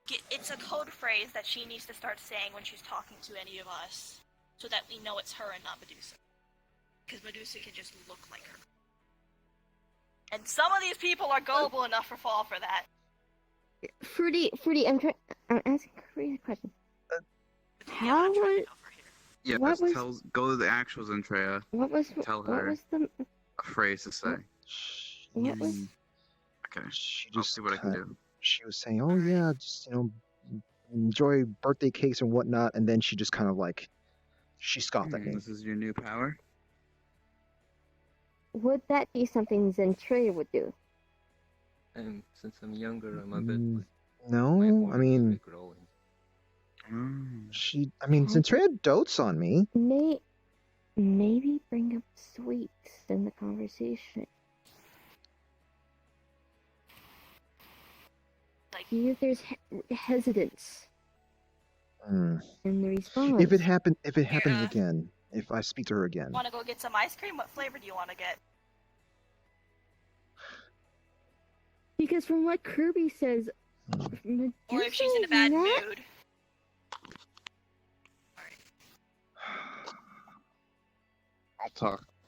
no. It's a code phrase that she needs to start saying when she's talking to any of us, so that we know it's her and not Medusa. Because Medusa can just look like her. And some of these people are gullible enough to fall for that. Fruity, I'm asking Fruity a question. How was? Yeah, What was- go to the actual Zentrea. What was? Tell What her was the? a phrase to say. What was? Okay. She I'll just see what I can do. She was saying, "Oh yeah, just enjoy birthday cakes and whatnot," and then she just kind of like she scoffed at me. This is your new power. Would that be something Zentrea would do? And since I'm younger, I'm a bit like, No, I mean, growing. Zentrea dotes on me. Maybe bring up sweets in the conversation. See if there's hesitance in the response. If it happens again, if I speak to her again, Want to go get some ice cream? What flavor do you want to get? Because from what Kirby says, Or if she's in a bad mood.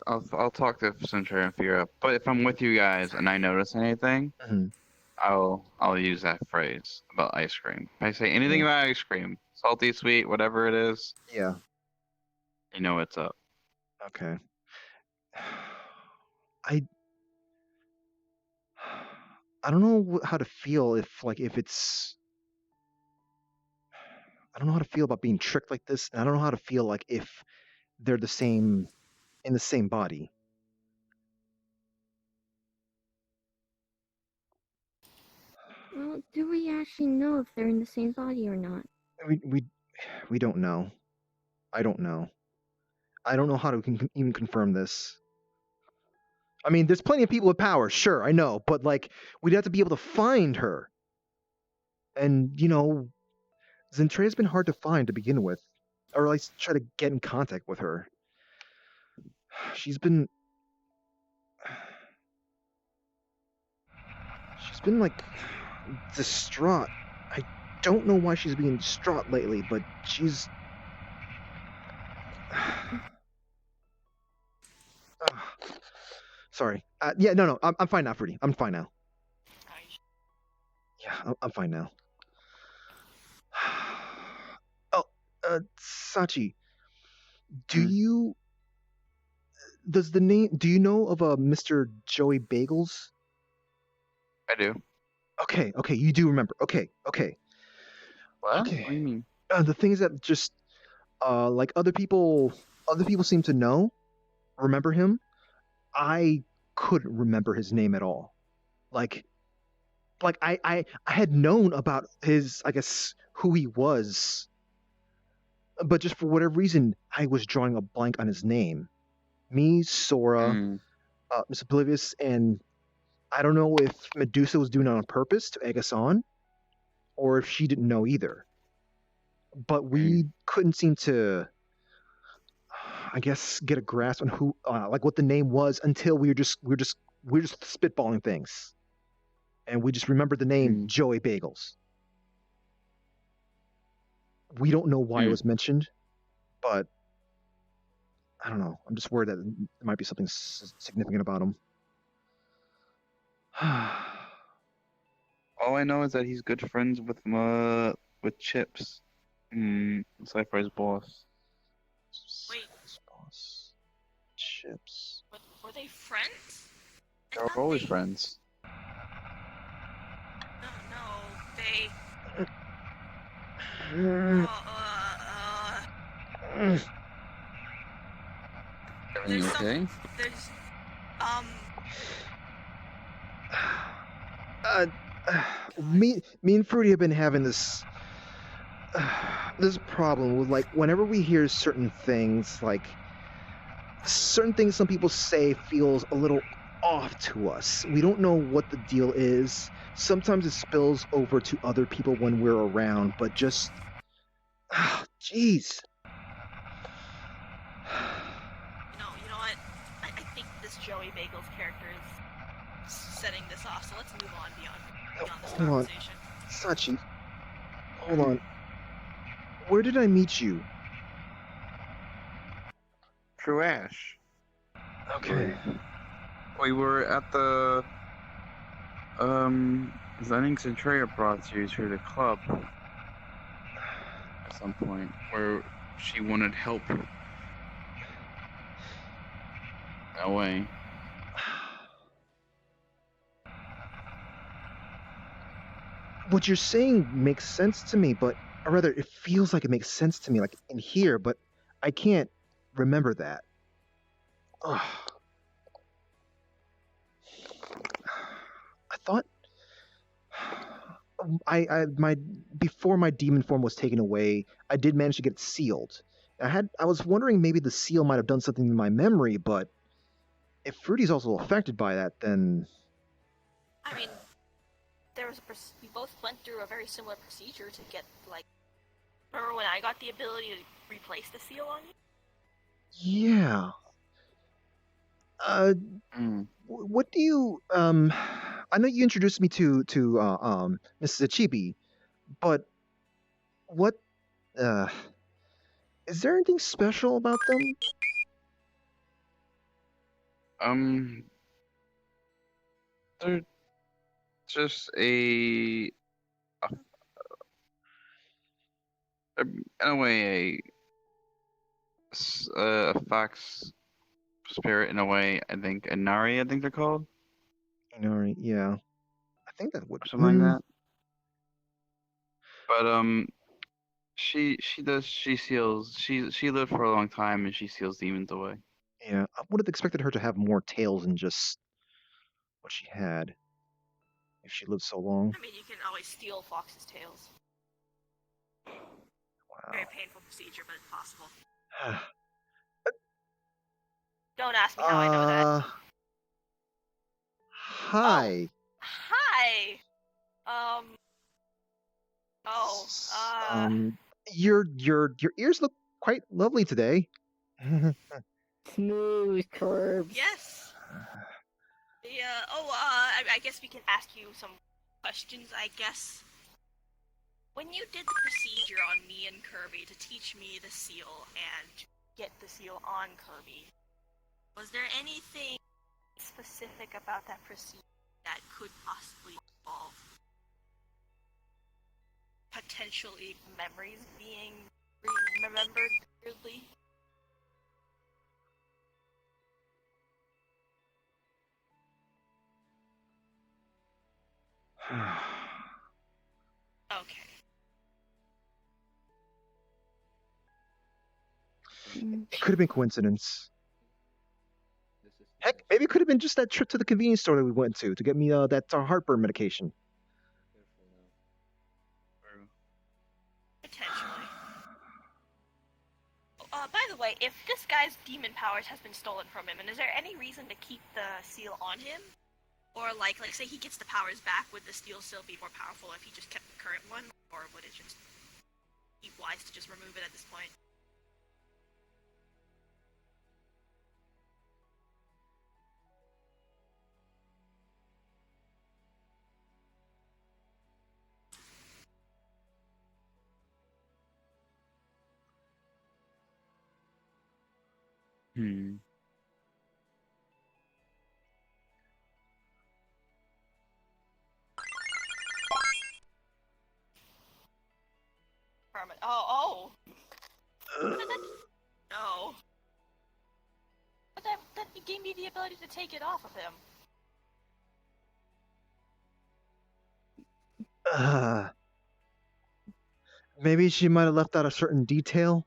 I'll talk to Zentrea and figure out. But if I'm with you guys and I notice anything, I'll use that phrase about ice cream. If I say anything about ice cream, salty, sweet, whatever it is, yeah, you know what's up. Okay. I don't know how to feel if it's. I don't know how to feel about being tricked like this, and I don't know how to feel like if they're the same in the same body. Well, do we actually know if they're in the same body or not? We don't know. I don't know. I don't know how to even confirm this. I mean, there's plenty of people with power, sure, I know, but like we'd have to be able to find her. And Zentrea's been hard to find to begin with, or at least try to get in contact with her. She's been like distraught. I don't know why she's being distraught lately, but she's sorry. No, I'm fine now, Fruity. I'm fine now. Yeah, I'm fine now. Oh, Sachi, do you know of a Mr. Joey Bagels? I do. Okay, you do remember. Okay. What? Okay. What do you mean? The things that just like other people seem to remember him. I couldn't remember his name at all. Like I had known about his, I guess, who he was, but just for whatever reason, I was drawing a blank on his name. Me, Sora, Miss Oblivious, and I don't know if Medusa was doing it on purpose to egg us on, or if she didn't know either. But we couldn't seem to, I guess, get a grasp on who, like what the name was until we were just spitballing things, and we just remembered the name Joey Bagels. We don't know why it was mentioned, but I don't know. I'm just worried that there might be something significant about him. All I know is that he's good friends with Chips, Cypher's boss. Wait, Boss. Chips. were they friends? I They're thought always they- friends. No, they. Everything okay? There's Me and Fruity have been having this this problem with, like, whenever we hear certain things, like certain things some people say feels a little off to us. We don't know what the deal is. Sometimes it spills over to other people when we're around, but just jeez. You know what? I think this Joey Bagels character is setting this off, so let's move on beyond this Hold on. conversation. Sachi. Hold on. Where did I meet you? True Ash. Okay. We were at the Zenix and Treya brought you to the club at some point where she wanted help that way. What you're saying makes sense to me, but or rather, it feels like it makes sense to me, like in here, but I can't remember that. Ugh. I thought I my before my demon form was taken away, I did manage to get it sealed. I was wondering maybe the seal might have done something to my memory, but if Fruity's also affected by that, then I mean, we both went through a very similar procedure to get, like, remember when I got the ability to replace the seal on you? yeah. What do you I know you introduced me to Mrs. Achibi, but what is there anything special about them? They're just in a way a fox spirit in a way. I think Inari. I think they're called. Inari, yeah. I think that would Something like that. But she seals. She lived for a long time and she seals demons away. Yeah, I would have expected her to have more tails than just what she had. If she lived so long. I mean, you can always steal fox's tails. Wow. Very painful procedure, but it's possible. Don't ask me how I know that. Hi. Hi! Your ears look quite lovely today. Smooth curves. Yes. Yeah. I guess we can ask you some questions. I guess. When you did the procedure on me and Kirby to teach me the seal and get the seal on Kirby, was there anything specific about that procedure that could possibly involve potentially memories being remembered weirdly? Okay. It could have been coincidence. Heck, maybe it could have been just that trip to the convenience store that we went to get me that heartburn medication. Potentially. By the way, if this guy's demon powers has been stolen from him, and is there any reason to keep the seal on him? Or like say he gets the powers back, would the seal still be more powerful if he just kept the current one? Or would it just be wise to just remove it at this point? Hmm. Oh. No. But that gave me the ability to take it off of him. Maybe she might have left out a certain detail.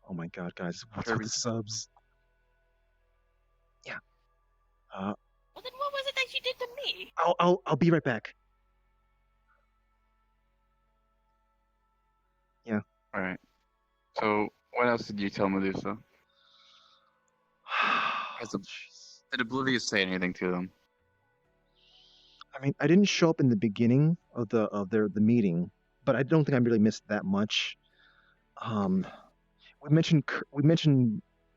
Oh my god, guys, what's with Kirby. the subs? Yeah. Well, then what was it that you did to me? I'll be right back. Yeah. All right. So, what else did you tell Medusa? Did Oblivious say anything to them? I mean, I didn't show up in the beginning of the meeting, but I don't think I really missed that much. We mentioned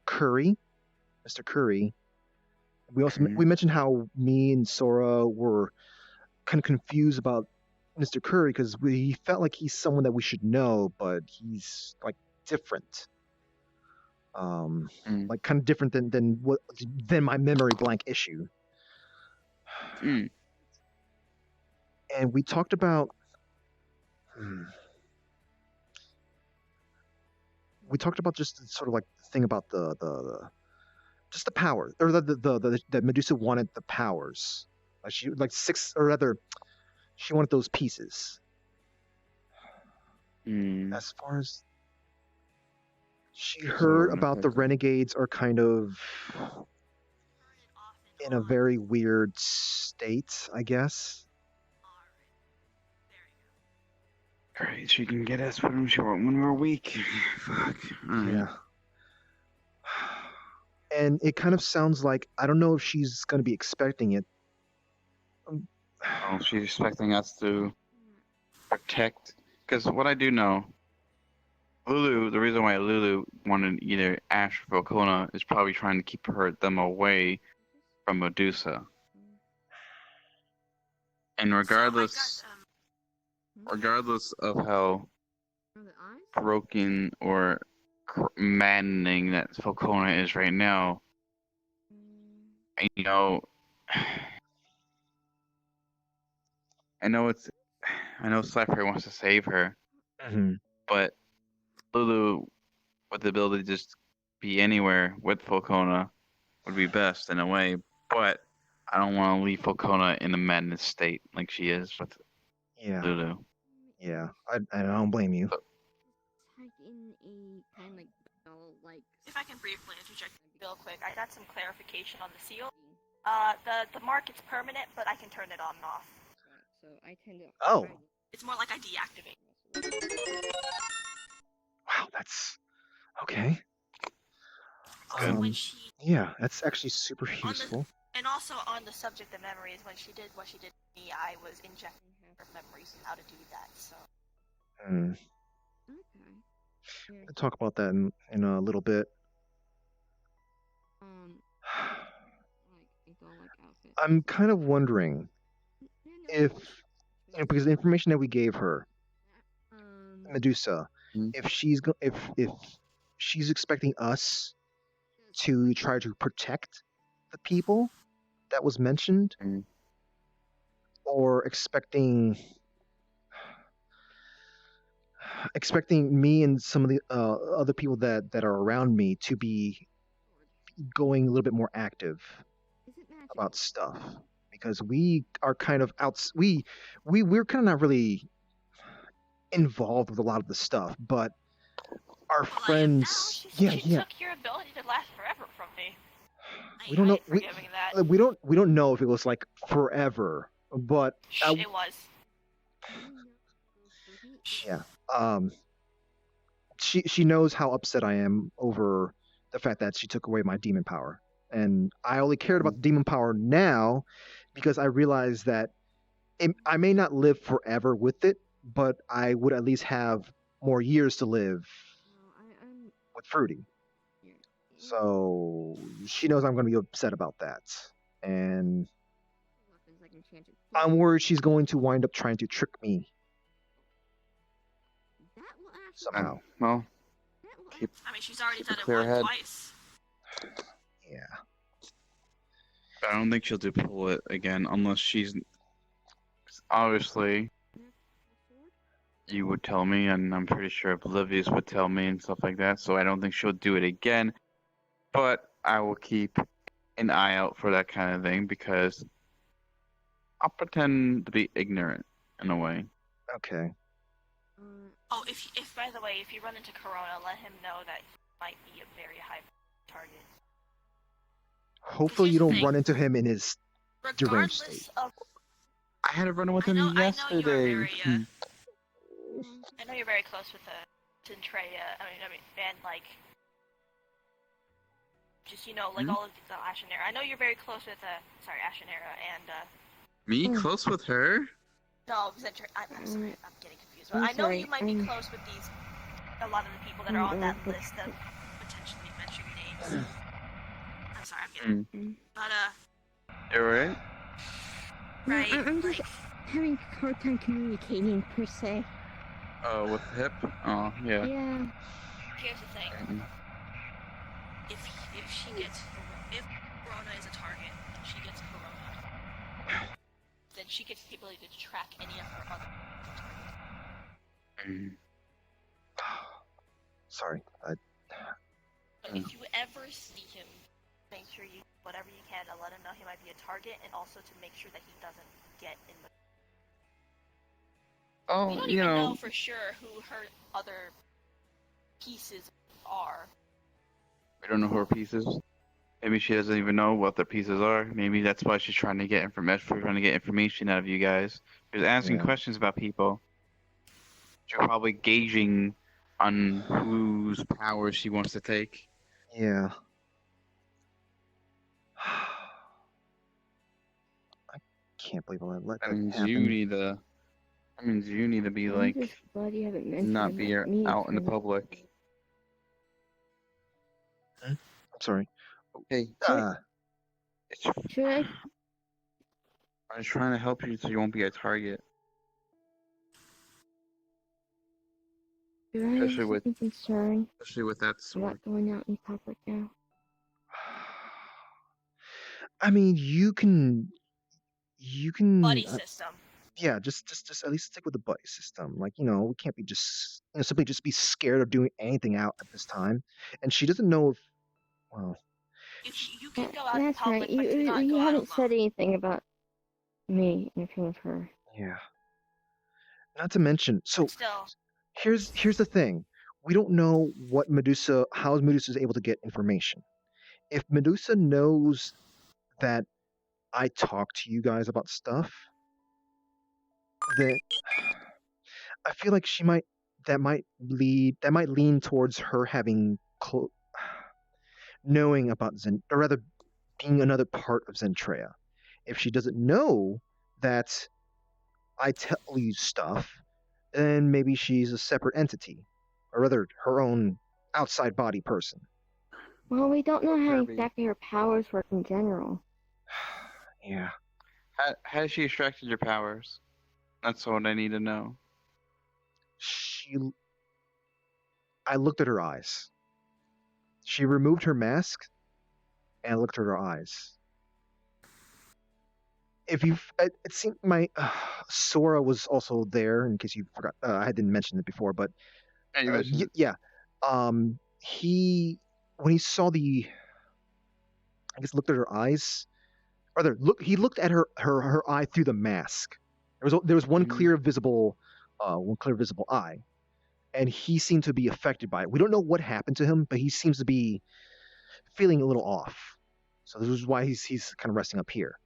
Curry, Mr. Curry. We also we mentioned how me and Sora were kind of confused about Mr. Curry because we felt like he's someone that we should know, but he's like different. Like kind of different than my memory blank issue. And we talked about just sort of like the thing about the just the power, or the Medusa wanted the powers. Like she like six, or rather, she wanted those pieces. As far as she heard about the renegades are kind of in a very weird state, I guess. Great, she can get us when we're weak. Fuck. Yeah. And it kind of sounds like, I don't know if she's going to be expecting it. Oh, she's expecting us to protect. Because what I do know, Lulu, the reason why Lulu wanted either Ash or Volcona is probably trying to keep them away from Medusa. And regardless of how broken or maddening that Volcona is right now, I know Cypher wants to save her, but Lulu, with the ability to just be anywhere with Volcona, would be best in a way, but I don't want to leave Volcona in a madness state like she is with Lulu. Yeah, I don't blame you. If I can briefly interject real quick, I got some clarification on the seal. The mark is permanent, but I can turn it on and off. So I tend to. Oh. It's more like I deactivate. Wow, that's okay. Yeah, that's actually super useful. And also on the subject of memories, when she did what she did to me, I was injecting her memories and how to do that. So. We'll talk about that in a little bit. I'm kind of wondering if, because the information that we gave her, Medusa, if she's expecting us to try to protect the people that was mentioned, or expecting me and some of the other people that are around me to be going a little bit more active about stuff, because we are kind of we're kind of not really involved with a lot of the stuff, but our friends, She took your ability to last forever from me. We don't know. That. We don't know if it was like forever, but it was. Yeah. She knows how upset I am over the fact that she took away my demon power, and I only cared about the demon power now because I realized that I may not live forever with it, but I would at least have more years to live with Fruity. So she knows I'm going to be upset about that, and Weapons I can change it. I'm worried she's going to wind up trying to trick me That will actually. somehow. Well, keep. I mean, she's already Keep done a it clear once, head. twice. Yeah. I don't think she'll do pull it again unless she's. Obviously, you would tell me, and I'm pretty sure Oblivious would tell me and stuff like that. So I don't think she'll do it again. But I will keep an eye out for that kind of thing because I'll pretend to be ignorant in a way. Okay. Oh, if by the way, if you run into Corona, let him know that he might be a very high target. Hopefully you don't run into him in his deranged Regardless state. of, I had a run with him yesterday. I know you're very close with Centrea. I mean, and like, just like all of the Ashenera. I know you're very close with Ashenera and Me close with her? no, Centrea. I'm sorry, I'm getting confused. But I know you might be close with a lot of the people that are on that list of potentially mentioned names. I'm sorry, I'm getting. But You're right. right. I'm just having a hard time communicating per se. With Hip? Oh, yeah. Yeah. Here's the thing. If Corona is a target, and she gets Corona, then she gets the ability to track any of her other targets. Sorry. But if you ever see him, make sure you do whatever you can to let him know he might be a target, and also to make sure that he doesn't get in the. Oh, we don't even know for sure who her other pieces are. We don't know who her pieces. Maybe she doesn't even know what their pieces are. Maybe that's why she's trying to get information out of you guys. She's asking questions about people. She's probably gauging on whose powers she wants to take. Yeah. I can't believe I let that happen. That means you need to be I'm like, just glad you haven't mentioned not be about me out in the for- public. I'm sorry. Hey. Should I? I was trying to help you so you won't be a target. Should I have Especially with- something concerned Especially with that sword. about going out in public now? I mean, you can. Buddy system. Yeah, just at least stick with the buddy system. Like, we can't be just simply just be scared of doing anything out at this time. And she doesn't know if, well. You can go out in That's public, right. but do not You go out haven't alone. said anything about me interfering with her. Yeah. Not to mention, so Still. here's the thing. We don't know how Medusa is able to get information. If Medusa knows that I talk to you guys about stuff, then I feel like that might lean towards her having knowing about or rather being another part of Zentrea. If she doesn't know that I tell you stuff, then maybe she's a separate entity, or rather her own outside body person. Well, we don't know how Kirby. exactly her powers work in general. Yeah. How has she extracted your powers? That's what I need to know. I looked at her eyes. She removed her mask and looked at her eyes. It seemed Sora was also there, in case you forgot. I didn't mention it before, but yeah. When he saw looked at her eyes. Rather, he looked at her eye through the mask. There was one clear visible eye, and he seemed to be affected by it. We don't know what happened to him, but he seems to be feeling a little off. So this is why he's kind of resting up here.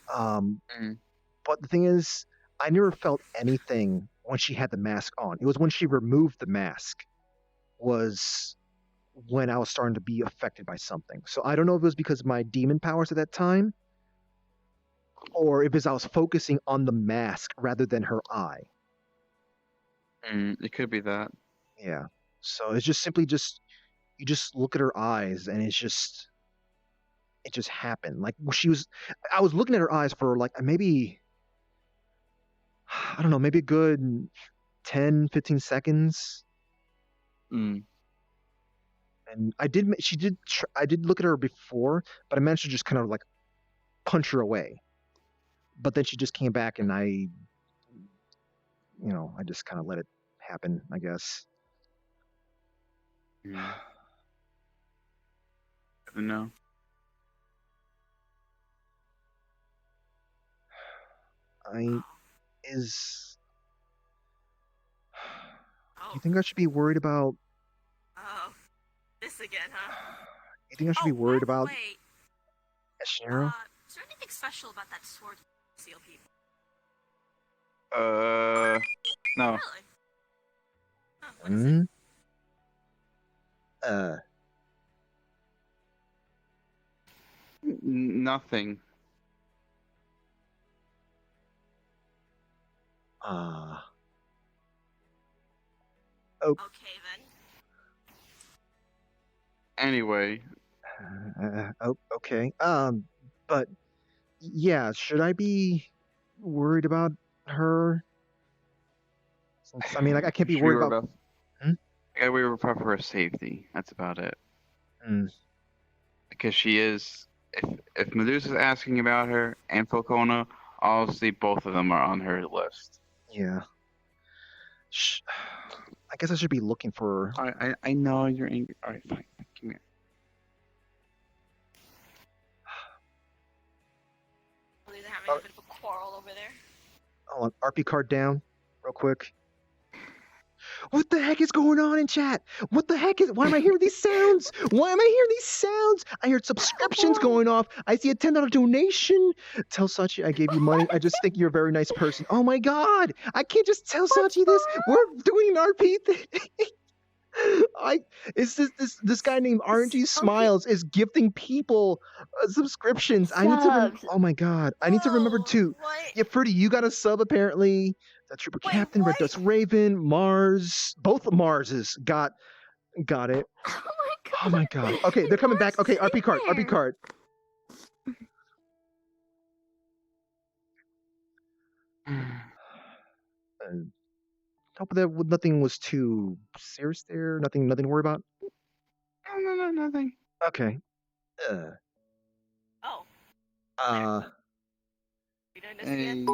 But the thing is, I never felt anything when she had the mask on. It was when she removed the mask was when I was starting to be affected by something. So I don't know if it was because of my demon powers at that time, or if it's I was focusing on the mask rather than her eye. It could be that. Yeah. So it's just simply you just look at her eyes, and it's just it just happened. Like I was looking at her eyes for like maybe, I don't know, maybe a good 10, 15 seconds. Mm. And I did look at her before, but I managed to just kind of like punch her away. But then she just came back, and I just kind of let it happen, I guess. I don't know. Do you think I should be worried about? Oh, this again, huh? You think I should be worried about Wait, Ashnero? is there anything special about that sword to seal people? No. Really? Hmm? Nothing. Okay then. Anyway. Okay. But yeah, should I be worried about her? Since, I mean, like, I can't be worried about. I gotta worry about her safety. That's about it. Because she is. If Medusa's asking about her and Falcona, obviously both of them are on her list. Yeah. I guess I should be looking for. I know you're angry. All right, fine. Come here. They're having a bit of a quarrel over there. Hold on, RP card down, real quick. What the heck is going on in chat? What the heck is? Why am I hearing these sounds? Why am I hearing these sounds? I heard subscriptions going off. I see a $10 donation. Tell Sachi I gave you money. I just think you're a very nice person. Oh my god! I can't just tell Sachi this. We're doing an RP thing. This guy named RNG Smiles is gifting people subscriptions. I need to. Oh my god! I need to remember to. Yeah, Fruity, you got a sub apparently. The Trooper Captain, Red Dust Raven, Mars, both Marses got it. Oh my god! Okay, they're coming back. Okay, RP card, RP card. Hope that nothing was too serious there. Nothing to worry about. No, nothing. Okay. You doing this again?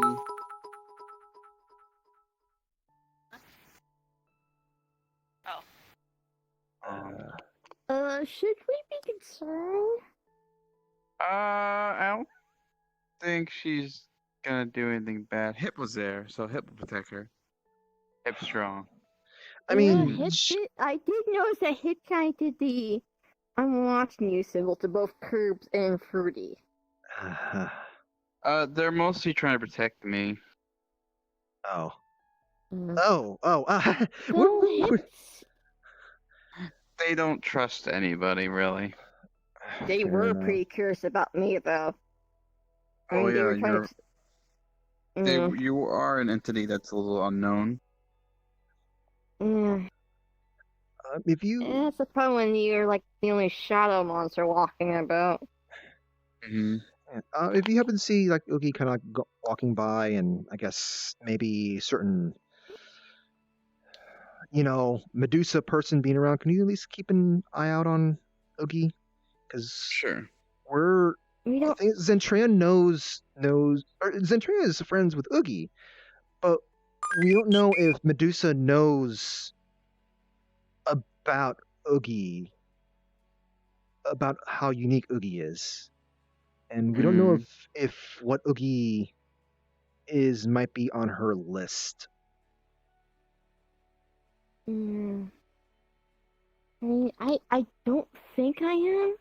Should we be concerned? I don't think she's gonna do anything bad. Hip was there, so Hip will protect her. Hip's strong. I mean, I did notice that Hip kind of did the "I'm watching you" symbol to both Curbs and Fruity. They're mostly trying to protect me. Oh. They don't trust anybody, really. They were pretty curious about me, though. Oh yeah, you are an entity that's a little unknown. Yeah. If you. Yeah, that's the problem when you're like the only shadow monster walking about. If you happen to see like Oogie kind of walking by, and I guess maybe certain, Medusa person being around, can you at least keep an eye out on Oogie? Because sure, I think Zentria knows, or Zentria is friends with Oogie, but we don't know if Medusa knows about Oogie, about how unique Oogie is. And we don't know if what Oogie is might be on her list. I mean, I don't think I am.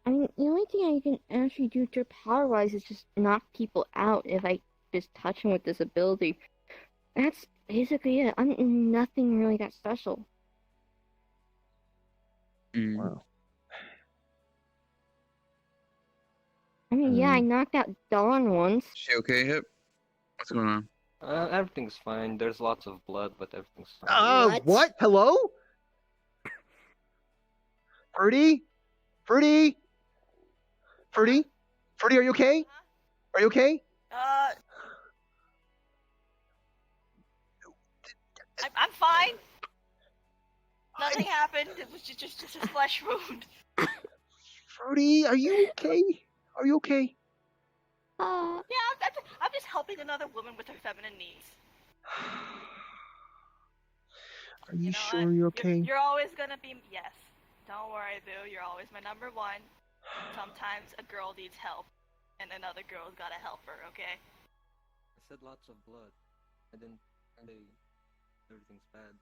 I mean, the only thing I can actually do to power-wise is just knock people out if I just touch them with this ability. That's basically it. I'm nothing really that special. Wow. I mean, yeah, I knocked out Dawn once. She okay, Hip? What's going on? Everything's fine. There's lots of blood, but everything's fine. What? Hello? Fruity? Fruity? Fruity, are you okay? Are you okay? I'm fine. Nothing happened. It was just a flesh wound. Fruity, are you okay? Are you okay? Yeah, I'm just helping another woman with her feminine needs. Are you know sure what? you're okay? You're always gonna be yes. Don't worry, Boo. You're always my number one. Sometimes a girl needs help, and another girl's gotta help her. Okay? I said lots of blood. I didn't say everything's bad.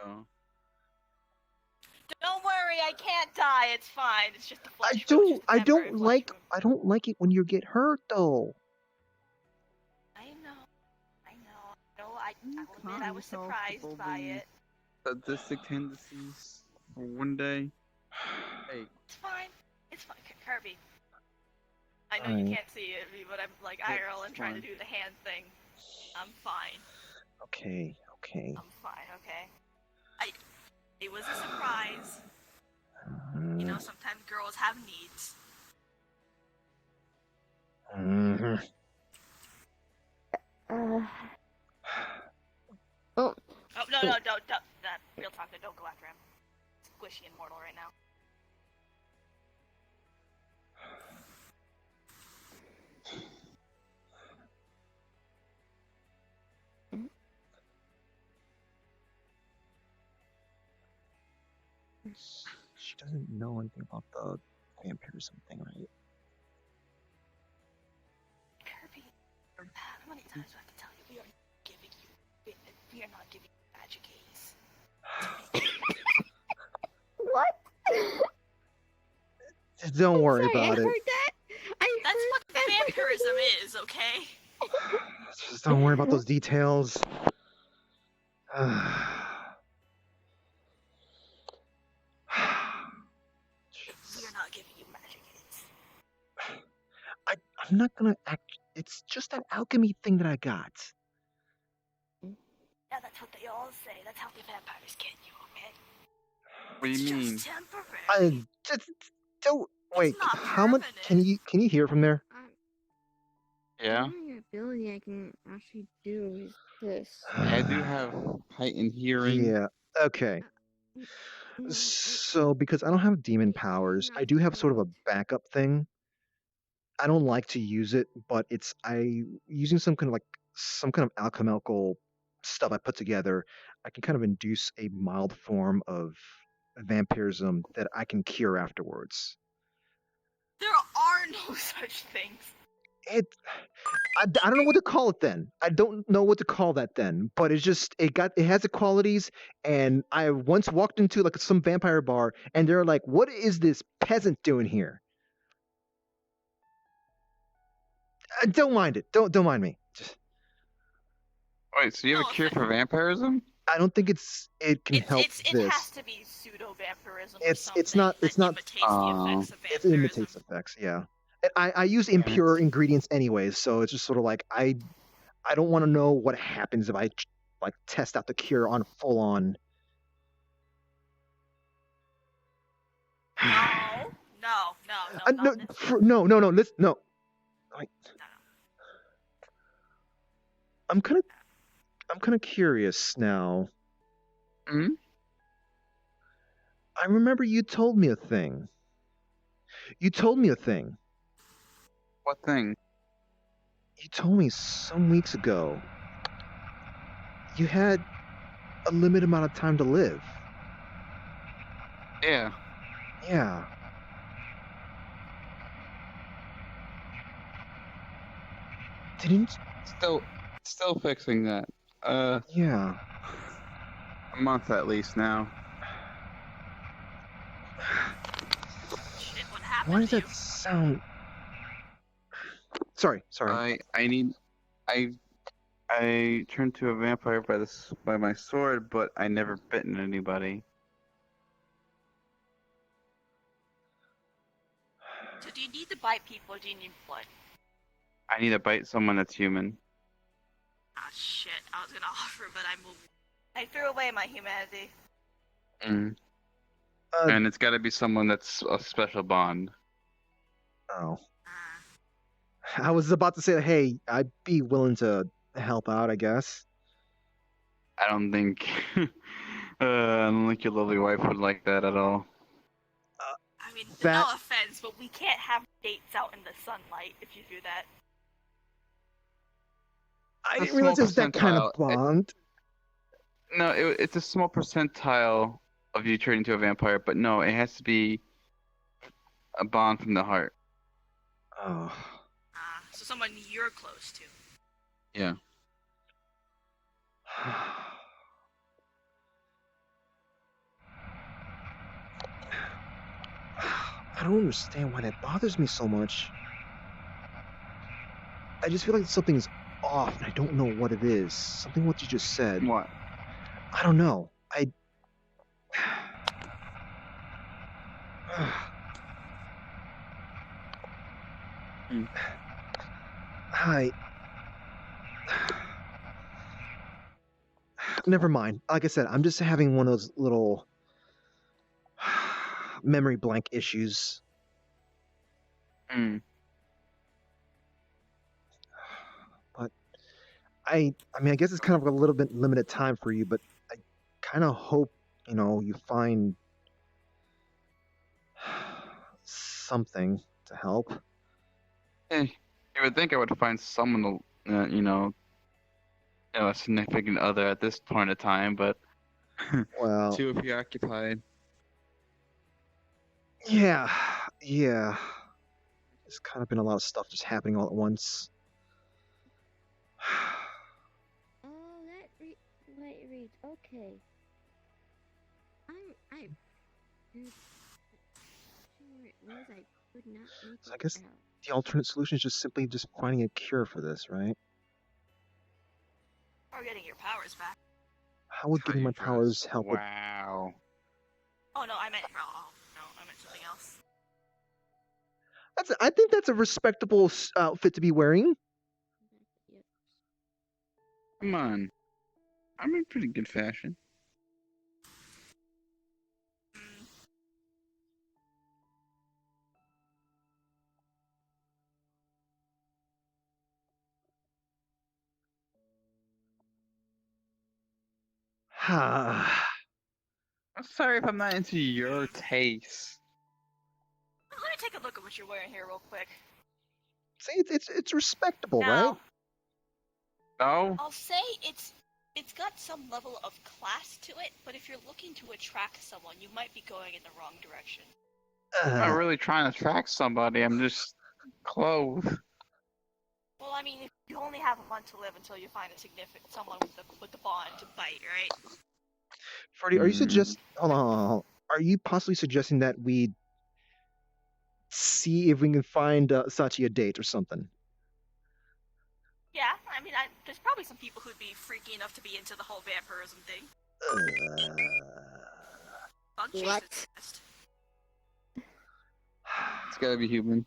Oh. Don't worry, I can't die. It's fine. It's just a flesh I wound. don't. I don't like. I don't like it when you get hurt, though. I know. I will admit I was surprised by it. Sadistic tendencies for one day. Hey. It's fine. It's fine, Kirby. I know you can't see it, but I'm like IRL and trying to do the hand thing. I'm fine. Okay. Okay. I'm fine. Okay. It was a surprise. You know, sometimes girls have needs. Oh. Oh no, don't. Real talk. Don't go after him. Squishy and mortal right now. She doesn't know anything about the vampirism thing, right? Kirby, how many times do I have to tell you we are not giving you magic keys. What? Don't worry Sorry, about I it. heard that. That's what vampirism is, okay? Just don't worry about those details. We are not giving you magic keys. I'm not gonna act. It's just an alchemy thing that I got. Yeah, that's what they all say. That's how the vampires get you, okay? What do you mean? Just temporary. I just don't wait. not How much can you hear from there? Yeah. Only ability I can actually do is this. I do have heightened hearing. Yeah. Okay. So because I don't have demon powers, I do have sort of a backup thing. I don't like to use it, but using some kind of alchemical stuff I put together. I can kind of induce a mild form of vampirism that I can cure afterwards. There are no such things. I don't know what to call it then. I don't know what to call that then. But it has the qualities. And I once walked into like some vampire bar, and they're like, "What is this peasant doing here?" Don't mind it. Don't mind me. Wait, so you have a cure for vampirism? I don't think it can help It this. has to be pseudo vampirism. It's not. It imitates effects. Yeah. And I use impure ingredients anyways, so it's just sort of like I don't want to know what happens if I like test out the cure on full on. No. Listen, no. I'm kind of curious now. Hmm? I remember you told me a thing. What thing? You told me some weeks ago you had a limited amount of time to live. Yeah. Yeah. Didn't Still fixing that. Yeah. A month at least now. Shit, what happened? Why does that sound? Sorry. I turned to a vampire by my sword, but I never bitten anybody. So do you need to bite people or do you need blood? I need to bite someone that's human. Ah, shit. I was gonna offer, but I threw away my humanity. And it's got to be someone that's a special bond. Oh. I was about to say, hey, I'd be willing to help out, I guess. I don't think I don't think your lovely wife would like that at all. I mean, That- no offense, but we can't have dates out in the sunlight if you do that. I It's a didn't realize it was small that kind of percentile. bond. No, it's a small percentile of you turning into a vampire, but no, it has to be a bond from the heart. Oh. So someone you're close to. Yeah. I don't understand why that bothers me so much. I just feel like something's off, and I don't know what it is. Something what you just said. What? I don't know. I. Never mind. Like I said, I'm just having one of those little memory blank issues. But I mean, I guess it's kind of a little bit limited time for you, but I kind of hope, you find something to help. Hey, you would think I would find someone to, a significant other at this point of time, but Well, too preoccupied. Yeah. There's kind of been a lot of stuff just happening all at once. Oh, let read. Okay. I sure it was I could not make So I it guess out. the alternate solution is just simply just finding a cure for this, right? Or getting your powers back. How would getting my powers help with... Wow. Oh no, I meant no, I meant something else. I think that's a respectable outfit to be wearing. Come on. I'm in pretty good fashion. I'm sorry if I'm not into your taste. Let me take a look at what you're wearing here real quick. See, it's respectable, Now, right? No? I'll say it's got some level of class to it, but if you're looking to attract someone, you might be going in the wrong direction. I'm not really trying to attract somebody. I'm just clothes. Well, I mean, you only have a month to live until you find a significant someone with the bond to bite, right? Freddie, are you hold on. Are you possibly suggesting that we see if we can find Sachi a date or something? Yeah, I mean, there's probably some people who'd be freaky enough to be into the whole vampirism thing. What? It's gotta be human.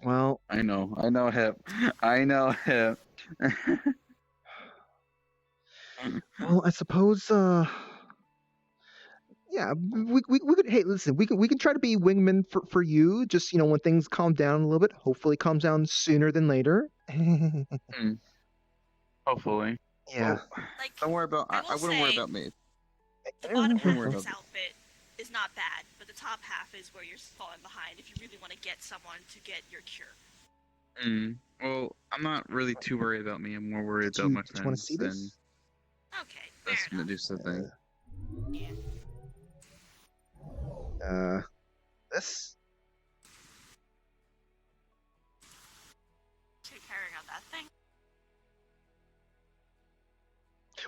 Well, I know him. I know him. well, I suppose. Yeah, we could. Hey, listen, we can try to be wingmen for you. Just when things calm down a little bit. Hopefully, calm down sooner than later. Hopefully. Yeah. Don't worry about. I wouldn't worry about me. The bottom half worry of this about outfit is not bad, but the top half is where you're falling behind if you really want to get someone to get your cure. Well, I'm not really too worried about me. I'm more worried Did about you- my did you wanna friends see than this? Okay, this Medusa thing. This. Take carrying on that thing.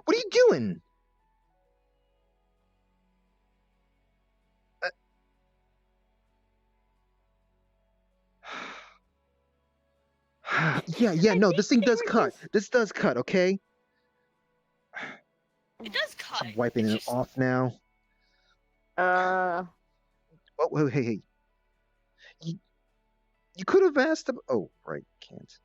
What are you doing? Yeah, no, this thing does cut. This does cut, okay? It does cut. I'm wiping it off now. Oh, hey. You could have asked him. Oh, right, can't.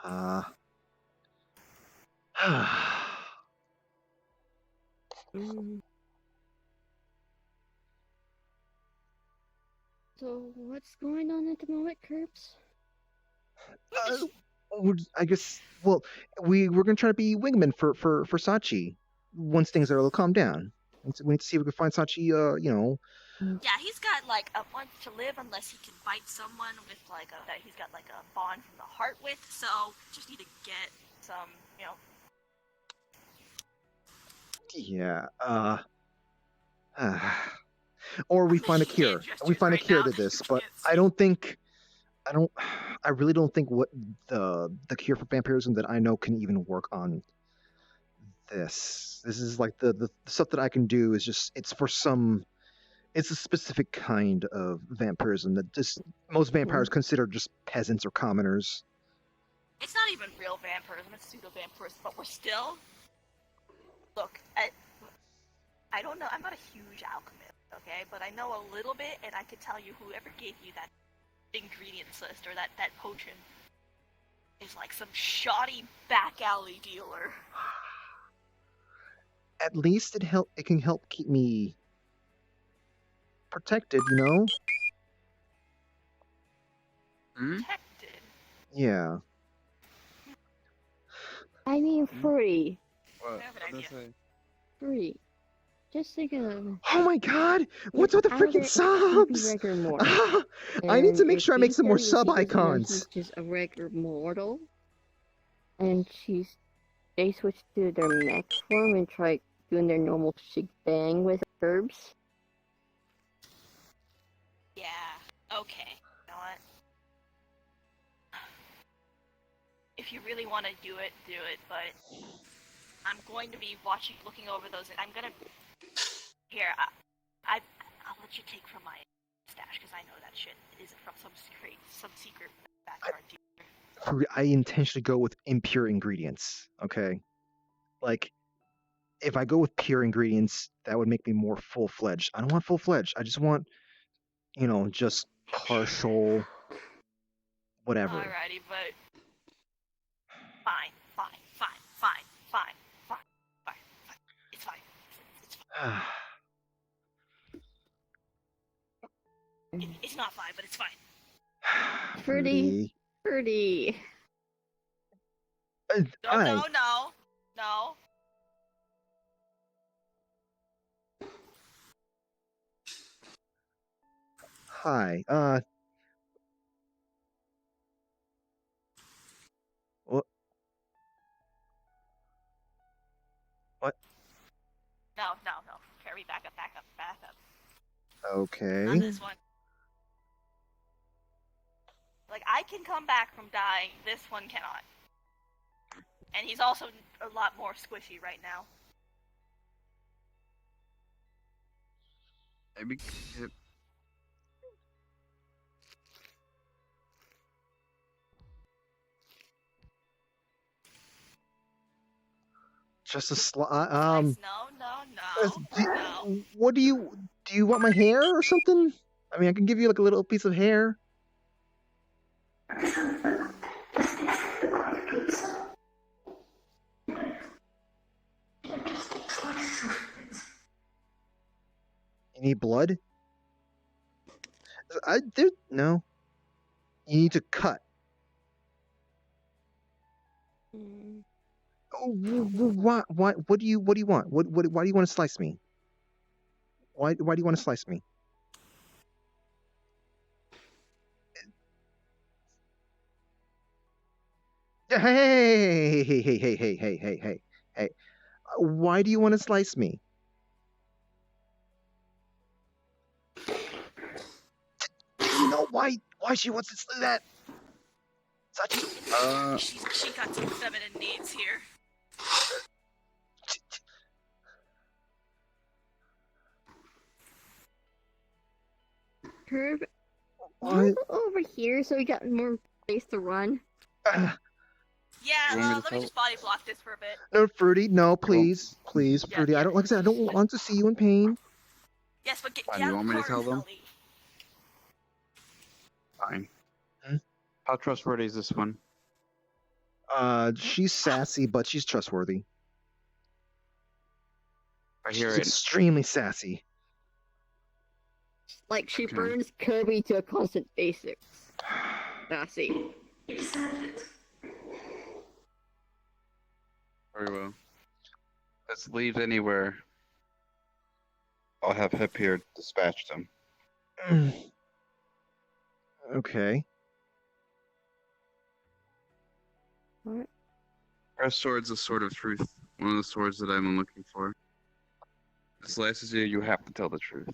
Uh. So what's going on at the moment, Curbs? I guess. Well, we're gonna try to be wingmen for Sachi once things are a little calmed down. We need to see if we can find Sachi. Yeah, he's got like a month to live unless he can fight someone with like that he's got like a bond from the heart with. So just need to get some, Yeah. Or we find a cure. We find a cure to this, but I really don't think what the cure for vampirism that I know can even work on this. This is like the stuff that I can do is just it's a specific kind of vampirism that just most vampires consider just peasants or commoners. It's not even real vampirism, it's pseudo vampirism, but we're still. Look, I don't know, I'm not a huge alchemist, okay? But I know a little bit, and I can tell you whoever gave you that ingredients list or that potion is like some shoddy back alley dealer. At least it can help keep me protected, Protected? Yeah. I mean free. What? I have an idea. Free. Just think of. Oh my god! What's with the freaking subs? I need to make sure I make some more sub icons. He's just a regular mortal, and they switch to their mech form and try doing their normal shig bang with herbs. Yeah, okay. You know what? If you really want to do it, but I'm going to be looking over those, and I'm gonna... Here, I'll let you take from my stash, because I know that shit isn't from some secret backyard dealer. I intentionally go with impure ingredients, okay? Like, if I go with pure ingredients, that would make me more full-fledged. I don't want full-fledged. I just want, just partial... whatever. Alrighty, but... Fine. It's fine. It's not fine, but it's fine. Pretty. No. Hi, what? No. Carry, back up. Okay. Not this one. Like, I can come back from dying, this one cannot. And he's also a lot more squishy right now. Maybe. Just a No. What do you want my hair or something? I mean, I can give you like a little piece of hair. You need blood? No. You need to cut. Oh, why? What do you want? Why do you want to slice me? Why do you want to slice me? Hey! Why do you want to slice me? You know why she wants to do that? She got some feminine needs here. Curb, over here so we got more space to run. Yeah, let me just body block this for a bit. No, Fruity, no, please, Fruity. I don't like I said. I don't want to see you in pain. Yes, but get Fine, out you of want the me to car, tell them? Sully. Fine. How trustworthy is this one? She's sassy, but she's trustworthy. I hear She's it. extremely sassy. Like she Okay. burns Kirby to a constant basics. Sassy. Very well. Let's leave anywhere. I'll have Hip here dispatch them. Okay. What? Our sword's a sword of truth. One of the swords that I'm looking for. This last is you have to tell the truth.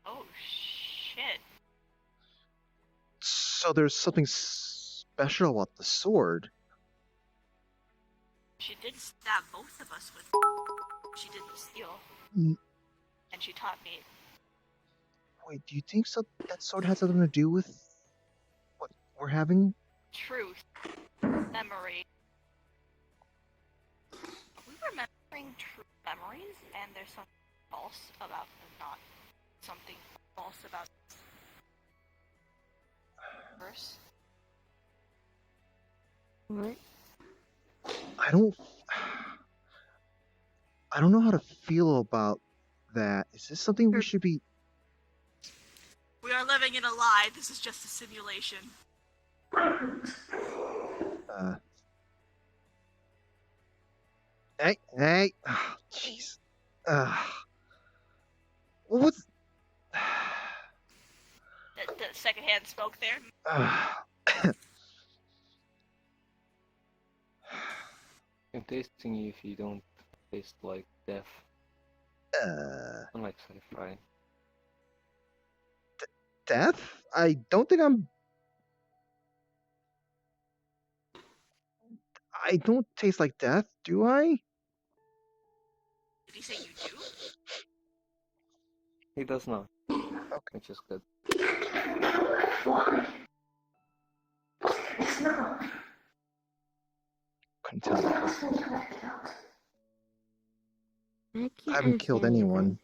Oh shit. So there's something special about the sword. She did stab both of us with she didn't steal. Mm. And she taught me. Wait, do you think that sword has something to do with what we're having? Truth. Memory. We were remembering true memories, and there's something false about them, not something false about verse. What? I don't know how to feel about that. Is this something we should be? We are living in a lie. This is just a simulation. Hey, oh, jeez. What's? The secondhand smoke there. I'm tasting you if you don't taste like death. Unlike sci-fi. Death? I don't think I'm. I don't taste like death, do I? Did he say you do? He does not. Okay. Which is good. Couldn't tell. I haven't killed anyone.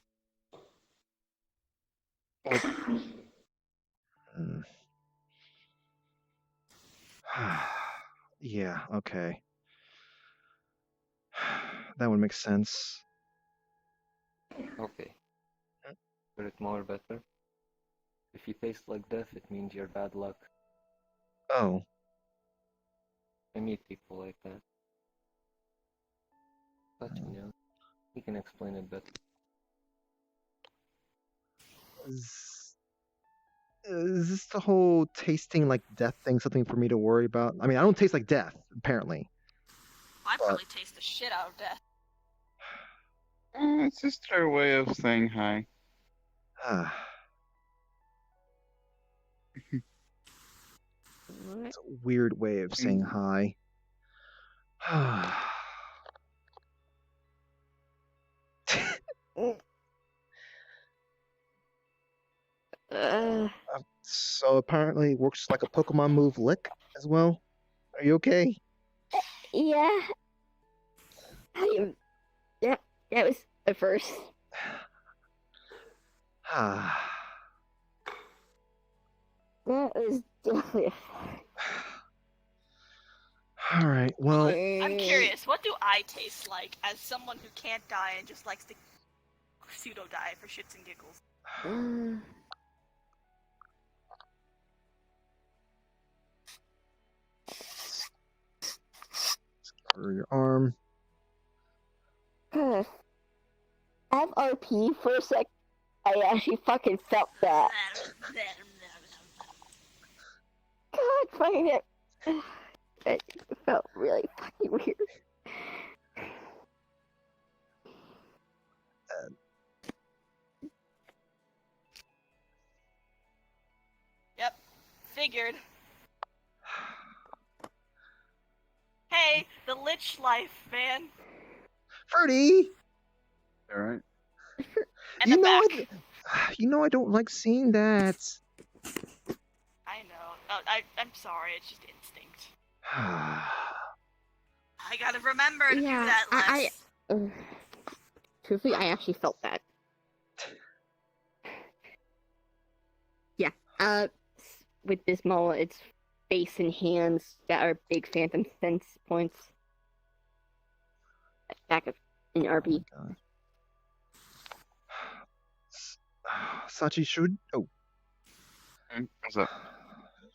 Yeah, okay. That would make sense. Okay. Put it more better. If you taste like death, it means you're bad luck. Oh. I meet people like that. But you know, he can explain it better. Is this the whole tasting like death thing something for me to worry about? I mean, I don't taste like death, apparently. I probably taste the shit out of death. It's just her way of saying hi. It's a weird way of saying hi. So apparently it works like a Pokemon move, Lick, as well. Are you okay? Yeah. Yeah, that was a first. That was definitely a All right. Well, I'm curious, what do I taste like as someone who can't die and just likes to pseudo-die for shits and giggles? cover your arm. I have RP for a sec. I actually fucking felt that. God, fucking it. It felt really fucking weird. Yep, figured. Hey, the lich life, man. Ferdy! Alright. And the back. You know I don't like seeing that. I know. Oh, I'm sorry, it's just instinct. I gotta remember to do that less. Truthfully, I actually felt that. Yeah. With Bismol, it's basin hands that are big phantom sense points. Back up in RB. God. Sachi, should What's up?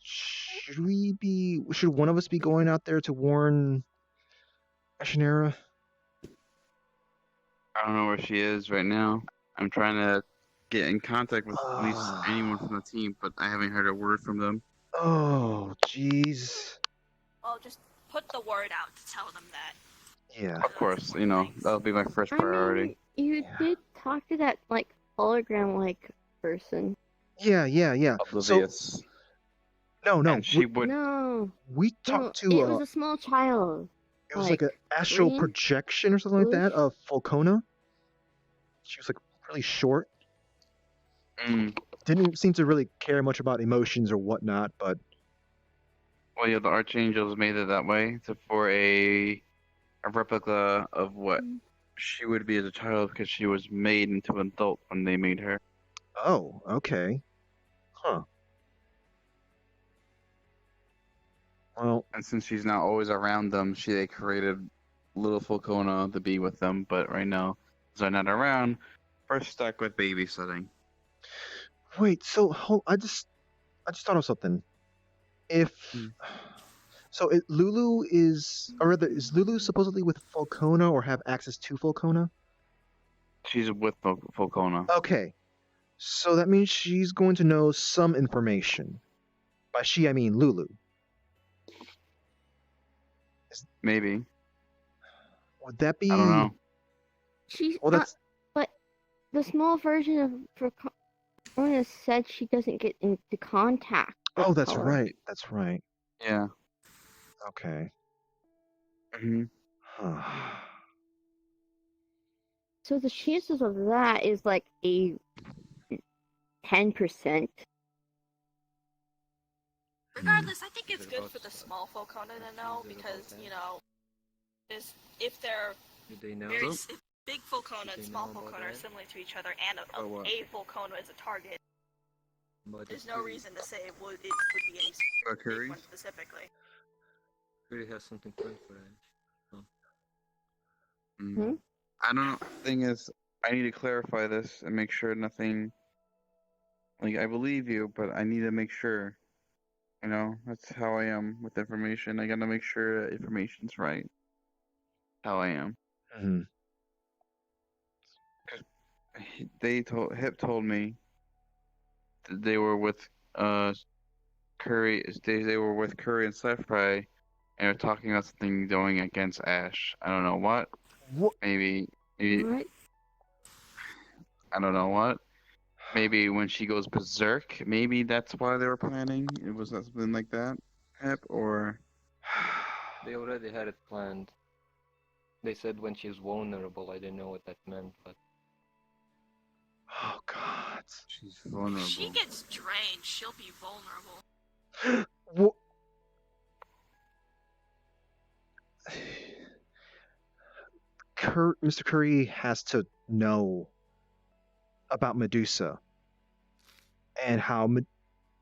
should one of us be going out there to warn Ashinera? I don't know where she is right now. I'm trying to get in contact with at least anyone from the team, but I haven't heard a word from them. Oh, jeez. Well, just put the word out to tell them that. Yeah. Of course, that'll be my first priority. I mean, you did talk to that hologram person. Yeah. Oblivious. So, no. And she would. No. We talked to. It was a small child. It was like an astral green? projection or something like that of Falcona. She was really short. Didn't seem to really care much about emotions or whatnot, but. Well, yeah, the Archangels made it that way for a replica of what she would be as a child because she was made into an adult when they made her. Oh, okay. Huh. Well, and since she's not always around them, they created little Falcona to be with them. But right now, as they're not around, we're stuck with babysitting. Wait, so I just thought of something. If Lulu is Lulu supposedly with Falcona or have access to Falcona? She's with Falcona. Okay, so that means she's going to know some information. By she, I mean Lulu. Maybe. Would that be? I don't know. She's but the small version of Falcona said she doesn't get into contact. Oh, that's right. That's right. Yeah. Okay. So the chances of that is a 10%. Regardless, I think it's good for the small Falcona to know because, if they're Do they know? if big Falcona and small Falcona are similar to each other and a Falcona is a target, there's no reason to say it would be any Curry? one specifically. Curry has something planned for that. I don't know. The thing is, I need to clarify this and make sure nothing. I believe you, but I need to make sure. That's how I am with information. I gotta make sure information's right. How I am. Hip told me that they were with Curry. They were with Curry and Saffry, and they're talking about something going against Ash. I don't know what. Maybe. What? I don't know what. Maybe when she goes berserk, maybe that's why they were planning. It was something like that, Hip, or They already had it planned. They said when she's vulnerable. I didn't know what that meant, but. Oh God. She's vulnerable. If she gets drained, she'll be vulnerable. What? Mr. Curry has to know about Medusa and how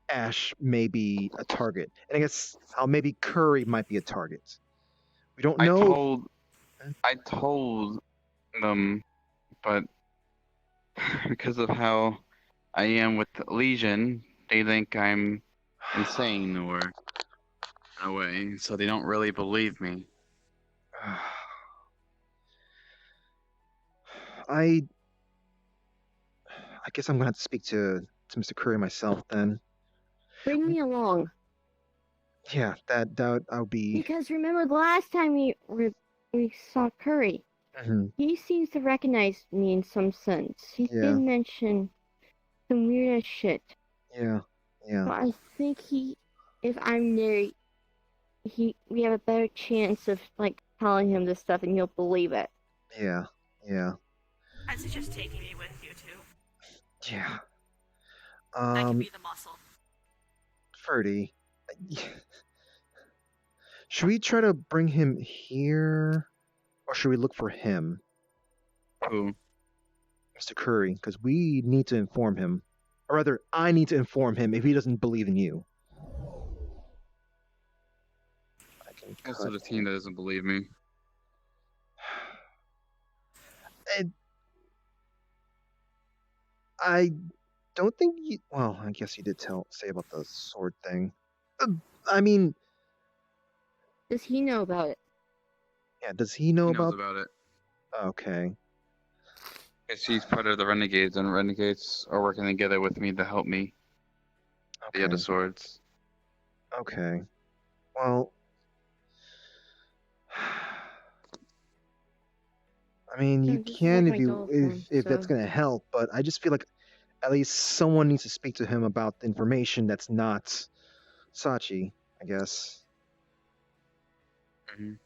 Ash may be a target, and I guess how maybe Curry might be a target. We don't know. I told them, but because of how I am with Legion, they think I'm insane or in a way, so they don't really believe me. I guess I'm gonna have to speak to Mr. Curry myself then. Bring me along. Yeah, I'll be. Because remember the last time we saw Curry, he seems to recognize me in some sense. He did mention some weird shit. Yeah. But I think if I'm there, we have a better chance of telling him this stuff and he'll believe it. Yeah. I suggest taking me with you too. Yeah. I can be the muscle. Ferdy. Should we try to bring him here, or should we look for him? Who? Mr. Curry, because we need to inform him. Or rather, I need to inform him if he doesn't believe in you. Also, the team that doesn't believe me. And I don't think you. Well, I guess you did say about the sword thing. I mean, Does he know about it? yeah. Does he know He knows about? about it. Okay. Because he's part of the Renegades, and Renegades are working together with me to help me. The other Okay. swords. Okay. Well, I mean, you this is can like if my you telephone, if that's so- gonna help, but I just feel like at least someone needs to speak to him about the information that's not Sachi, I guess. Mhm.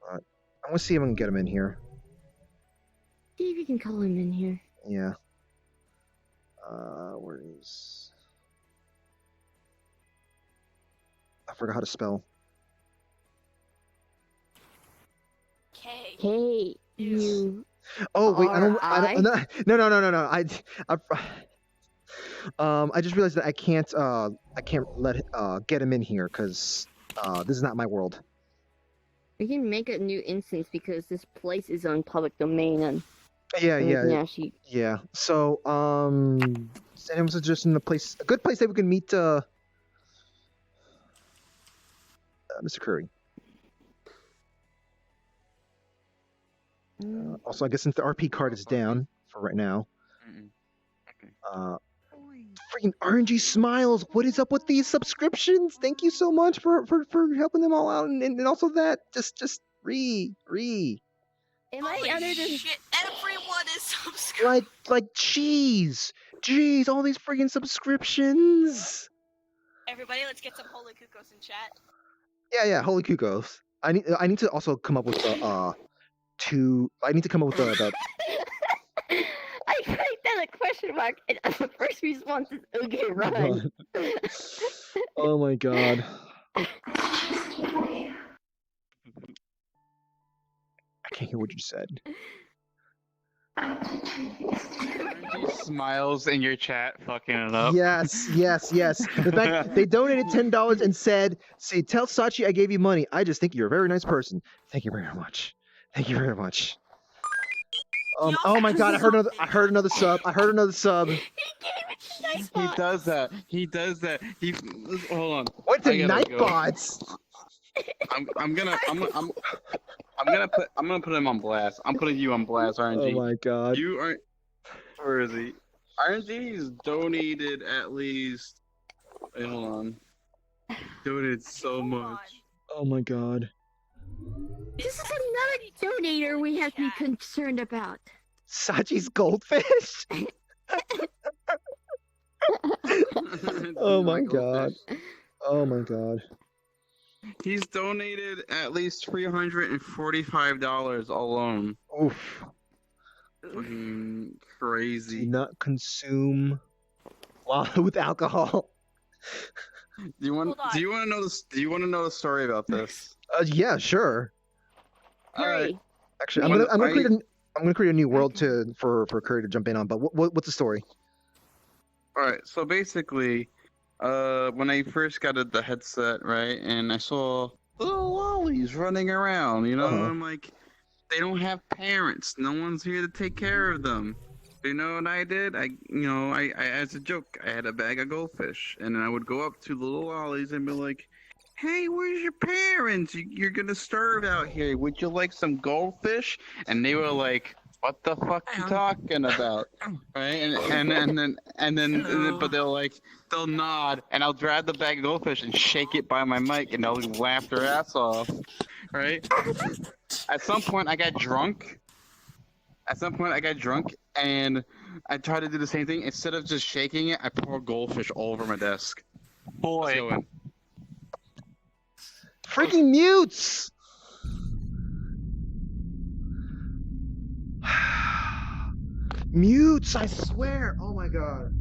But I want to see if I can get him in here. See if you can call him in here. Yeah. Where is? I forgot how to spell. Hey, you. Oh wait, I don't. R.I.? No. I just realized that I can't let get him in here because this is not my world. We can make a new instance because this place is on public domain and Yeah. Yeah. So is anyone suggesting a good place that we can meet Mr. Curry? Also, I guess since the RP card is down for right now. Freaking RNG Smiles, what is up with these subscriptions? Thank you so much for helping them all out, and also that just re. Am I other than Shit, everyone is subscribed. Like jeez, all these freaking subscriptions. Everybody, let's get some holy cuckoos in chat. Yeah, holy cuckoos. I need to also come up with I need to come up with the I typed down a question mark and the first response is okay, run. Oh my god. I can't hear what you said. Smiles in your chat, fucking it up. Yes. In fact, they donated $10 and said, "Say, tell Sachi I gave you money. I just think you're a very nice person. Thank you very much. Thank you very much." Oh my god! I heard another sub. He does that. He hold on. What's a Nightbots? I'm gonna put him on blast. I'm putting you on blast, RNG. Oh my god. You aren't. Where is he? RNG's donated at least. Wait, hold on. Donated so much. Oh my god. This is another donator we have to be concerned about. Sachi's goldfish? Oh my god. Oh my god. He's donated at least $345 alone. Oof. Fucking crazy. Do not consume with alcohol. Do you want to know the story about this? Yeah, sure. Hurry. Actually, I'm gonna create a new world for Curry to jump in on. But what's the story? All right. So basically, when I first got the headset, right, and I saw little lollies running around, and I'm like, they don't have parents. No one's here to take care of them. You know what I did? I as a joke, I had a bag of goldfish, and I would go up to the little lollies and be like, "Hey, where's your parents? You're gonna starve out here. Would you like some goldfish?" And they were like, "What the fuck you talking about?" Right? And then, but they'll nod, and I'll grab the bag of goldfish and shake it by my mic, and they'll laugh their ass off. Right? At some point, I got drunk. And I tried to do the same thing. Instead of just shaking it, I poured goldfish all over my desk. Boy. Freaking mutes! Mutes, I swear! Oh my god.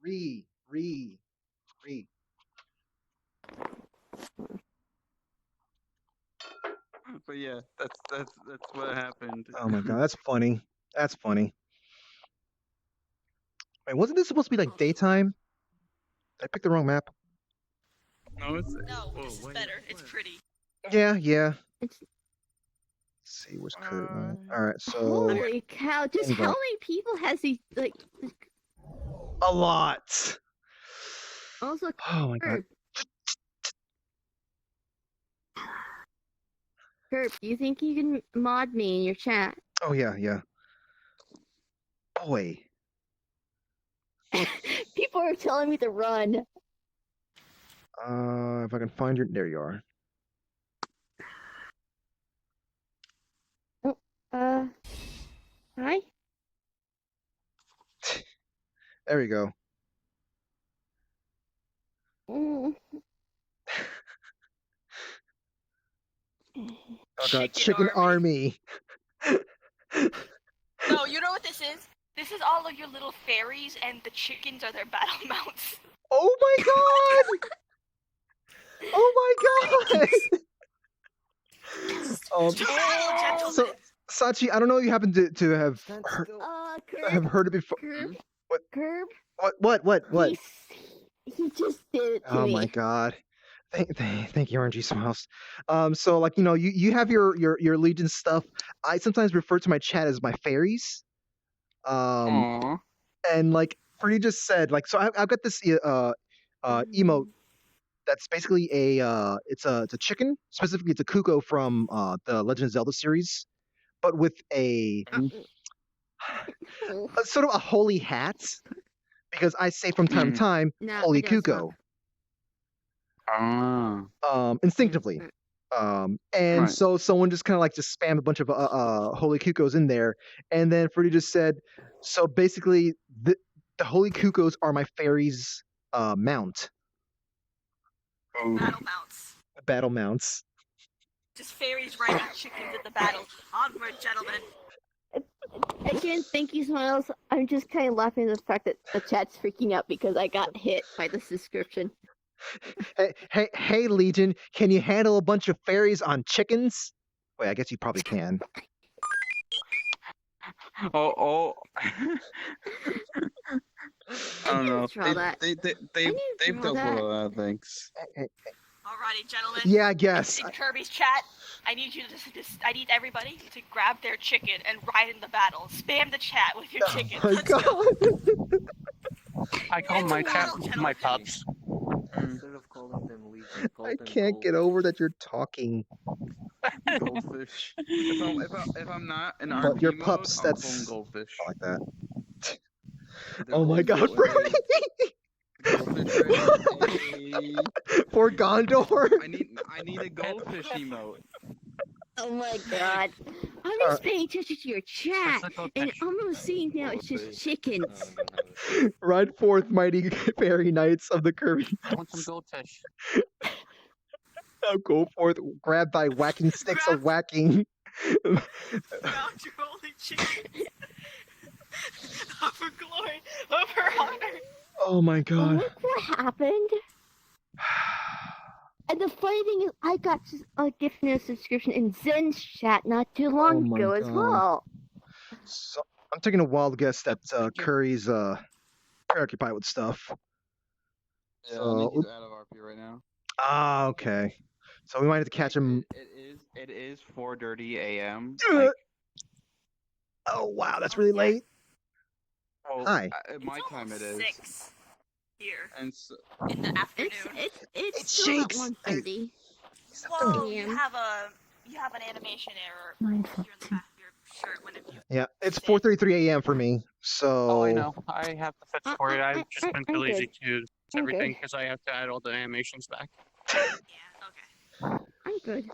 Re. But yeah, that's what happened. Oh my god, that's funny. Wait, wasn't this supposed to be like daytime? Did I picked the wrong map. No, it's No, whoa, this is wait, better. It's what? pretty. Yeah, yeah. It's Let's see, where's Kurt? All right, so holy cow! Just how invite. many people has he like? A lot. Also, Oh my god. Kurt, do you think you can mod me in your chat? Oh yeah, yeah. Boy. People are telling me to run. If I can find your, there you are. Oh, hi. There we go. Mm. Oh god, chicken army. No, you know what this is? This is all of your little fairies, and the chickens are their battle mounts. Oh my god! Oh my god! So Sachi, I don't know if you happen to have heard it before. Curb. What? Curb. What? He just did it to Oh me. my god. Thank you, RNG Smiles. So like you have your Legion stuff. I sometimes refer to my chat as my fairies. And like Freddie just said, like so I've got this emote that's basically it's a chicken. Specifically, it's a Kuko from the Legend of Zelda series, but with a sort of a holy hat, because I say from time to time, No, holy it does Kuko. Ah. Instinctively. And so someone just kind of like just spammed a bunch of holy Kukos in there, and then Freddie just said, so basically the holy Kukos are my fairies mount. Battle mounts. Battle mounts. Just fairies riding chickens at the battle. Onward, gentlemen. Again, thank you, Smiles. I'm just kind of laughing at the fact that the chat's freaking out because I got hit by this description. Hey, Legion, can you handle a bunch of fairies on chickens? Wait, I guess you probably can. Oh. I don't know. draw that. They've draw dealt with that. a lot of things. Alrighty, gentlemen. Yeah, I guess. In Kirby's chat, I need you to I need everybody to grab their chicken and ride in the battle. Spam the chat with your chicken. Oh my god. I call my cat my pups. Instead of calling them Legion, call I them can't get over that you're talking. Goldfish. If I'm not in RP But your mode, pups, I'll that's call them goldfish. I like that. They're Oh my god, goldfish. Freddie! Goldfish. For Gondor? I need a goldfish emote. Oh my god. I'm just paying attention to your chat, and almost seeing now it's just chickens. Ride forth, mighty fairy knights of the Kirby. I want some goldfish. Now go forth, grab thy whacking sticks of whacking. Found your holy chicken. Of her glory, of her honor. Oh my god. Look what happened. And the funny thing is, I got a gift and a subscription in Zen's chat not too long my ago as God. well. So, I'm taking a wild guess that Curry's preoccupied with stuff. Yeah, So- I think he's out of RP right now. Ah, okay. So we might have to catch him. It is 4:30 a.m. Oh wow, that's really late. Well, Hi. At my time it is. 6 here And so, in the afternoon. It's still at shakes. 1:30. Well, Yeah. you have an animation error here in the back of your shirt when you. Yeah, it's 4:33 a.m. for me. So. Oh, I know. I have to fetch for it. I've just been too I'm lazy good. to do I'm everything good. because I have to add all the animations back. I'm good.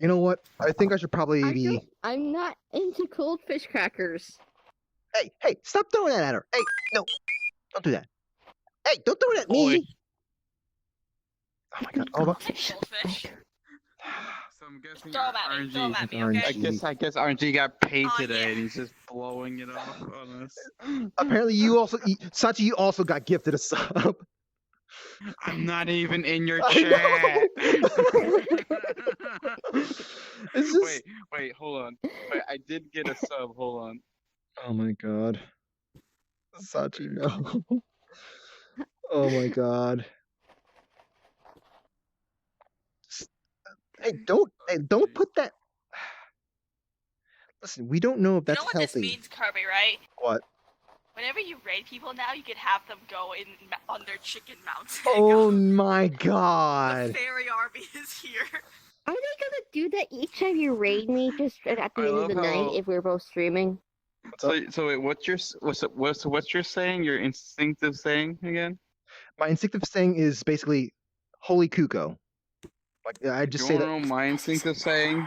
You know what? I think I should probably be. I'm not into cold fish crackers. Hey, stop throwing that at her. Hey, no, don't do that. Hey, don't throw it at me. Oh my god. Oh, Goldfish. so I'm guessing Throw 'em at me, throw 'em at me, RNG. okay? I guess RNG got paid Oh, today, yeah. and he's just blowing it off on us. Apparently, Sachi, you also got gifted a sub. I'm not even in your I chat. It's just. Wait, hold on. Wait, I did get a sub. Hold on. Oh my god. Sachi, no. Oh my god. don't put that. Listen, we don't know if You that's know what healthy. this means, Kirby, right? What? Whenever you raid people now, you could have them go in on their chicken mounts. Oh my The god. fairy army is here. Are they gonna do that each time you raid me, just at the I end of love the night how- if we're both streaming? So wait, what's your saying? Your instinctive saying again? My instinctive saying is basically, "Holy Kuko." Like I just say You that. wanna know my instinctive saying?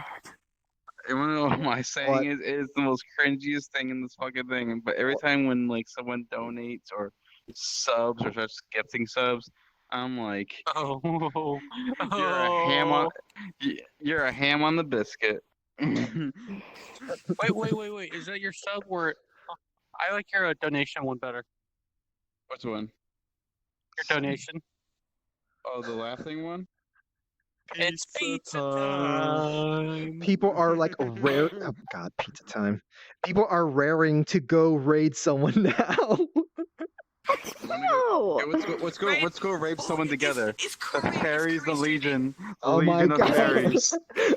You wanna know what my saying is? It is the most cringiest thing in this fucking thing. But every time when like someone donates or subs or starts gifting subs, I'm like, Oh, you're a ham on the biscuit. wait. Is that your sub or I like your donation one better. Which one? Your donation. Oh, the laughing one? It's pizza time. People are like rare. Oh god, pizza time. People are raring to go raid someone now. No. Okay, let's go rape someone together. The fairies, the legion, the Oh my legion of god. fairies.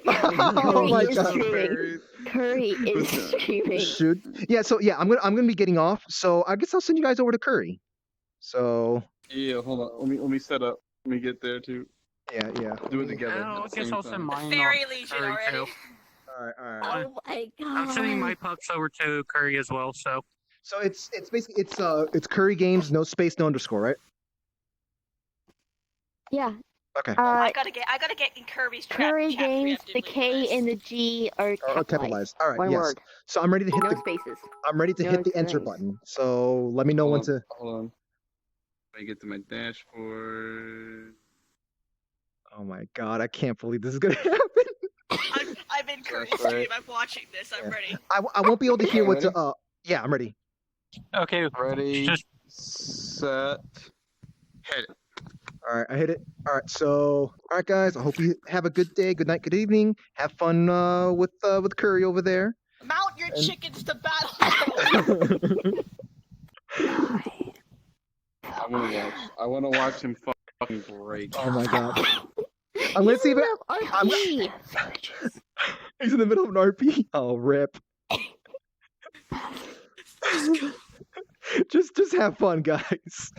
Oh my is god. streaming. Curry is streaming. Shoot. Yeah. So yeah, I'm gonna be getting off. So I guess I'll send you guys over to Curry. So. Yeah, hold on. Let me set up. Let me get there too. Yeah. Do it together. Oh, at the I guess same I'll send time. mine. Fairy on Legion Curry, already. too. Alright. Oh my god. I'm sending my pups over to Curry as well. So So it's basically it's Curry Games, no space, no underscore, right? Yeah. Okay. I gotta get in Kirby's chat. Curry chat Games, the preemptively, K guys. and the G are Or capitalized. capitalized. All right. One Yes. word. So I'm ready to hit No the spaces. I'm ready to No hit the enter explains. button. So let me know when to. Hold on. Let me get to my dashboard. Oh my god! I can't believe this is gonna happen. I'm in Kirby's That's right. stream. I'm watching this. I'm ready. I won't be able to hear what Ready? to. Yeah, I'm ready. okay, Ready, just set, hit it. All right, I hit it. All right, so all right, guys. I hope you have a good day, good night, good evening. Have fun with Curry over there. Mount your And- chickens to battle. I wanna watch him fucking break. Oh my god! I'm gonna see if I'm. RP. He's in the middle of an RP. Oh, rip. just have fun, guys.